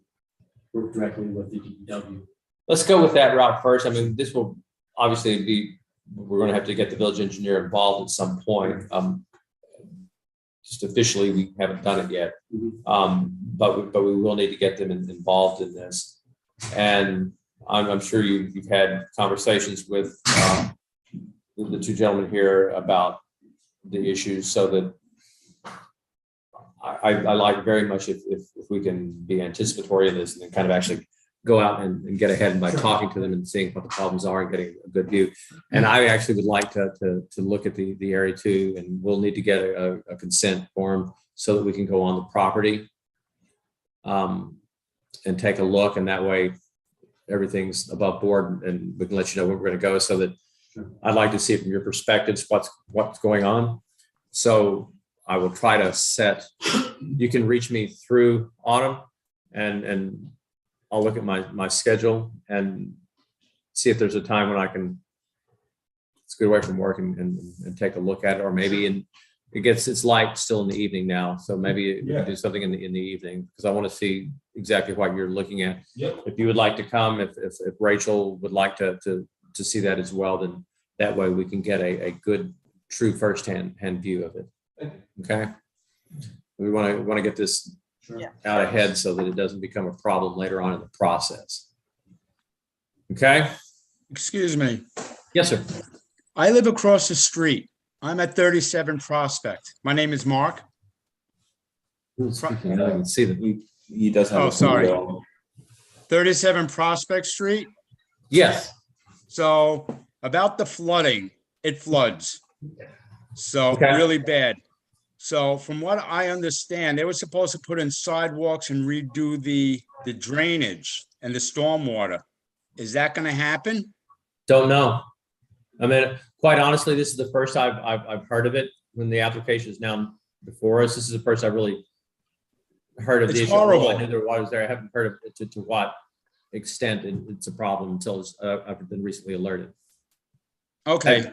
work directly with the DPW. Let's go with that route first. I mean, this will obviously be, we're going to have to get the village engineer involved at some point. Just officially, we haven't done it yet, but we will need to get them involved in this. And I'm sure you've had conversations with the 2 gentlemen here about the issues, so that I like very much if we can be anticipatory of this and then kind of actually go out and get ahead by talking to them and seeing what the problems are and getting a good view. And I actually would like to look at the area too, and we'll need to get a consent form so that we can go on the property and take a look, and that way everything's above board and we can let you know where we're going to go, so that I'd like to see it from your perspectives, what's going on. So I will try to set, you can reach me through autumn, and I'll look at my schedule and see if there's a time when I can scoot away from work and take a look at it, or maybe it's light still in the evening now. So maybe we can do something in the evening, because I want to see exactly what you're looking at. Yep. If you would like to come, if Rachel would like to see that as well, then that way we can get a good true firsthand view of it. Okay? We want to get this out ahead so that it doesn't become a problem later on in the process. Okay? Excuse me. Yes, sir. I live across the street. I'm at 37 Prospect. My name is Mark. I can see that he does have. Oh, a sorry. photo. 37 Prospect Street. Yes. So about the flooding, it floods. So Okay. really bad. So from what I understand, they were supposed to put in sidewalks and redo the drainage and the stormwater. Is that going to happen? Don't know. I mean, quite honestly, this is the first I've heard of it. When the application is now before us, this is the first I've really heard of the It's issue. Although horrible. I knew there was there. I haven't heard of it to what extent it's a problem until I've been recently alerted. Okay.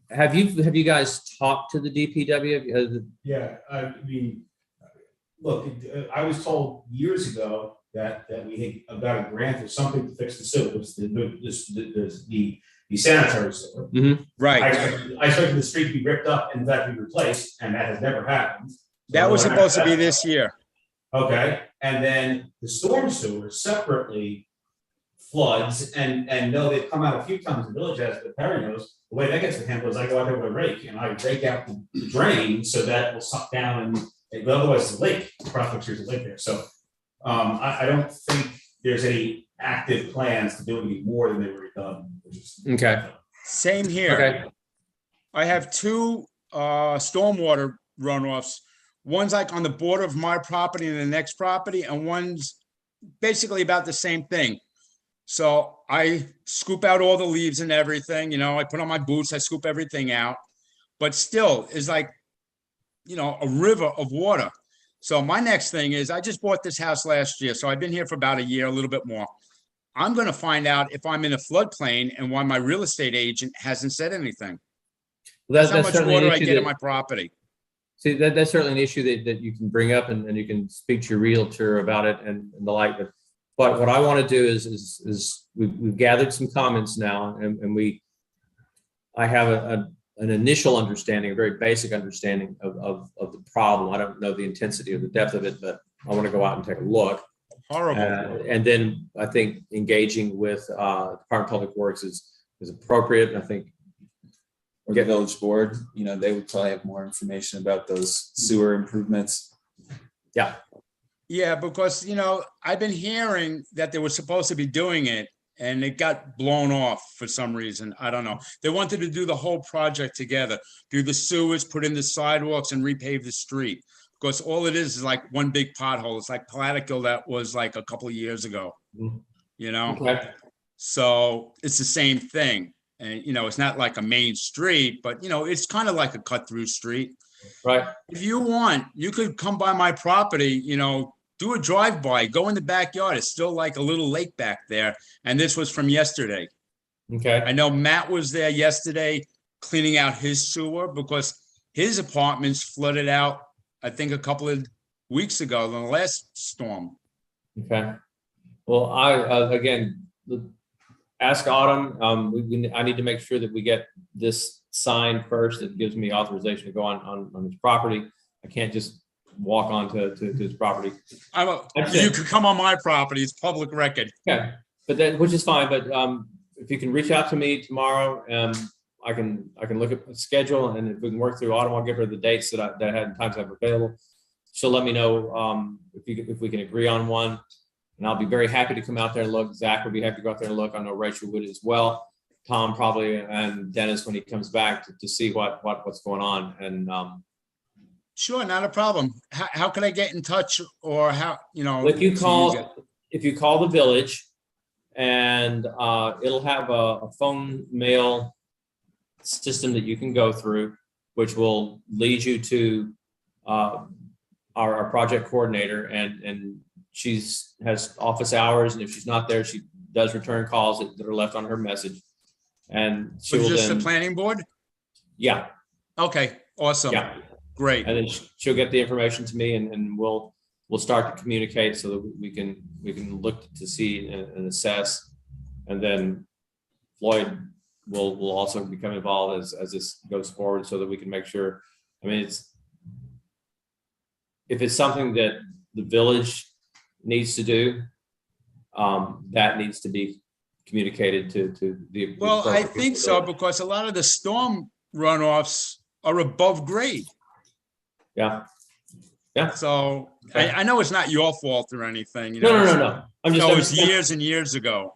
Have you guys talked to the DPW? Yeah, I mean, look, I was told years ago that we had got a grant or something to fix the sewers, the sanitary sewer. Right. I expected the street to be ripped up and that be replaced, and that has never happened. That was supposed to be this year. Okay, and then the storm sewer separately floods, and though they've come out a few times, the village has, but Perry knows, the way that gets handled is I go out there with a rake and I rake out the drain so that will suck down but otherwise it's a lake, Prospect Street's a lake there, so I don't think there's any active plans to do any more than they've already done. Okay. Same here. Okay. I have two stormwater runoffs. One's like on the border of my property and the next property, and one's basically about the same thing. So I scoop out all the leaves and everything, I put on my boots, I scoop everything out, but still is like, a river of water. So my next thing is I just bought this house last year. So I've been here for about a year, a little bit more. I'm going to find out if I'm in a floodplain and why my real estate agent hasn't said anything. Well, That's how much certainly an water I issue get in that- my property. See, that's certainly an issue that you can bring up and you can speak to your realtor about it and the like. But what I want to do is we've gathered some comments now and I have an initial understanding, a very basic understanding of the problem. I don't know the intensity or the depth of it, but I want to go out and take a look. Horrible. And then I think engaging with Department of Public Works is appropriate. And I think Or the village board, they would probably have more information about those sewer improvements. Yeah. Yeah, because, I've been hearing that they were supposed to be doing it and it got blown off for some reason. I don't know. They wanted to do the whole project together, do the sewers, put in the sidewalks and repave the street. Because all it is like one big pothole. It's like Plattekill that was like a couple of years ago, Okay. So it's the same thing. And, it's not like a main street, but, it's kind of like a cut through street. Right. If you want, you could come by my property, do a drive-by, go in the backyard. It's still like a little lake back there. And this was from yesterday. Okay. I know Matt was there yesterday cleaning out his sewer because his apartments flooded out, I think, a couple of weeks ago in the last storm. Okay. Well, again, ask Autumn. I need to make sure that we get this signed first. It gives me authorization to go on his property. I can't just walk onto to his property. You could come on my property. It's public record. Okay, but then, which is fine. But if you can reach out to me tomorrow, I can look at the schedule, and if we can work through Autumn, I'll give her the dates that I had times I have available. She'll let me know if we can agree on one, and I'll be very happy to come out there and look. Zach will be happy to go out there and look. I know Rachel would as well. Tom probably, and Dennis when he comes back to see what's going on. And Sure, not a problem. How can I get in touch, or how if you call the village, and it'll have a phone mail system that you can go through, which will lead you to our project coordinator, and has office hours, and if she's not there, she does return calls that are left on her message, and she will just then, the planning board? Yeah. Okay, awesome. Yeah. Great. And then she'll get the information to me, and we'll start to communicate so that we can look to see and assess. And then Floyd, will also become involved as this goes forward so that we can make sure, I mean, if it's something that the village needs to do, that needs to be communicated to the. Well, I think so, because a lot of the storm runoffs are above grade. Yeah. Yeah. So I know it's not your fault or anything, you No, know. no. I'm just. So it was years and years ago.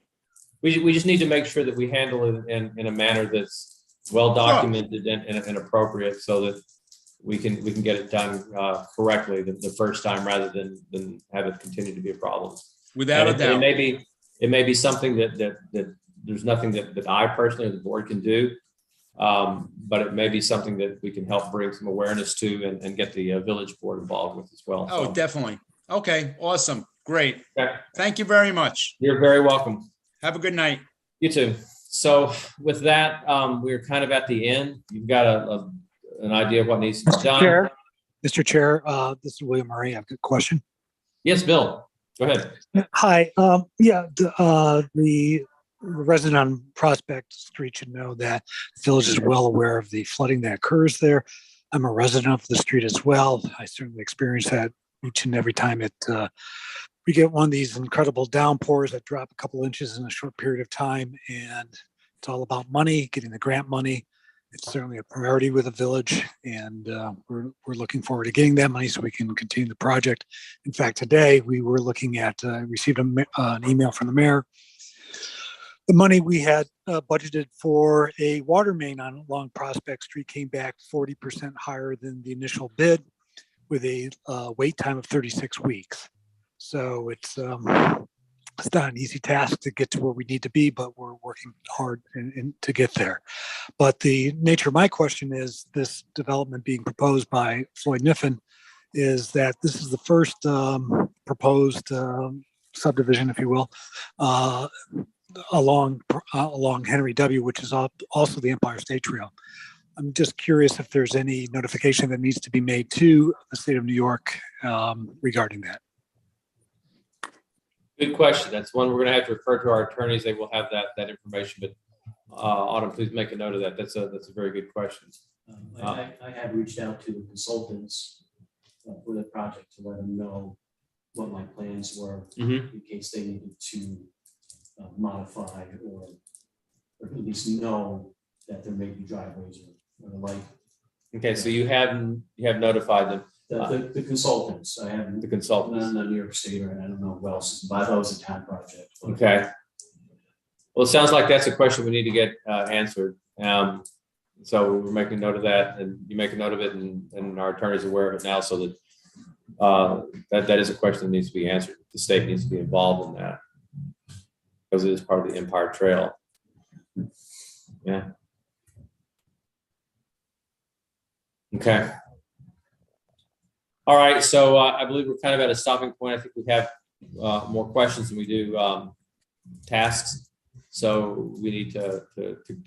We just need to make sure that we handle it in a manner that's well documented and appropriate so that we can get it done correctly the first time rather than have it continue to be a problem. Without a doubt. It may be something that there's nothing that I personally or the board can do. But it may be something that we can help bring some awareness to and get the village board involved with as well. Oh, So, definitely. Okay, awesome. Great. okay. Thank you very much. You're very welcome. Have a good night. You too. So with that, we're kind of at the end. You've got an idea of what needs to be done. Chair, Mr. Chair, this is William Murray. I have a question. Yes, Bill, go ahead. Hi, the resident on Prospect Street should know that the village is well aware of the flooding that occurs there. I'm a resident of the street as well. I certainly experience that each and every time we get one of these incredible downpours that drop a couple inches in a short period of time, and it's all about money, getting the grant money. It's certainly a priority with the village, and we're looking forward to getting that money so we can continue the project. In fact, today we were looking at, received an email from the mayor. The money we had budgeted for a water main along Prospect Street came back 40% higher than the initial bid, with a wait time of 36 weeks. So it's not an easy task to get to where we need to be, but we're working hard to get there. But the nature of my question is, this development being proposed by Floyd Niffen is that this is the first proposed subdivision, if you will, along Henry W., which is also the Empire State Trail. I'm just curious if there's any notification that needs to be made to the state of New York regarding that. Good question. That's one we're going to have to refer to our attorneys. They will have that information, but Autumn, please make a note of that. That's a very good question. I have reached out to the consultants for the project to let them know what my plans were in case they needed to modify or at least know that there may be driveways or the like. Okay, so you have notified them. The consultants, I have the consultants. Not New York State, or I don't know who else, but I thought it was a town project. Okay. Well, it sounds like that's a question we need to get answered. So we're making note of that, and you make a note of it, and our attorney is aware of it now, so that that is a question that needs to be answered. The state needs to be involved in that because it is part of the Empire Trail. Yeah. Okay. All right, so I believe we're kind of at a stopping point. I think we have more questions than we do tasks. So we need to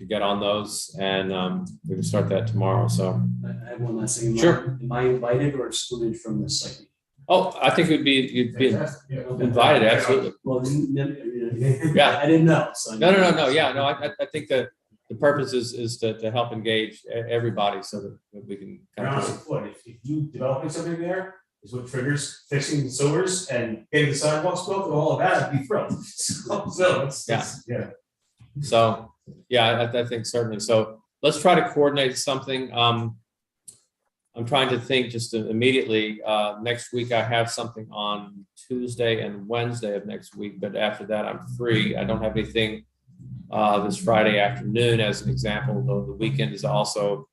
get on those, and we can start that tomorrow. So I have one last thing. Sure. Am I invited or excluded from the site? Oh, I think you'd be invited, absolutely. Well, Yeah. I didn't know. So No. Yeah, no, I think that the purpose is to help engage everybody so that we can kind of. If you developing something there is what triggers fixing the sewers and getting the sidewalks built and all of that, I'd be thrilled. So, yeah, I think certainly. So let's try to coordinate something. I'm trying to think just immediately. Next week, I have something on Tuesday and Wednesday of next week, but after that, I'm free. I don't have anything this Friday afternoon as an example, though the weekend is also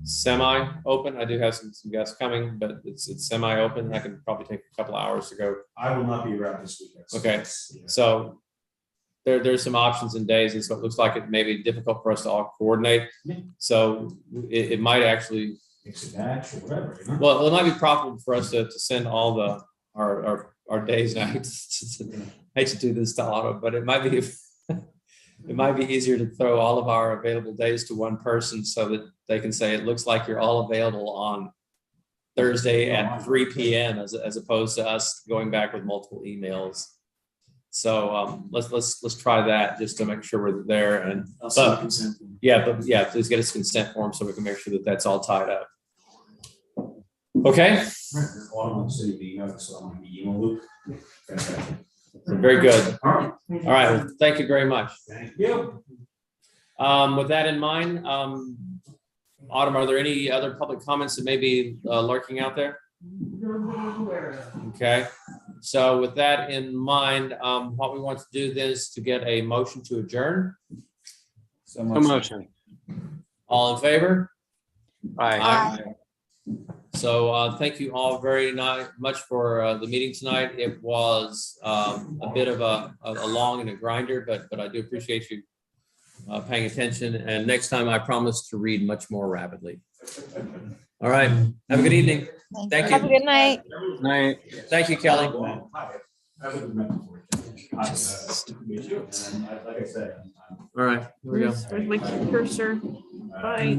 semi-open. I do have some guests coming, but it's semi-open. I can probably take a couple hours to go. I will not be around this weekend. Okay, so there's some options and days, and so it looks like it may be difficult for us to all coordinate. So it might actually mix a batch or whatever. You know? Well, it might be profitable for us to send all our days and nights. I hate to do this to Auto, but it might be. It might be easier to throw all of our available days to one person so that they can say, it looks like you're all available on Thursday at 3 p.m. as opposed to us going back with multiple emails. So let's try that just to make sure we're there. And I'll send the but consent form. yeah, please get us consent form so we can make sure that that's all tied up. Okay, Autumn on city being, so I'm on the email loop. Fantastic. very good. All right. All right, well, thank you very much. Thank you. With that in mind, Autumn, are there any other public comments that may be lurking out there? Okay, so with that in mind, what we want to do then is to get a motion to adjourn. So motion. All in favor? Aye. So thank you all very much for the meeting tonight. It was a bit of a long and a grinder, but I do appreciate you paying attention. And next time I promise to read much more rapidly. All right. Have a good evening. Thank Have a you. good night. Night. Thank you, Kelly. Like I said, All right, here we go. Where's my cursor? Bye.